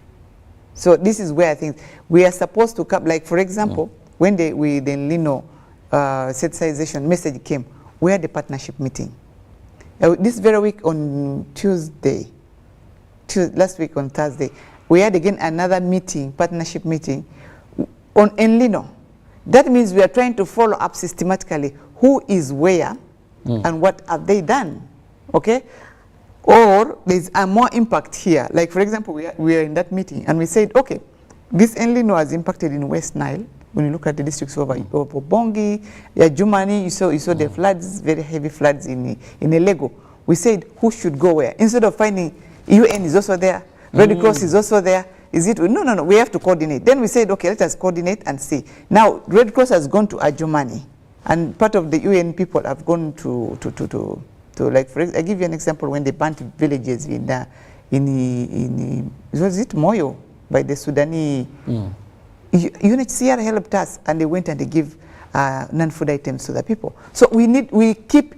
So this is where I think we are supposed to come, like for example, when the Lino sensitization message came, we had a partnership meeting. This very week on last week on Thursday, we had again another meeting, partnership meeting on Lino. That means we are trying to follow up systematically who is where and what have they done, okay? Or there's a more impact here. Like for example, we are in that meeting and we said, okay, this El Nino has impacted in West Nile. When you look at the districts of Bongi, Jumani, you saw the floods, very heavy floods in Elego. We said, who should go where? Instead of finding UN is also there, Red Cross is also there. Is it? No, we have to coordinate. Then we said, okay, let us coordinate and see. Now, Red Cross has gone to Ajumani, and part of the UN people have gone to like, I give you an example, when they burnt villages in was it Moyo, by the Sudani. UNHCR helped us, and they went and they give non-food items to the people. So we keep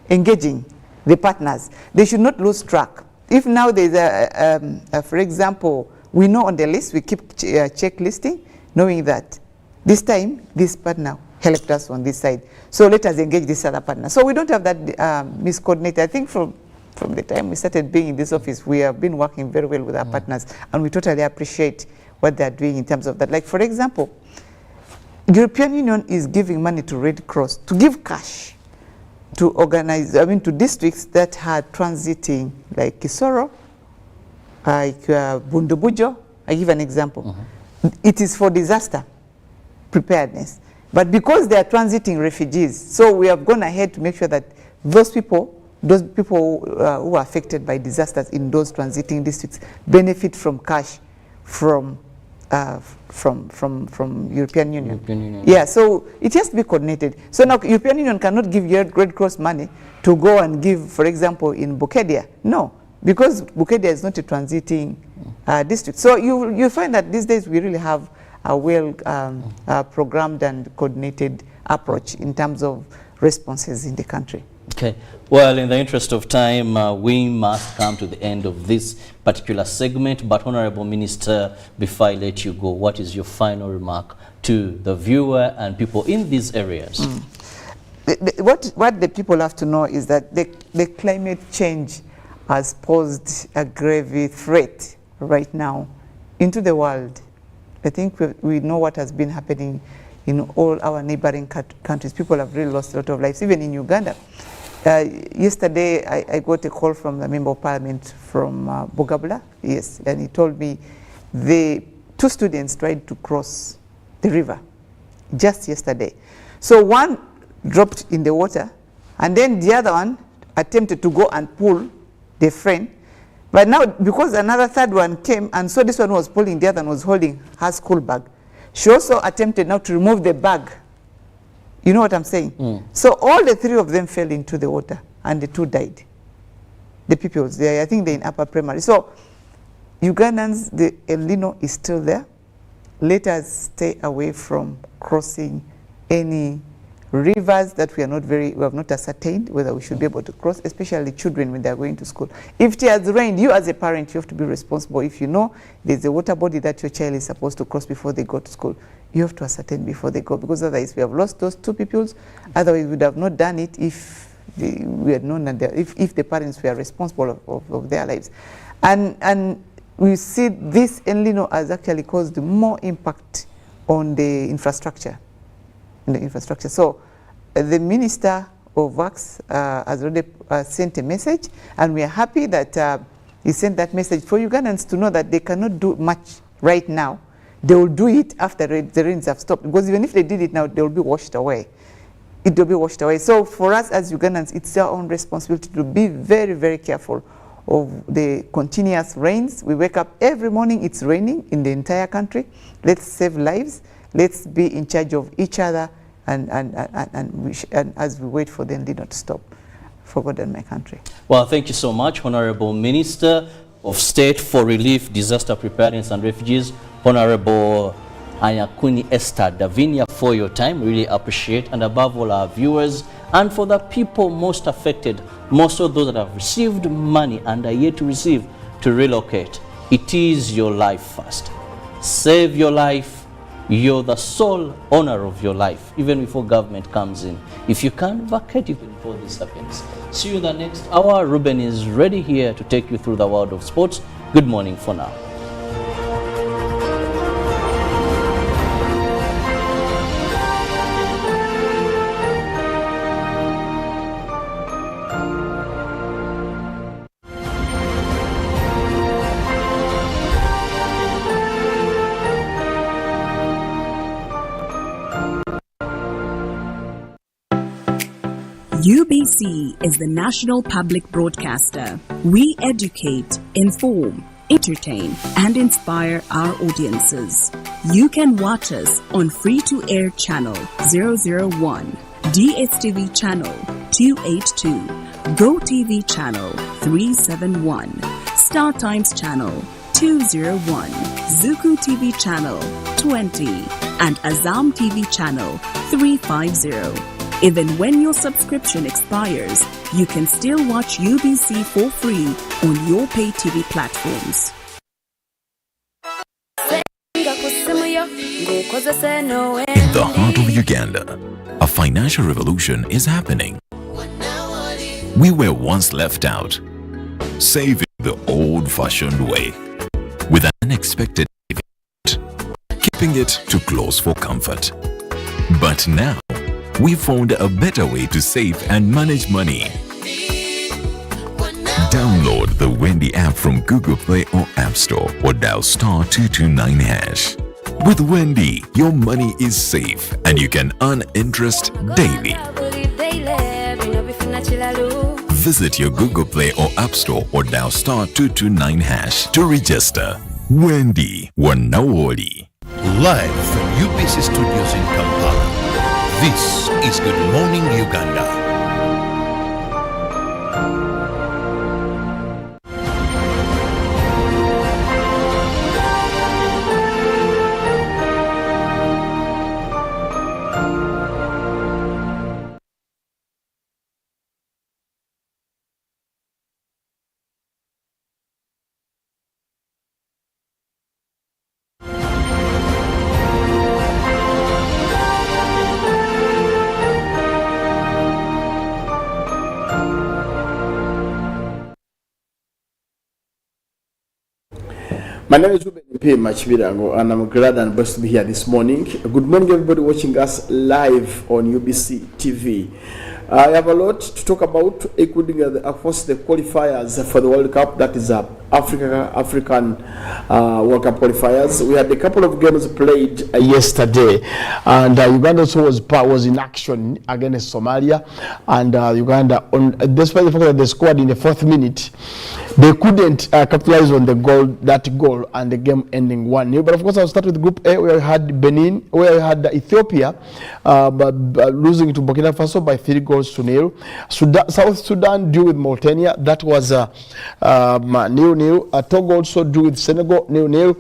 engaging the partners. They should not lose track. If now there's for example, we know on the list, we keep checklisting, knowing that this time this partner helped us on this side. So let us engage this other partner. So we don't have that miscoordinated. I think from the time we started being in this office, we have been working very well with our partners, and we totally appreciate what they're doing in terms of that. Like, for example, European Union is giving money to Red Cross to give cash to organize, to districts that are transiting, like Kisoro, like Bundubujo. I give an example. It is for disaster preparedness. But because they are transiting refugees, so we have gone ahead to make sure that those people who are affected by disasters in those transiting districts benefit from cash from European Union. Yeah, so it has to be coordinated. So now European Union cannot give Red Cross money to go and give, for example, in Bukedia. No, because Bukedia is not a transiting district. So you find that these days we really have a well programmed and coordinated approach in terms of responses in the country. Okay. Well, in the interest of time, we must come to the end of this particular segment. But Honorable Minister, before I let you go, what is your final remark to the viewer and people in these areas? What the people have to know is that the climate change has posed a grave threat right now into the world. I think we know what has been happening in all our neighboring countries. People have really lost a lot of lives, even in Uganda. Yesterday, I got a call from the Member of Parliament from Bugabula, yes, and he told me the 2 students tried to cross the river just yesterday. So one dropped in the water, and then the other one attempted to go and pull the friend. But now, because another third one came, and so this one was pulling, the other one was holding her school bag. She also attempted now to remove the bag. You know what I'm saying? So all the 3 of them fell into the water, and the 2 died. The pupils, I think they're in upper primary. So Ugandans, the El Nino is still there. Let us stay away from crossing any rivers that we have not ascertained whether we should be able to cross, especially children when they're going to school. If it has rained, you as a parent, you have to be responsible. If you know there's a water body that your child is supposed to cross before they go to school, you have to ascertain before they go, because otherwise we have lost those 2 pupils. Otherwise we would have not done it if we had known that if the parents were responsible of their lives. And we see this El Nino has actually caused more impact on the infrastructure. So the Minister of Works has already sent a message, and we are happy that he sent that message for Ugandans to know that they cannot do much right now. They will do it after the rains have stopped, because even if they did it now, they will be washed away. It will be washed away. So for us as Ugandans, it's our own responsibility to be very, very careful of the continuous rains. We wake up every morning, it's raining in the entire country. Let's save lives. Let's be in charge of each other, and as we wait for the El Nino to stop for God and my country. Well, thank you so much, Honorable Minister of State for Relief, Disaster Preparedness and Refugees, Honorable Anyakuni Esther Davinia, for your time. Really appreciate, and above all our viewers, and for the people most affected, most of those that have received money and are yet to receive, to relocate. It is your life first. Save your life. You're the sole owner of your life, even before government comes in. If you can't vacate, you can before this happens. See you in the next hour. Ruben is ready here to take you through the world of sports. Good morning for now. UBC is the national public broadcaster. We educate, inform, entertain, and inspire our audiences. You can watch us on free-to-air channel 001, DSTV channel 282, GoTV channel 371, Star Times channel 201, Zuku TV channel 20, and Azam TV channel 350. Even when your subscription expires, you can still watch UBC for free on your pay TV platforms. In the heart of Uganda, a financial revolution is happening. We were once left out, saving the old-fashioned way, with an unexpected event, keeping it too close for comfort. But now, we found a better way to save and manage money. Download the Wendy app from Google Play or App Store or dial *229#. With Wendy, your money is safe and you can earn interest daily. Visit your Google Play or App Store or dial *229# to register. Wendy Wanawoli. Live from UBC Studios in Kampala, this is Good Morning Uganda. My name is Ruben P. Machibirango, and I'm glad and blessed to be here this morning. Good morning, everybody watching us live on UBC TV. I have a lot to talk about, including of course the qualifiers for the World Cup. That is African World Cup qualifiers. We had a couple of games played yesterday, and Uganda also was in action against Somalia, and Uganda, despite the fact that they scored in the 4th minute, they couldn't capitalize on that goal, and the game ending 1-0. But of course, I'll start with Group A, where we had Benin, where we had Ethiopia losing to Burkina Faso by 3-0. South Sudan drew with Mauritania. That was 0-0. Togo also drew with Senegal 0-0.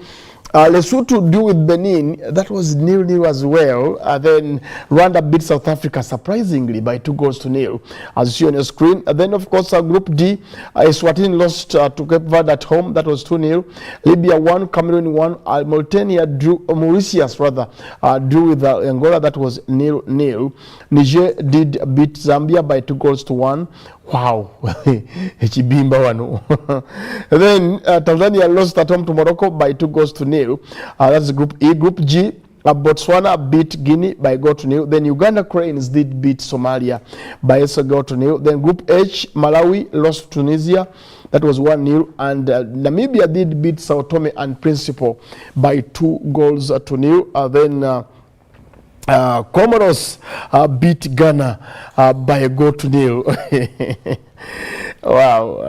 Lesotho drew with Benin. That was 0-0 as well. Then Rwanda beat South Africa surprisingly by 2-0, as you see on your screen. Then of course Group D, Eswatini lost to Cape Verde at home. That was 2-0. Libya 1, Cameroon 1. Mauritania Mauritius drew with Angola. That was 0-0. Niger did beat Zambia by 2-1. Wow, Chibimba wano. Then Tanzania lost at home to Morocco by 2-0. That's Group E. Group G, Botswana beat Guinea by 0-0. Then Uganda Cranes did beat Somalia by 0-0. Then Group H, Malawi lost to Tunisia. That was 1-0. And Namibia did beat Sao Tome and Principe by 2-0. Then Comoros beat Ghana by 1-0. Wow,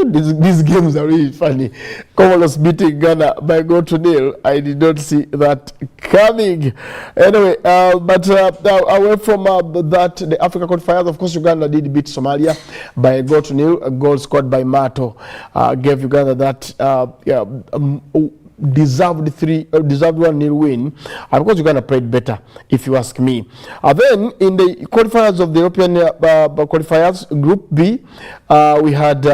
these games are really funny. Comoros beating Ghana by 1-0. I did not see that coming. Anyway, but away from that, the Africa qualifiers, of course, Uganda did beat Somalia by 1-0. A goal scored by Mato gave Uganda that deserved 1-0 win. Of course, Uganda played better, if you ask me. Then in the qualifiers of the European qualifiers, Group B, we had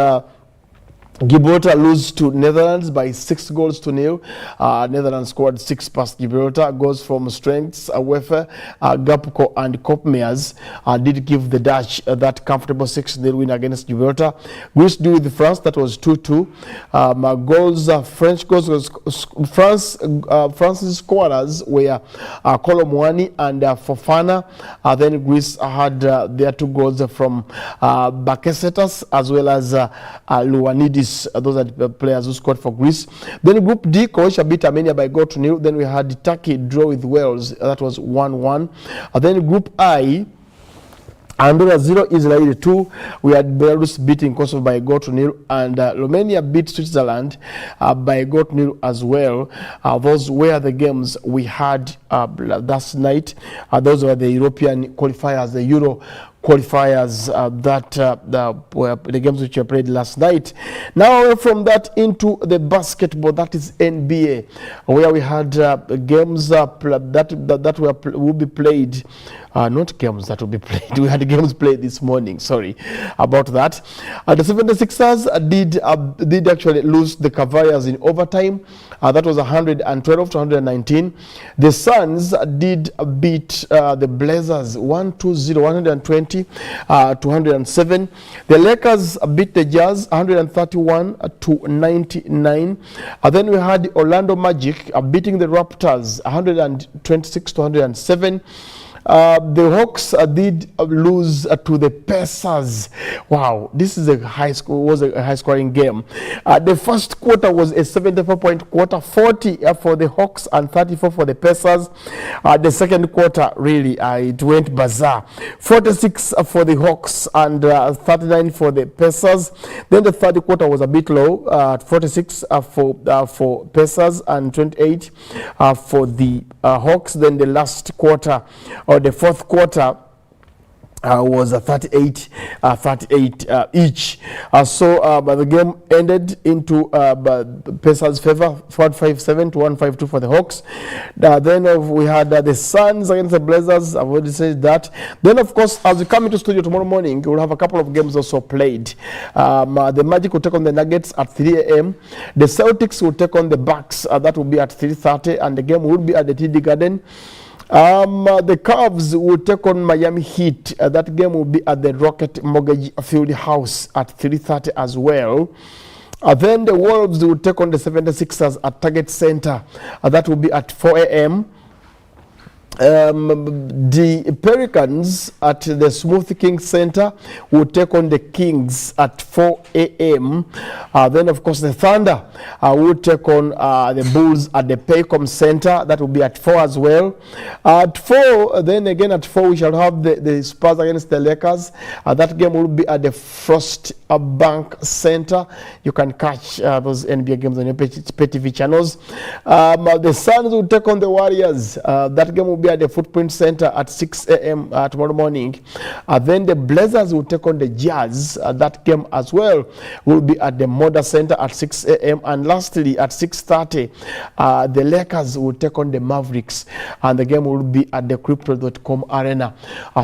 Gibraltar lose to Netherlands by 6-0. Netherlands scored 6 past Gibraltar. Goals from Strengths, Wefer, Gapco and Kopmeers did give the Dutch that comfortable 6-0 win against Gibraltar. Greece drew with France. That was 2-2. French goals was France's scorers were Colomwani and Fofana. Then Greece had their 2 goals from Bakasetas as well as Ioannidis. Those are the players who scored for Greece. Then Group D, Croatia beat Armenia by 0-0. Then we had Turkey draw with Wales. That was 1-1. Then Group I, Andorra 0, Israel 2. We had Belarus beating Kosovo by 0-0, and Romania beat Switzerland by 0-0 as well. Those were the games we had last night. Those were the European qualifiers, the Euro qualifiers were the games which were played last night. Now from that into the basketball, that is NBA, where we had games that will be played. Not games that will be played. We had games played this morning. Sorry about that. The 76ers did actually lose the Cavaliers in overtime. That was 112 to 119. The Suns did beat the Blazers 120, 120 to 107. The Lakers beat the Jazz 131 to 99. Then we had the Orlando Magic beating the Raptors 126 to 107. The Hawks did lose to the Pacers. Wow, this is a high scoring game. The first quarter was a 74-point quarter, 40 for the Hawks and 34 for the Pacers. The second quarter, really, it went bizarre. 46 for the Hawks and 39 for the Pacers. Then the third quarter was a bit low, 46 for Pacers and 28 for the Hawks. Then the last quarter, or the fourth quarter, was 38 each. But the game ended into Pacers' favor, 457 to 152 for the Hawks. Then we had the Suns against the Blazers. I've already said that. Then, of course, as we come into studio tomorrow morning, we'll have a couple of games also played. The Magic will take on the Nuggets at 3 a.m. The Celtics will take on the Bucks. That will be at 3:30, and the game will be at the TD Garden. The Cavs will take on Miami Heat. That game will be at the Rocket Mortgage Field House at 3:30 as well. Then the Wolves will take on the 76ers at Target Center. That will be at 4 a.m. The Pelicans at the Smoothie King Center will take on the Kings at 4 a.m. Then, of course, the Thunder will take on the Bulls at the Paycom Center. That will be at 4 as well. At 4, then again at 4, we shall have the Spurs against the Lakers. That game will be at the Frost Bank Center. You can catch those NBA games on your pay TV channels. The Suns will take on the Warriors. That game will be at the Footprint Center at 6 a.m. Tomorrow morning. Then the Blazers will take on the Jazz. That game as well will be at the Moda Center at 6 a.m. And lastly, at 6:30, the Lakers will take on the Mavericks, and the game will be at the Crypto.com Arena.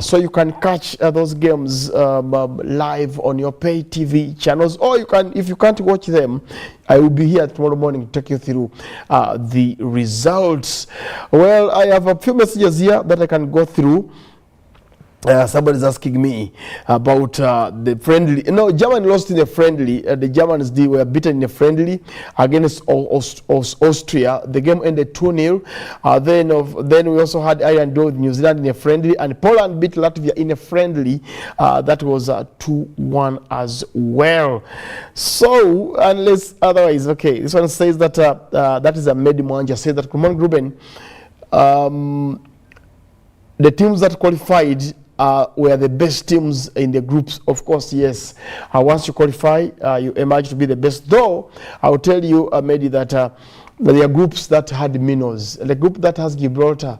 So you can catch those games live on your pay TV channels, or you can, if you can't watch them, I will be here tomorrow morning to take you through the results. Well, I have a few messages here that I can go through. Somebody's asking me about the friendly. No, Germany lost in a friendly. The Germans were beaten in a friendly against Austria. The game ended 2-0. Then we also had Ireland with New Zealand in a friendly, and Poland beat Latvia in a friendly. That was 2-1 as well. So, unless otherwise, okay. This one says that that is a Medimwanja. Says that Kumon Gruben, the teams that qualified were the best teams in the groups. Of course, yes. Once you qualify, you emerge to be the best. Though, I will tell you, Mehdi, that there are groups that had minnows. The group that has Gibraltar,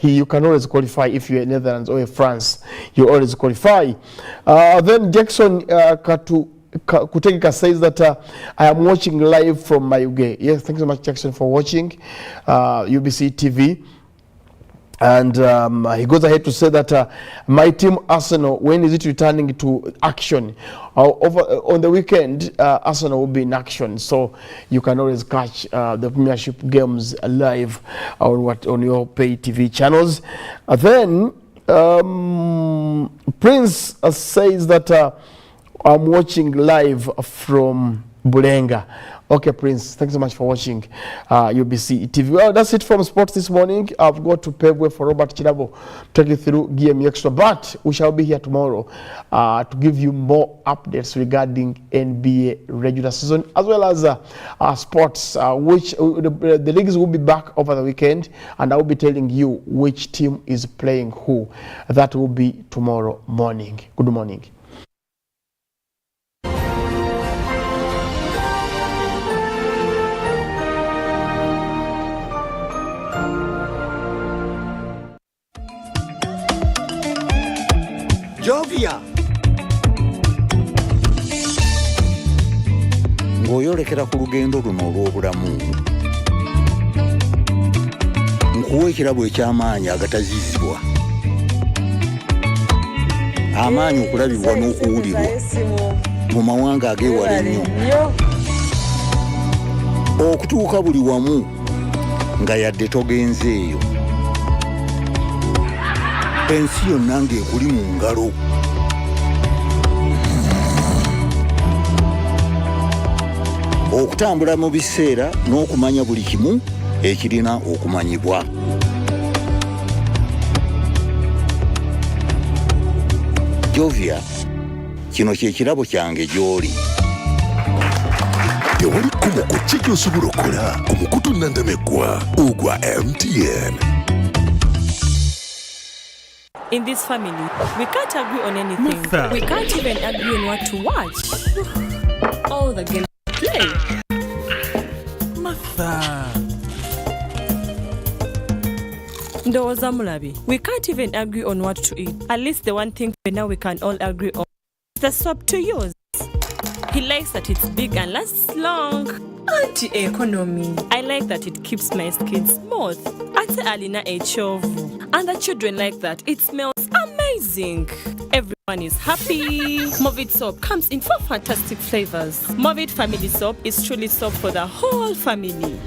you can always qualify. If you're Netherlands or France, you always qualify. Then Jackson Kutegeka says that I am watching live from Mayuge. Yes, thank you so much, Jackson, for watching UBC TV. And he goes ahead to say that my team Arsenal, when is it returning to action? On the weekend, Arsenal will be in action, so you can always catch the Premiership games live on your pay TV channels. Then Prince says that I'm watching live from Bulenga. Okay, Prince, thanks so much for watching UBC TV. Well, that's it from sports this morning. I've got to pave way for Robert Chirabo to take you through Game Extra, but we shall be here tomorrow to give you more updates regarding NBA regular season, as well as sports, which the leagues will be back over the weekend, and I will be telling you which team is playing who. That will be tomorrow morning. Good morning. Jovia. Ng'oyolekera ku lugendo luno olw'obulamu nkuwa ekirabo eky'amaanyi agatazizibwa, amaanyi okulabibwa n'okuwulirwa mu mawanga ag'ewala ennyo, okutuuka buli wamu nga yadde togenzeeyo, ensi yonna ng'ekuli mu ngalo. Okutambula mu biseera n'okumanya buli kimu ekirina okumanyibwa. Jovia, kino kye kirabo kyange gy'oli. Tewali kkubo ku ki gy'osobola okukola ku mukutu nnandameggwa ogwa MTN. In this family, we can't agree on anything. Martha. We can't even agree on what to watch. All the games play. Martha. Ndoza Mulabi, we can't even agree on what to eat. At least the one thing now we can all agree on is the soap to use. He likes that it's big and lasts long. Anti-economy. I like that it keeps my skin smooth. Ate alina echovu. And the children like that. It smells amazing. Everyone is happy. Movit soap comes in 4 fantastic flavors. Movit family soap is truly soap for the whole family.